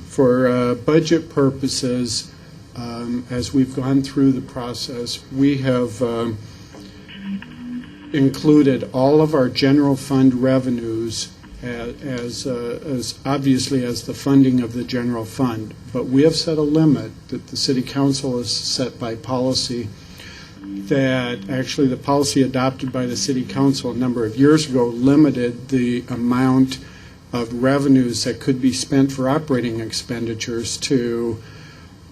For budget purposes, as we've gone through the process, we have included all of our general fund revenues as obviously as the funding of the general fund. But we have set a limit that the City Council has set by policy, that actually the policy adopted by the City Council a number of years ago limited the amount of revenues that could be spent for operating expenditures to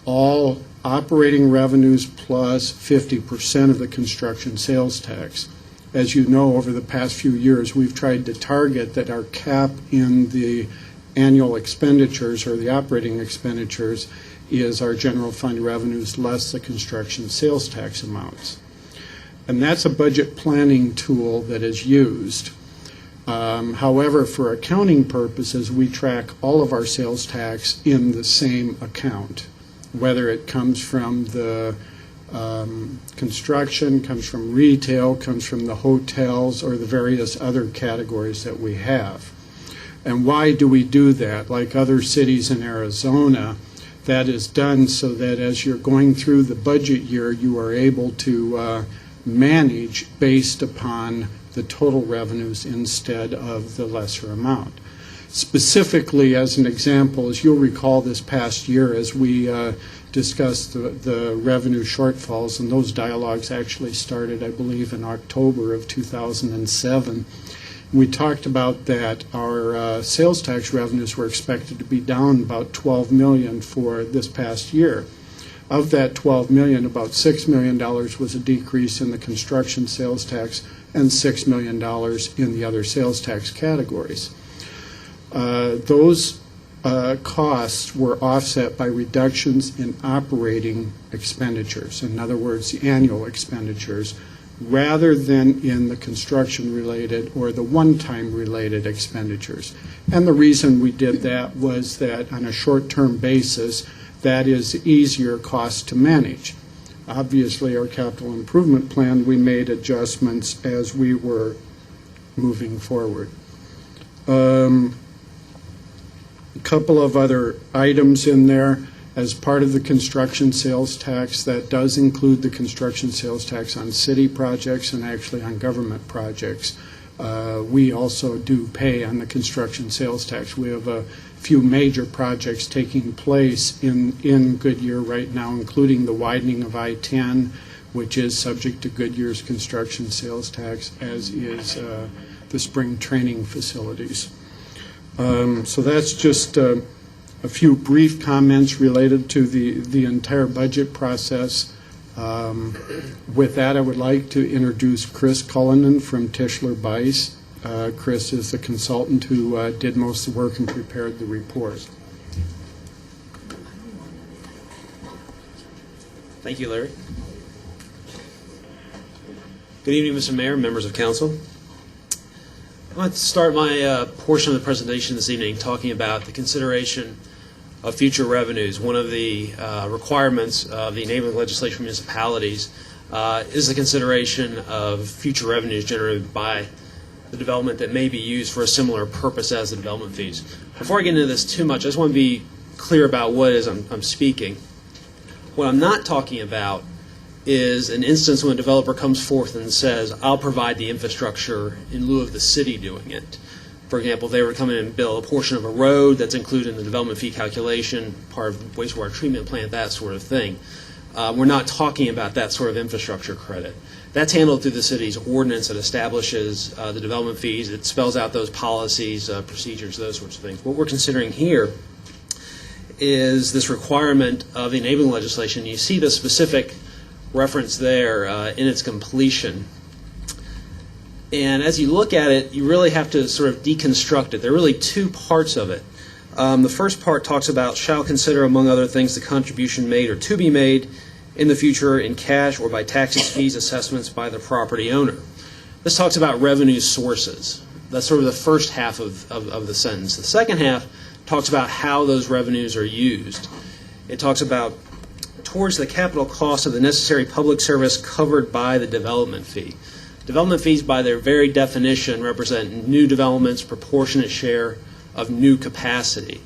all operating revenues plus 50% of the construction sales tax. As you know, over the past few years, we've tried to target that our cap in the annual expenditures or the operating expenditures is our general fund revenues less the construction sales tax amounts. And that's a budget planning tool that is used. However, for accounting purposes, we track all of our sales tax in the same account, whether it comes from the construction, comes from retail, comes from the hotels, or the various other categories that we have. And why do we do that? Like other cities in Arizona, that is done so that as you're going through the budget year, you are able to manage based upon the total revenues instead of the lesser amount. Specifically, as an example, as you'll recall this past year as we discussed the revenue shortfalls, and those dialogues actually started, I believe, in October of 2007. We talked about that our sales tax revenues were expected to be down about $12 million for this past year. Of that $12 million, about $6 million was a decrease in the construction sales tax and $6 million in the other sales tax categories. Those costs were offset by reductions in operating expenditures, in other words, the annual expenditures, rather than in the construction-related or the one-time related expenditures. And the reason we did that was that on a short-term basis, that is easier cost to manage. Obviously, our capital improvement plan, we made adjustments as we were moving forward. A couple of other items in there. As part of the construction sales tax, that does include the construction sales tax on city projects and actually on government projects. We also do pay on the construction sales tax. We have a few major projects taking place in Goodyear right now, including the widening of I-10, which is subject to Goodyear's construction sales tax, as is the spring training facilities. So that's just a few brief comments related to the entire budget process. With that, I would like to introduce Chris Cullinan from Tischler Bice. Chris is the consultant who did most of the work and prepared the report. Thank you, Larry. Good evening, Mr. Mayor, members of council. I want to start my portion of the presentation this evening talking about the consideration of future revenues. One of the requirements of the enabling legislation for municipalities is the consideration of future revenues generated by the development that may be used for a similar purpose as the development fees. Before I get into this too much, I just want to be clear about what it is I'm speaking. What I'm not talking about is an instance when a developer comes forth and says, I'll provide the infrastructure in lieu of the city doing it. For example, if they were to come in and build a portion of a road that's included in the development fee calculation, part of wastewater treatment plant, that sort of thing. We're not talking about that sort of infrastructure credit. That's handled through the city's ordinance that establishes the development fees. It spells out those policies, procedures, those sorts of things. What we're considering here is this requirement of the enabling legislation. You see the specific reference there in its completion. And as you look at it, you really have to sort of deconstruct it. There are really two parts of it. The first part talks about shall consider, among other things, the contribution made or to be made in the future in cash or by taxes, fees, assessments by the property owner. This talks about revenue sources. That's sort of the first half of the sentence. The second half talks about how those revenues are used. It talks about towards the capital cost of the necessary public service covered by the development fee. Development fees, by their very definition, represent new development's proportionate share of new capacity.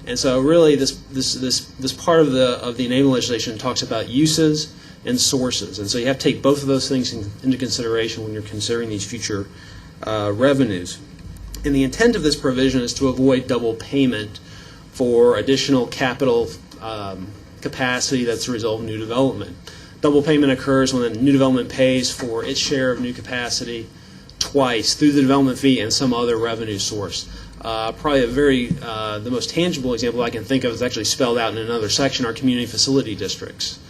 And so really this part of the enabling legislation talks about uses and sources. And so you have to take both of those things into consideration when you're considering these future revenues. And the intent of this provision is to avoid double payment for additional capital capacity that's the result of new development. Double payment occurs when a new development pays for its share of new capacity twice through the development fee and some other revenue source. Probably the most tangible example I can think of is actually spelled out in another section, are community facility districts.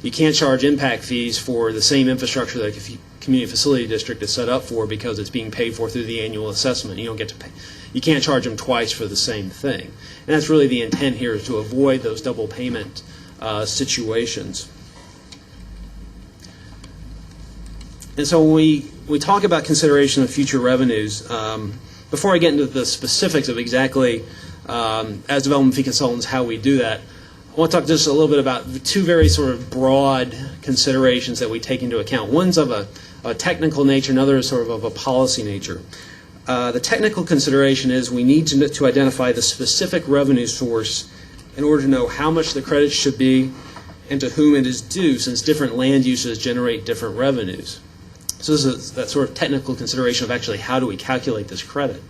You can't charge impact fees for the same infrastructure that a community facility district is set up for because it's being paid for through the annual assessment. You don't get to pay. You can't charge them twice for the same thing. And that's really the intent here, is to avoid those double payment situations. And so when we talk about consideration of future revenues, before I get into the specifics of exactly, as development fee consultants, how we do that, I want to talk just a little bit about two very sort of broad considerations that we take into account. One's of a technical nature, another is sort of a policy nature. The technical consideration is we need to identify the specific revenue source in order to know how much the credit should be and to whom it is due, since different land uses generate different revenues. So this is that sort of technical consideration of actually how do we calculate this credit.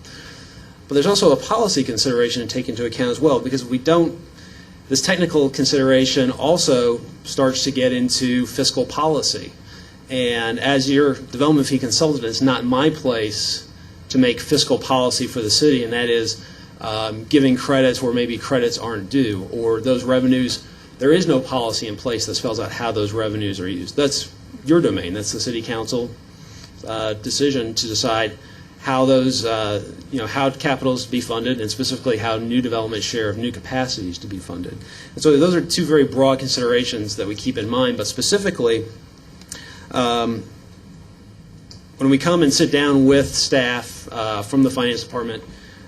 But there's also a policy consideration to take into account as well, because this technical consideration also starts to get into fiscal policy. And as your development fee consultant, it's not my place to make fiscal policy for the city, and that is giving credits where maybe credits aren't due, or those revenues, there is no policy in place that spells out how those revenues are used. That's your domain. That's the city council decision to decide how those, how capital is to be funded, and specifically how new development share of new capacity is to be funded. And so those are two very broad considerations that we keep in mind. But specifically, when we come and sit down with staff from the finance department,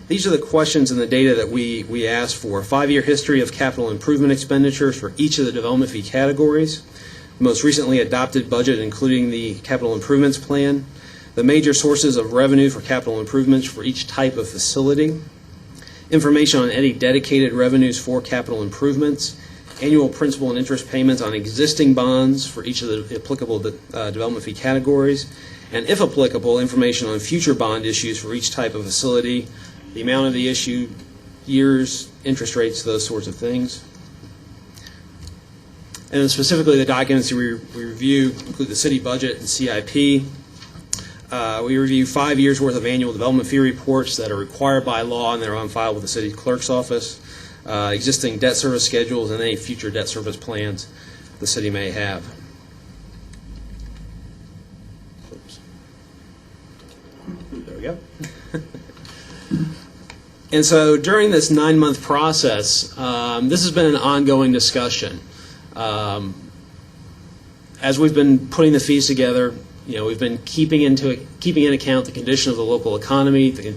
these are the questions and the data that we ask for. A 5-year history of capital improvement expenditures for each of the development fee categories. The most recently adopted budget, including the capital improvements plan. The major sources of revenue for capital improvements for each type of facility. Information on any dedicated revenues for capital improvements. Annual principal and interest payments on existing bonds for each of the applicable development fee categories. And if applicable, information on future bond issues for each type of facility, the amount of the issue, years, interest rates, those sorts of things. And then specifically the documents we review include the city budget and CIP. We review 5 years' worth of annual development fee reports that are required by law and they're on file with the city clerk's office, existing debt service schedules, and any future debt service plans the city may have. Oops. There we go. And so during this 9-month process, this has been an ongoing discussion. As we've been putting the fees together, we've been keeping in account the condition of the local economy, the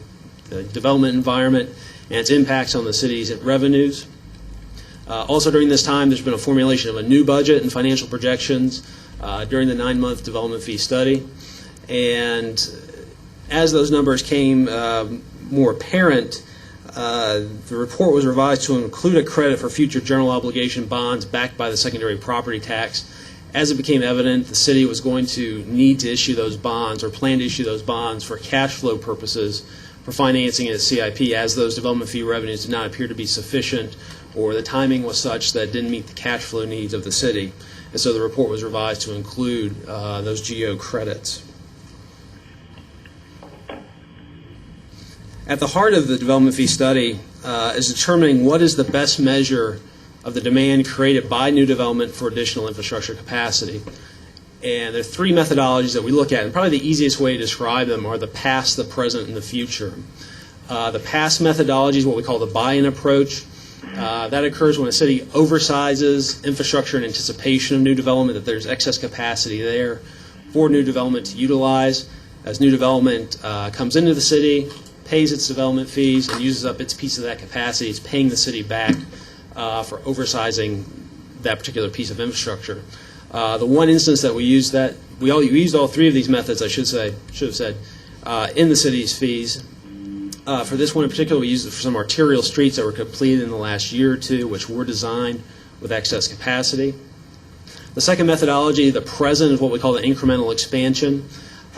development environment, and its impacts on the city's revenues. Also during this time, there's been a formulation of a new budget and financial projections during the 9-month development fee study. And as those numbers came more apparent, the report was revised to include a credit for future general obligation bonds backed by the secondary property tax. As it became evident, the city was going to need to issue those bonds or plan to issue those bonds for cash flow purposes for financing its CIP, as those development fee revenues did not appear to be sufficient, or the timing was such that it didn't meet the cash flow needs of the city. And so the report was revised to include those GO credits. At the heart of the development fee study is determining what is the best measure of the demand created by new development for additional infrastructure capacity. And there are 3 methodologies that we look at, and probably the easiest way to describe them are the past, the present, and the future. The past methodology is what we call the buy-in approach. That occurs when a city oversizes infrastructure in anticipation of new development, that there's excess capacity there for new development to utilize. As new development comes into the city, pays its development fees and uses up its piece of that capacity, it's paying the city back for oversizing that particular piece of infrastructure. The one instance that we used we used all three of these methods, I should have said, in the city's fees. For this one in particular, we used it for some arterial streets that were completed in the last year or two, which were designed with excess capacity. The second methodology, the present, is what we call the incremental expansion.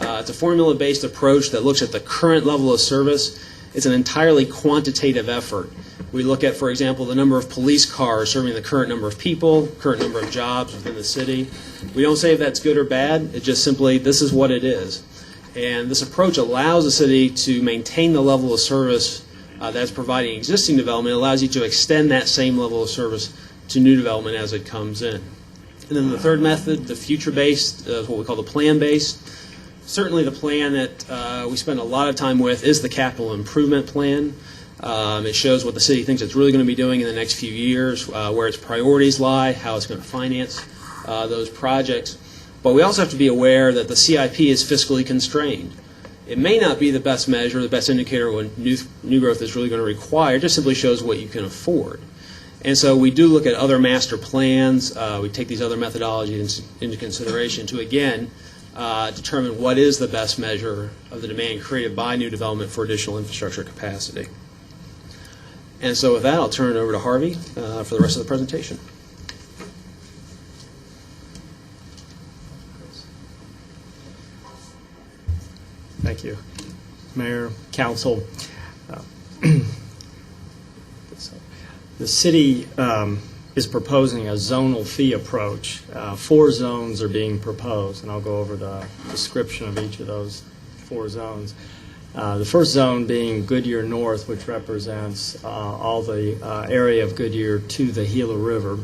It's a formula-based approach that looks at the current level of service. It's an entirely quantitative effort. We look at, for example, the number of police cars serving the current number of people, current number of jobs within the city. We don't say if that's good or bad. It's just simply, this is what it is. And this approach allows the city to maintain the level of service that's providing existing development. It allows you to extend that same level of service to new development as it comes in. And then the third method, the future-based, is what we call the plan-based. Certainly the plan that we spend a lot of time with is the capital improvement plan. It shows what the city thinks it's really going to be doing in the next few years, where its priorities lie, how it's going to finance those projects. But we also have to be aware that the CIP is fiscally constrained. It may not be the best measure, the best indicator of what new growth is really going to require. It just simply shows what you can afford. And so we do look at other master plans. We take these other methodologies into consideration to, again, determine what is the best measure of the demand created by new development for additional infrastructure capacity. And so with that, I'll turn it over to Harvey for the rest of the presentation. Thank you, Mayor, Council. The city is proposing a zonal fee approach. 4 zones are being proposed, and I'll go over the description of each of those 4 zones. The first zone being Goodyear North, which represents all the area of Goodyear to the Gila River.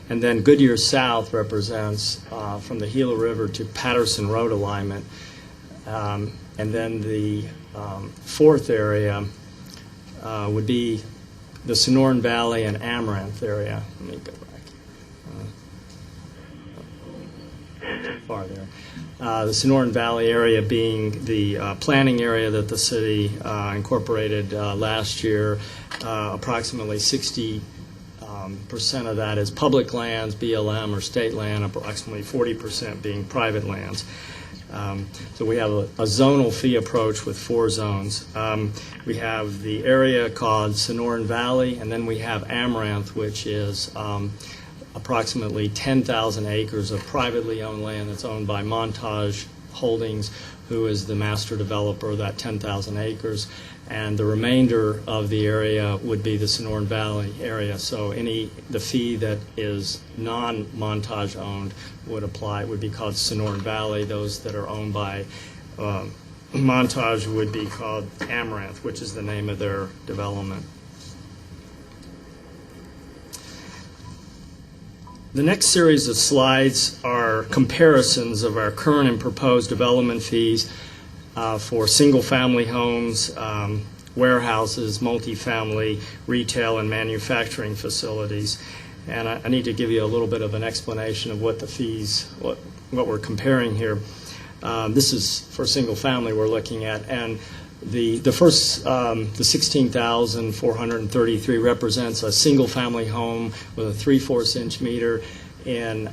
And then Goodyear South represents from the Gila River to Patterson Road alignment. And then the fourth area would be the Sonoran Valley and Amaranth area. Let me go back. Far there. The Sonoran Valley area being the planning area that the city incorporated last year. Approximately 60% of that is public lands, BLM, or state land, approximately 40% being private lands. So we have a zonal fee approach with 4 zones. We have the area called Sonoran Valley, and then we have Amaranth, which is approximately 10,000 acres of privately owned land that's owned by Montage Holdings, who is the master developer of that 10,000 acres. And the remainder of the area would be the Sonoran Valley area. So the fee that is non-Montage owned would apply. It would be called Sonoran Valley. Those that are owned by Montage would be called Amaranth, which is the name of their development. The next series of slides are comparisons of our current and proposed development fees for single-family homes, warehouses, multifamily, retail, and manufacturing facilities. And I need to give you a little bit of an explanation of what the fees, what we're comparing here. This is for single-family we're looking at, and the first, the 16,433 represents a single-family home with a 3/4 inch meter in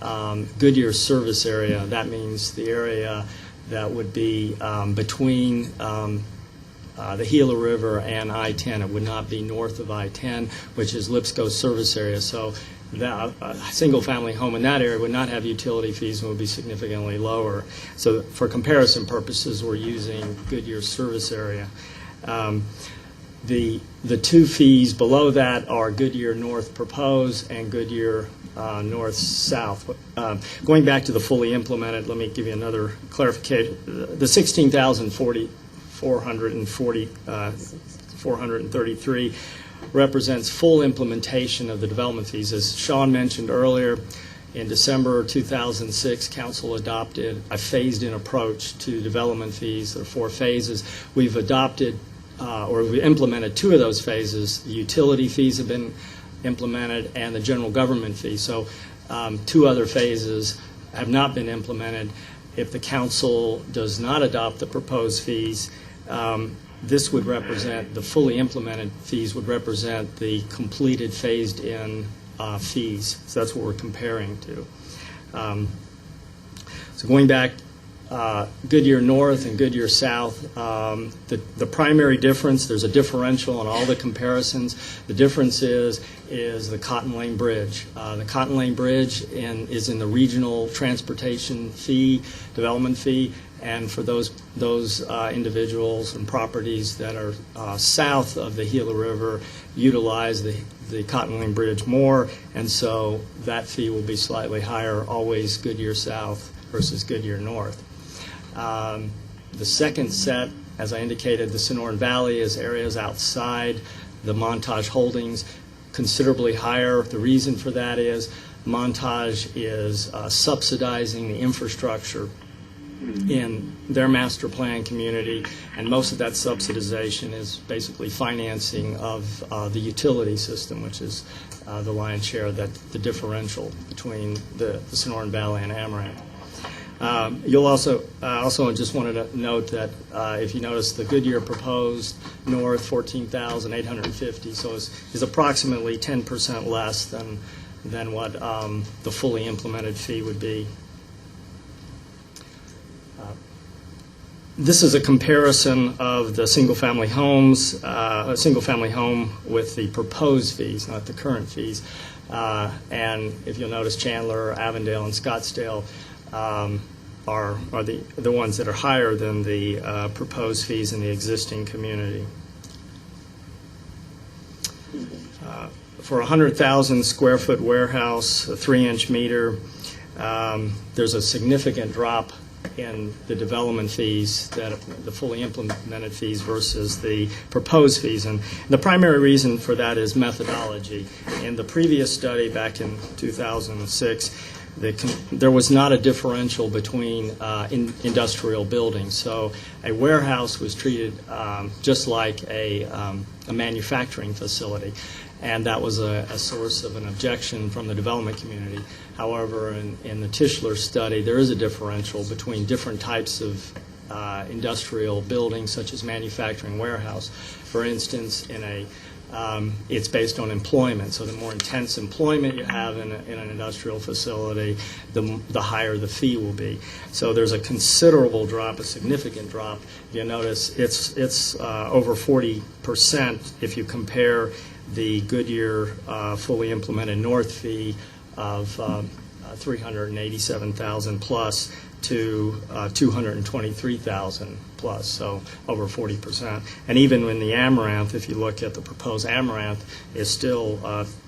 Goodyear service area. That means the area that would be between the Gila River and I-10. It would not be north of I-10, which is Lipsco's service area. So that, a single-family home in that area would not have utility fees and would be significantly lower. So for comparison purposes, we're using Goodyear service area. The 2 fees below that are Goodyear North proposed and Goodyear North South. Going back to the fully implemented, let me give you another clarification. The 16,433 represents full implementation of the development fees. As Sean mentioned earlier, in December 2006, Council adopted a phased-in approach to development fees. There are 4 phases. We've adopted or we implemented 2 of those phases. The utility fees have been implemented and the general government fee. So 2 other phases have not been implemented. If the council does not adopt the proposed fees, this would represent, the fully implemented fees would represent the completed phased-in fees. So that's what we're comparing to. So going back, Goodyear North and Goodyear South, the primary difference, there's a differential in all the comparisons. The difference is the Cotton Lane Bridge. The Cotton Lane Bridge is in the regional transportation fee, development fee, and for those individuals and properties that are south of the Gila River utilize the Cotton Lane Bridge more, and so that fee will be slightly higher, always Goodyear South versus Goodyear North. The second set, as I indicated, the Sonoran Valley is areas outside the Montage Holdings, considerably higher. The reason for that is Montage is subsidizing the infrastructure in their master plan community, and most of that subsidization is basically financing of the utility system, which is the lion's share, the differential between the Sonoran Valley and Amaranth. You'll also just wanted to note that if you notice the Goodyear proposed north 14,850, so is approximately 10% less than what the fully implemented fee would be. This is a comparison of the single-family homes, a single-family home with the proposed fees, not the current fees. And if you'll notice, Chandler, Avondale, and Scottsdale are the ones that are higher than the proposed fees in the existing community. For a 100,000 square foot warehouse, a 3-inch meter, there's a significant drop in the development fees, that the fully implemented fees versus the proposed fees. And the primary reason for that is methodology. In the previous study back in 2006, there was not a differential between industrial buildings. So a warehouse was treated just like a manufacturing facility, and that was a source of an objection from the development community. However, in the Tischler study, there is a differential between different types of industrial buildings, such as manufacturing warehouse. For instance, it's based on employment. So the more intense employment you have in an industrial facility, the higher the fee will be. So there's a considerable drop, a significant drop. You'll notice it's over 40% if you compare the Goodyear fully implemented north fee of $387,000 plus to $223,000 plus, so over 40%. And even in the Amaranth, if you look at the proposed Amaranth, is still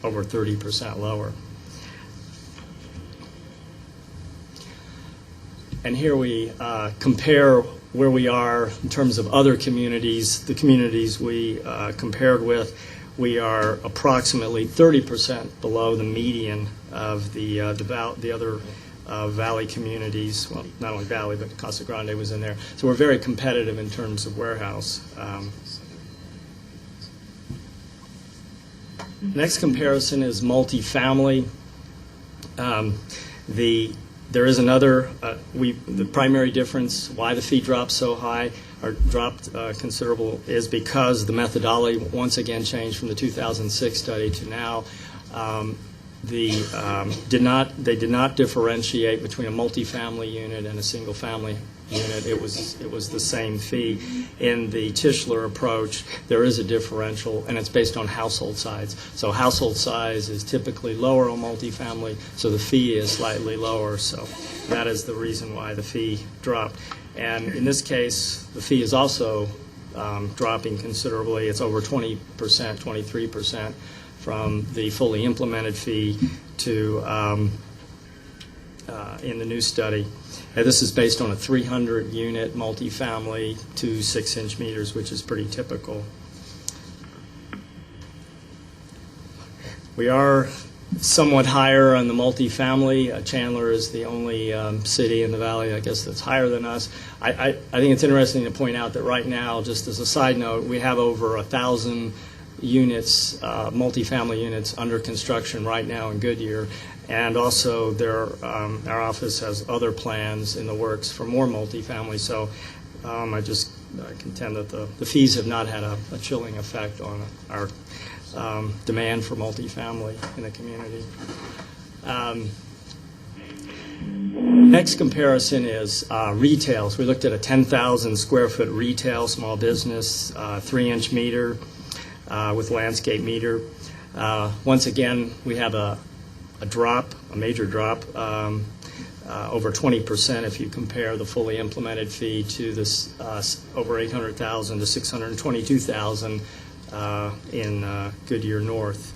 over 30% lower. And here we compare where we are in terms of other communities. The communities we compared with, we are approximately 30% below the median of the other valley communities. Well, not only Valley, but Casa Grande was in there. So we're very competitive in terms of warehouse. Next comparison is multifamily. There is another, the primary difference, why the fee dropped so high, or dropped considerable, is because the methodology once again changed from the 2006 study to now. They did not differentiate between a multifamily unit and a single family unit. It was the same fee. In the Tischler approach, there is a differential, and it's based on household size. So household size is typically lower on multifamily, so the fee is slightly lower. So that is the reason why the fee dropped. And in this case, the fee is also dropping considerably. It's over 20%, 23%. From the fully implemented fee to in the new study. This is based on a 300-unit multifamily to 6-inch meters, which is pretty typical. We are somewhat higher on the multifamily. Chandler is the only city in the valley, I guess, that's higher than us. I think it's interesting to point out that right now, just as a side note, we have over 1,000 units, multifamily units under construction right now in Goodyear, and also our office has other plans in the works for more multifamily. So I just contend that the fees have not had a chilling effect on our demand for multifamily in the community. Next comparison is retail. So we looked at a 10,000 square foot retail small business, 3-inch meter with landscape meter. Once again, we have a major drop, over 20% if you compare the fully implemented fee to this over 800,000 to 622,000 in Goodyear North.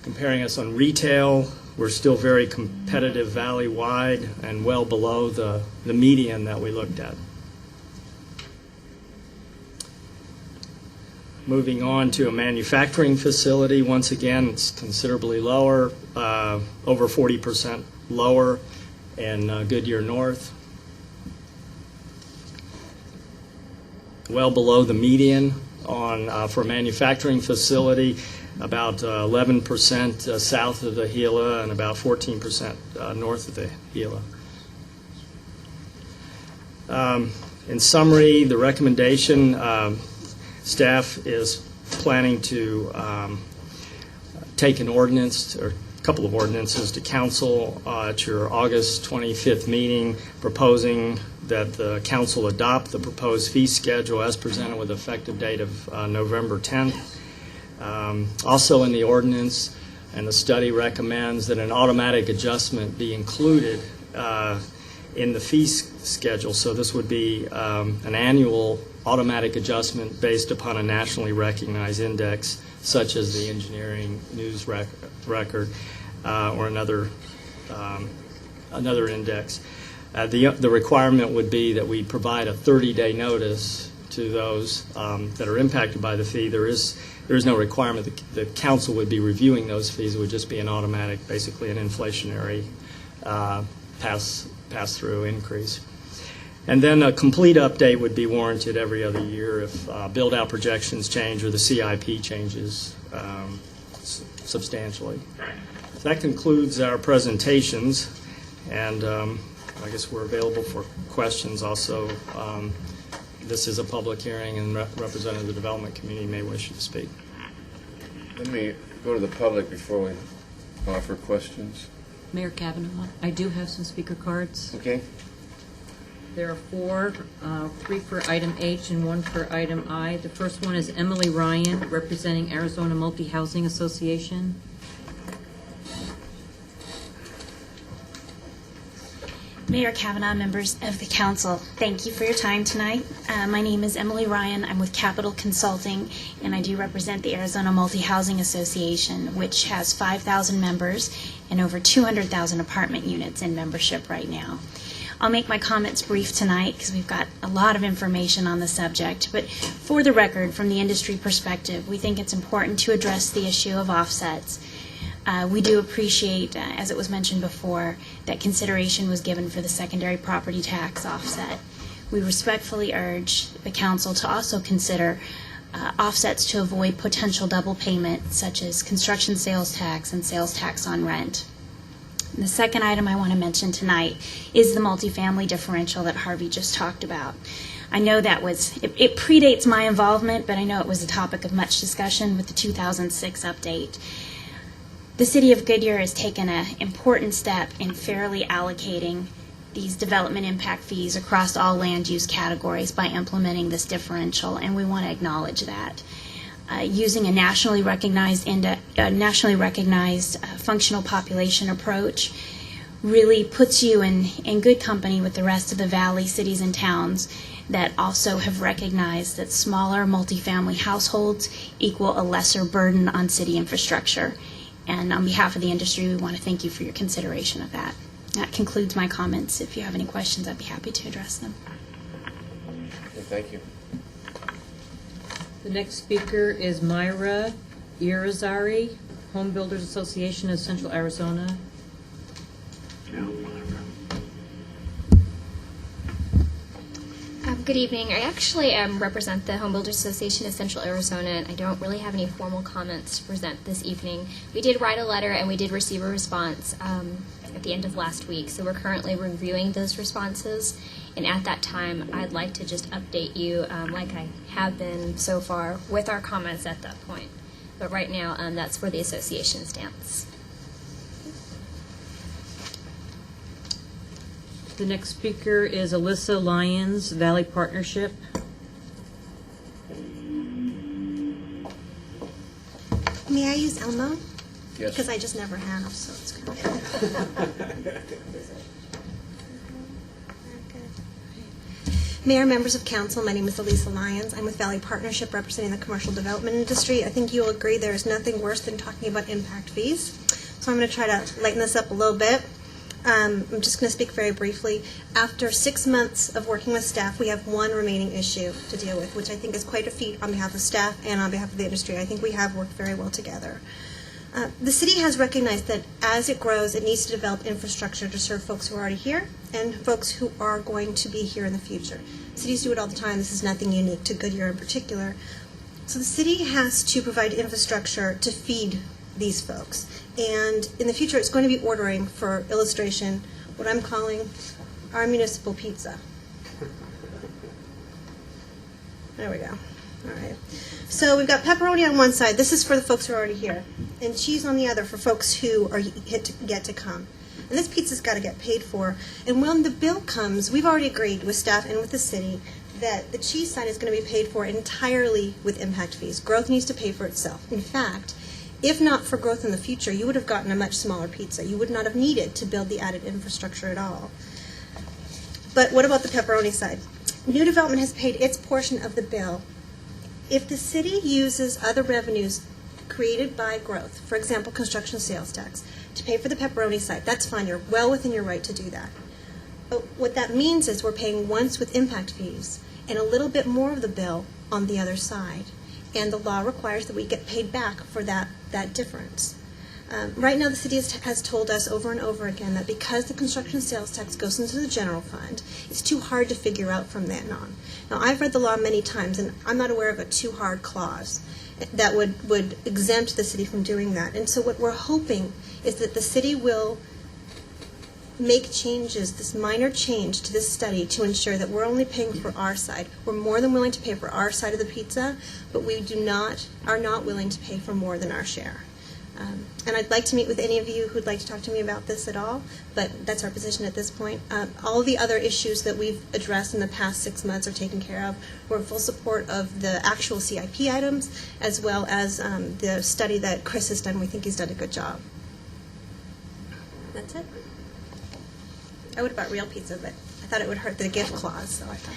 Comparing us on retail, we're still very competitive valley-wide and well below the median that we looked at. Moving on to a manufacturing facility, once again, it's considerably lower, over 40% lower in Goodyear North. Well below the median for a manufacturing facility, about 11% south of the Gila and about 14% north of the Gila. In summary, the recommendation, staff is planning to take an ordinance or a couple of ordinances to council at your August 25th meeting, proposing that the council adopt the proposed fee schedule as presented with effective date of November 10th. Also in the ordinance, and the study recommends that an automatic adjustment be included in the fee schedule. So this would be an annual automatic adjustment based upon a nationally recognized index, such as the engineering news record or another index. The requirement would be that we provide a 30-day notice to those that are impacted by the fee. There is no requirement that the council would be reviewing those fees. It would just be an automatic, basically an inflationary pass-through increase. And then a complete update would be warranted every other year if build-out projections change or the CIP changes substantially. So that concludes our presentations, and I guess we're available for questions also. This is a public hearing, and representative of the development community may wish to speak. Let me go to the public before we offer questions. Mayor Kavanaugh, I do have some speaker cards. Okay. There are 4, 3 for item H and 1 for item I. The first one is Emily Ryan, representing Arizona Multi-Housing Association. Mayor Kavanaugh, members of the council, thank you for your time tonight. My name is Emily Ryan. I'm with Capital Consulting, and I do represent the Arizona Multi-Housing Association, which has 5,000 members and over 200,000 apartment units in membership right now. I'll make my comments brief tonight because we've got a lot of information on the subject, but for the record, from the industry perspective, we think it's important to address the issue of offsets. We do appreciate, as it was mentioned before, that consideration was given for the secondary property tax offset. We respectfully urge the council to also consider offsets to avoid potential double payment, such as construction sales tax and sales tax on rent. And the second item I want to mention tonight is the multifamily differential that Harvey just talked about. I know that it predates my involvement, but I know it was a topic of much discussion with the 2006 update. The City of Goodyear has taken an important step in fairly allocating these development impact fees across all land use categories by implementing this differential, and we want to acknowledge that. Using a nationally recognized functional population approach really puts you in good company with the rest of the valley cities and towns that also have recognized that smaller multifamily households equal a lesser burden on city infrastructure. And on behalf of the industry, we want to thank you for your consideration of that. That concludes my comments. If you have any questions, I'd be happy to address them. Okay, thank you. The next speaker is Myra Irizarry, Home Builders Association of Central Arizona. Good evening. I actually represent the Home Builders Association of Central Arizona, and I don't really have any formal comments to present this evening. We did write a letter, and we did receive a response. at the end of last week. So we're currently reviewing those responses. And at that time, I'd like to just update you, like I have been so far, with our comments at that point. But right now, that's where the association stands. The next speaker is Alyssa Lyons, Valley Partnership. May I use Elmo? Yes. Because I just never have, so it's good. Mayor, members of council, my name is Elisa Lyons. I'm with Valley Partnership representing the commercial development industry. I think you'll agree there is nothing worse than talking about impact fees. So I'm going to try to lighten this up a little bit. I'm just going to speak very briefly. After 6 months of working with staff, we have one remaining issue to deal with, which I think is quite a feat on behalf of staff and on behalf of the industry. I think we have worked very well together. The city has recognized that as it grows, it needs to develop infrastructure to serve folks who are already here and folks who are going to be here in the future. Cities do it all the time. This is nothing unique to Goodyear in particular. So the city has to provide infrastructure to feed these folks. And in the future, it's going to be ordering, for illustration, what I'm calling our municipal pizza. There we go. All right. So we've got pepperoni on one side. This is for the folks who are already here. And cheese on the other for folks who are yet to come. And this pizza's got to get paid for. And when the bill comes, we've already agreed with staff and with the city that the cheese side is going to be paid for entirely with impact fees. Growth needs to pay for itself. In fact, if not for growth in the future, you would have gotten a much smaller pizza. You would not have needed to build the added infrastructure at all. But what about the pepperoni side? New development has paid its portion of the bill. If the city uses other revenues created by growth, for example, construction sales tax, to pay for the pepperoni side, that's fine. You're well within your right to do that. But what that means is we're paying once with impact fees and a little bit more of the bill on the other side. And the law requires that we get paid back for that difference. Right now, the city has told us over and over again that because the construction sales tax goes into the general fund, it's too hard to figure out from then on. Now, I've read the law many times, and I'm not aware of a too hard clause that would exempt the city from doing that. And so what we're hoping is that the city will make changes, this minor change to this study, to ensure that we're only paying for our side. We're more than willing to pay for our side of the pizza, but we are not willing to pay for more than our share. And I'd like to meet with any of you who'd like to talk to me about this at all, but that's our position at this point. All the other issues that we've addressed in the past 6 months are taken care of. We're in full support of the actual CIP items, as well as the study that Chris has done. We think he's done a good job. That's it. I would have bought real pizza, but I thought it would hurt the gift clause, so I thought.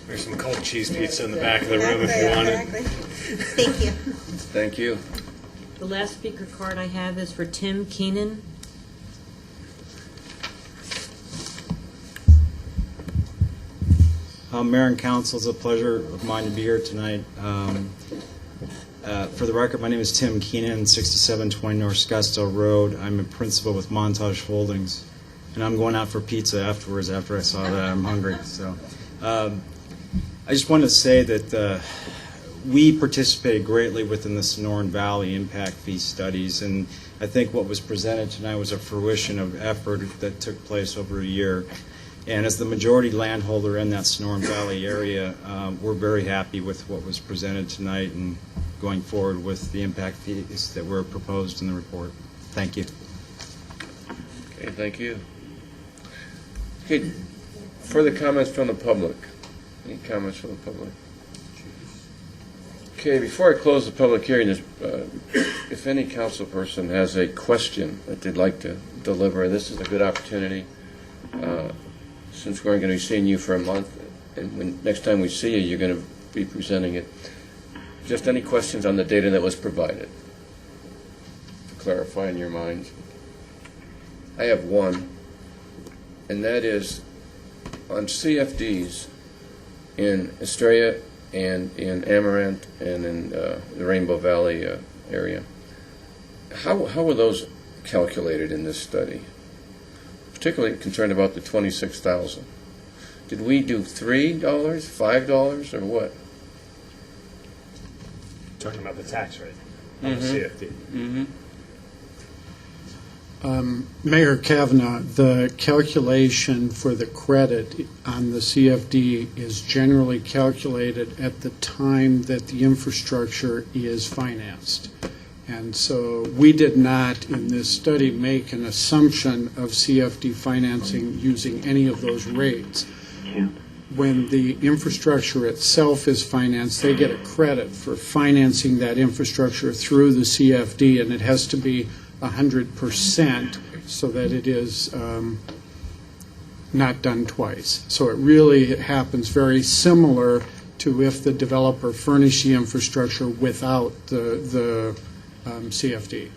There's some cold cheese pizza in the back of the room if you want it. Thank you. Thank you. The last speaker card I have is for Tim Keenan. Mayor and Council, it's a pleasure of mine to be here tonight. For the record, my name is Tim Keenan, 6720 North Scottsdale Road. I'm a principal with Montage Holdings, and I'm going out for pizza afterwards after I saw that. I'm hungry. So I just wanted to say that we participated greatly within the Sonoran Valley impact fee studies, and I think what was presented tonight was a fruition of effort that took place over a year. And as the majority landholder in that Sonoran Valley area, we're very happy with what was presented tonight and going forward with the impact fees that were proposed in the report. Thank you. Okay, thank you. Okay, further comments from the public? Any comments from the public? Okay, before I close the public hearing, if any council person has a question that they'd like to deliver, this is a good opportunity. Since we're going to be seeing you for a month, and next time we see you, you're going to be presenting it. Just any questions on the data that was provided to clarify in your minds? I have one, and that is on CFDs in Estrella and in Amaranth and in the Rainbow Valley area. How were those calculated in this study? Particularly concerned about the 26,000. Did we do $3, $5, or what? Talking about the tax rate on the CFD. Mm-hmm. Mayor Kavanaugh, the calculation for the credit on the CFD is generally calculated at the time that the infrastructure is financed. And so we did not, in this study, make an assumption of CFD financing using any of those rates. When the infrastructure itself is financed, they get a credit for financing that infrastructure through the CFD, and it has to be 100% so that it is not done twice. So it really happens very similar to if the developer furnished the infrastructure without the CFD.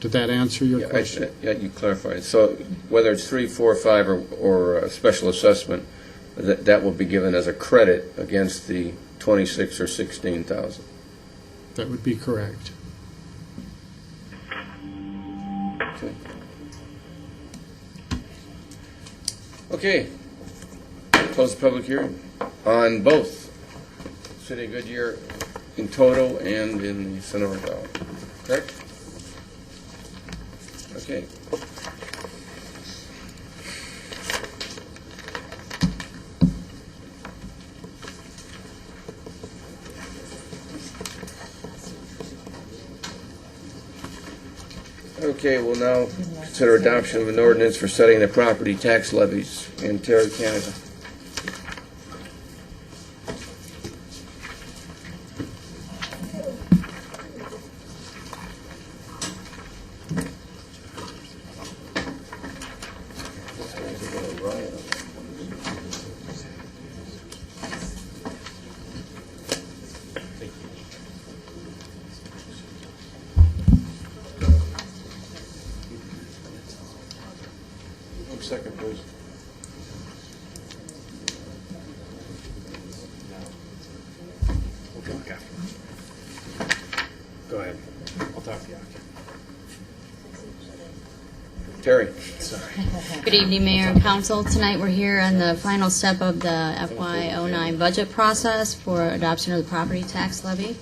Did that answer your question? Yeah, you clarified. So whether it's 3, 4, 5, or a special assessment, that will be given as a credit against the 26 or 16,000. That would be correct. Okay. Close the public hearing on both City of Goodyear in total and in the Sonora Valley. Correct? Okay. Okay, we'll now consider adoption of an ordinance for setting the property tax levies in Terry, Canada. Second, please. We'll talk after. Go ahead. I'll talk to you after. Terry. Good evening, Mayor and Council. Tonight we're here on the final step of the FY09 budget process for adoption of the property tax levy.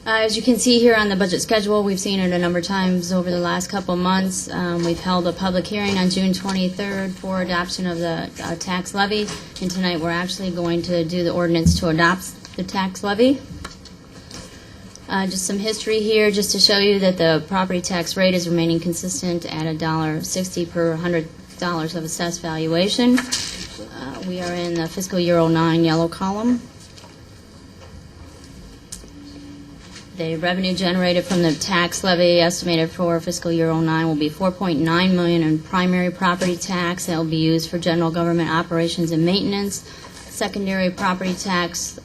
As you can see here on the budget schedule, we've seen it a number of times over the last couple months. We've held a public hearing on June 23rd for adoption of the tax levy, and tonight we're actually going to do the ordinance to adopt the tax levy. Just some history here, just to show you that the property tax rate is remaining consistent at $1.60 per $100 of assessed valuation. We are in the fiscal year 09 yellow column. The revenue generated from the tax levy estimated for fiscal year 09 will be $4.9 million in primary property tax that will be used for general government operations and maintenance. Secondary property tax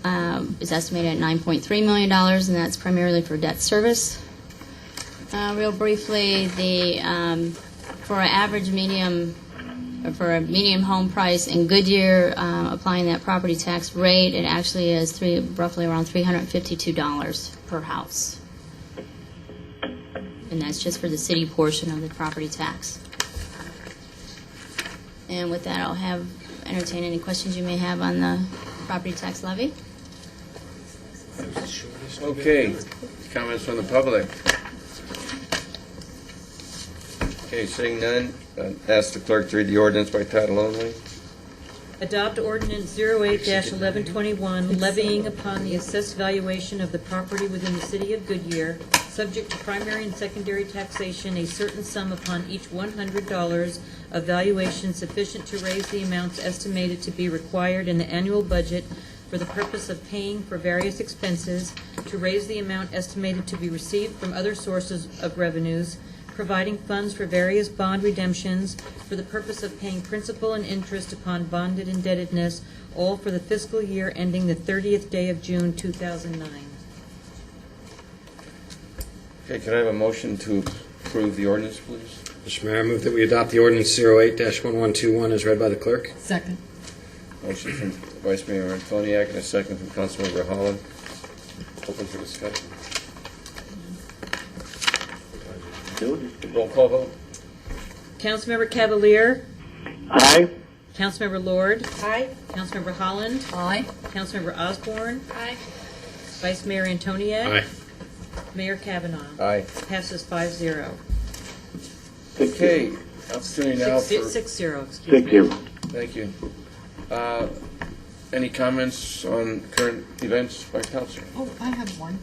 is estimated at $9.3 million, and that's primarily for debt service. Real briefly, for a medium home price in Goodyear, applying that property tax rate, it actually is roughly around $352 per house. And that's just for the city portion of the property tax. And with that, I'll entertain any questions you may have on the property tax levy. Okay, comments from the public? Okay, seeing none, ask the clerk to read the ordinance by title only. Adopt ordinance 08-1121, levying upon the assessed valuation of the property within the city of Goodyear, subject to primary and secondary taxation, a certain sum upon each $100 of valuation sufficient to raise the amounts estimated to be required in the annual budget for the purpose of paying for various expenses, to raise the amount estimated to be received from other sources of revenues, providing funds for various bond redemptions for the purpose of paying principal and interest upon bonded indebtedness, all for the fiscal year ending the 30th day of June 2009. Okay, can I have a motion to approve the ordinance, please? Mr. Mayor, I move that we adopt the ordinance 08-1121 as read by the clerk. Second. Motion from Vice Mayor Antoniak and a second from Councilmember Holland. Open for discussion. Roll call vote. Councilmember Cavalier. Aye. Councilmember Lord. Aye. Councilmember Holland. Aye. Councilmember Osborne. Aye. Vice Mayor Antoniak. Aye. Mayor Kavanaugh. Aye. Passes 5-0. Okay, opportunity now for... 6-0, excuse me. 6-0. Thank you. Any comments on current events by council? Oh, I have one.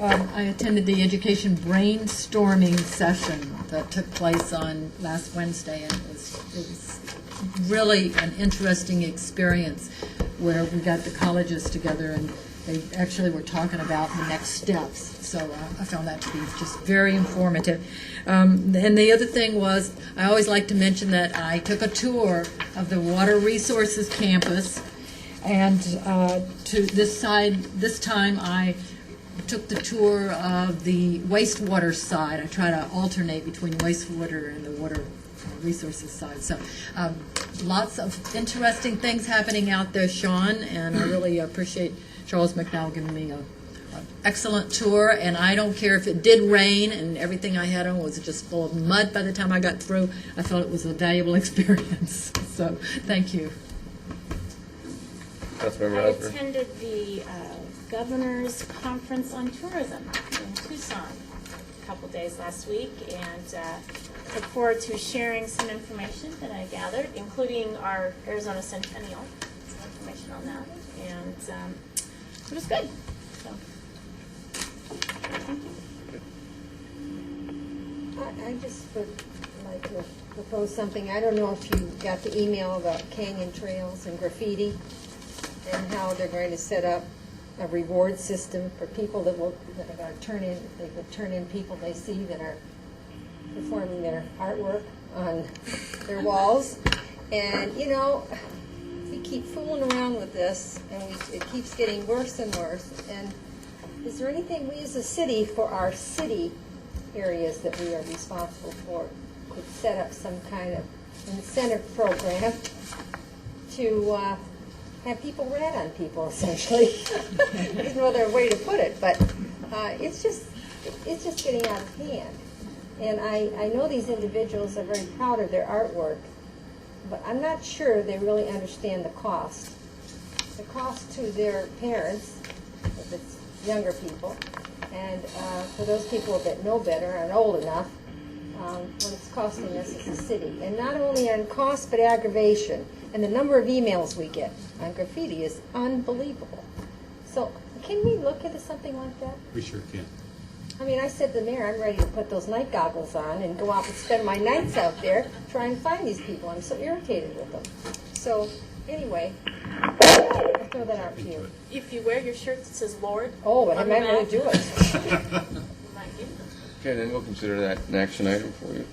I attended the education brainstorming session that took place on last Wednesday, and it was really an interesting experience where we got the colleges together and they actually were talking about the next steps. So I found that to be just very informative. And the other thing was, I always like to mention that I took a tour of the Water Resources campus, and this time I took the tour of the wastewater side. I try to alternate between wastewater and the water resources side. So lots of interesting things happening out there, Sean, and I really appreciate Charles McDowell giving me an excellent tour. And I don't care if it did rain and everything I had on was just full of mud by the time I got through. I felt it was a valuable experience. So thank you. Councilmember I Osborne. attended the Governor's Conference on Tourism in Tucson a couple days last week, and look forward to sharing some information that I gathered, including our Arizona Centennial, some information on that, and it was good. So, thank you. I just would like to propose something. I don't know if you got the email about canyon trails and graffiti and how they're going to set up a reward system for people that will turn in people they see that are performing their artwork on their walls. And you know, we keep fooling around with this, and it keeps getting worse and worse. And is there anything we as a city, for our city areas that we are responsible for, could set up some kind of incentive program to have people rat on people, essentially? There's no other way to put it, but it's just getting out of hand. And I know these individuals are very proud of their artwork, but I'm not sure they really understand the cost. The cost to their parents, if it's younger people, and for those people that know better and old enough, what it's costing us as a city. And not only on cost, but aggravation. And the number of emails we get on graffiti is unbelievable. So can we look into something like that? We sure can. I mean, I said to the mayor, I'm ready to put those night goggles on and go out and spend my nights out there trying to find these people. I'm so irritated with them. So anyway, I'll throw that out to you. If you wear your shirt that says Lord, Oh, I might really do it. Okay, then we'll consider that an action item for you.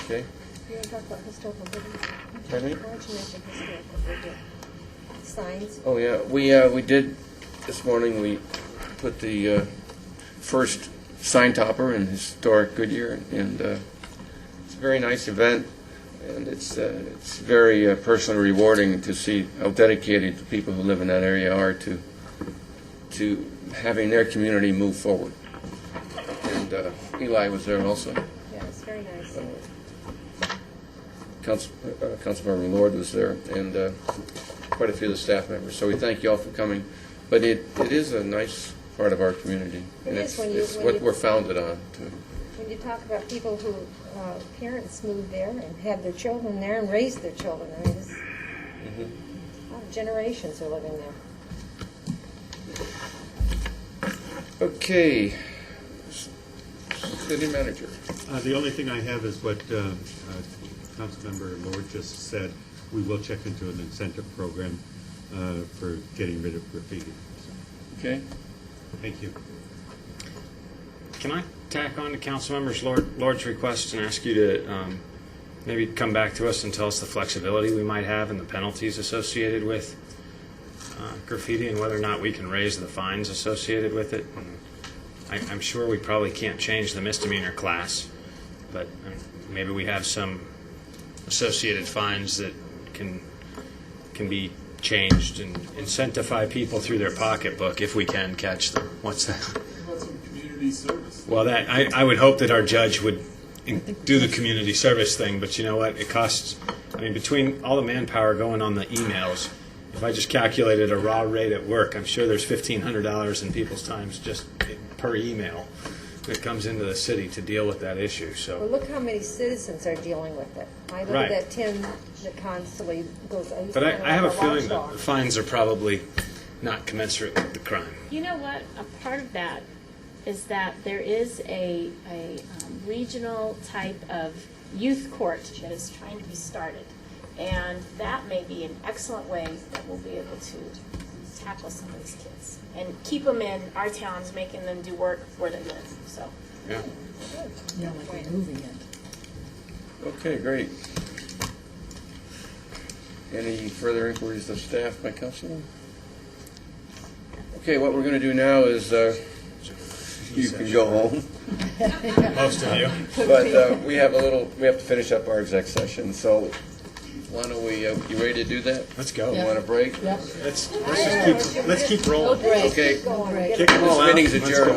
Okay? You want to talk about historical buildings? Pardon me? Why don't you mention historical building signs? Oh, yeah, we did, this morning, we put the first sign topper in historic Goodyear, and it's a very nice event, and it's very personally rewarding to see how dedicated the people who live in that area are to having their community move forward. And Eli was there also. Yeah, it's very nice. Councilmember Lord was there, and quite a few of the staff members. So we thank you all for coming. But it is a nice part of our community, and It is it's when what you- we're founded on, too. When you talk about people who, parents moved there and had their children there and raised their children, I mean, it's a lot of generations are living there. Okay. City manager. The only thing I have is what Councilmember Lord just said. We will check into an incentive program for getting rid of graffiti. Okay. Thank you. Can I tack on to Councilmember Lord's request and ask you to maybe come back to us and tell us the flexibility we might have and the penalties associated with graffiti and whether or not we can raise the fines associated with it? And I'm sure we probably can't change the misdemeanor class, but maybe we have some associated fines that can be changed and incentivize people through their pocketbook if we can catch them. What's that? How about some community service? Well, that I would hope that our judge would do the community service thing, but you know what? It costs, I mean, between all the manpower going on the emails, if I just calculated a raw rate at work, I'm sure there's $1,500 in people's times just per email. that comes into the city to deal with that issue. Well, So, look how many citizens are dealing with it. I know Right. that Tim that constantly goes. He's but kind of I have a like feeling that watchdog. the fines are probably not commensurate with the crime. You know what? A part of that is that there is a regional type of youth court that is trying to be started. And that may be an excellent way that we'll be able to tackle some of these kids and keep them in our towns, making them do work where they live. So. Yeah. Yeah, like a movie it. Okay, great. Any further inquiries of staff by council? Okay, what we're going to do now is you can go home. Most of you. But we have to finish up our exec session, so why don't we, you ready to do that? Let's go. You want a break? Let's just keep rolling. Okay. Go on, Kick them all This out. meeting's Let's adjourned. go.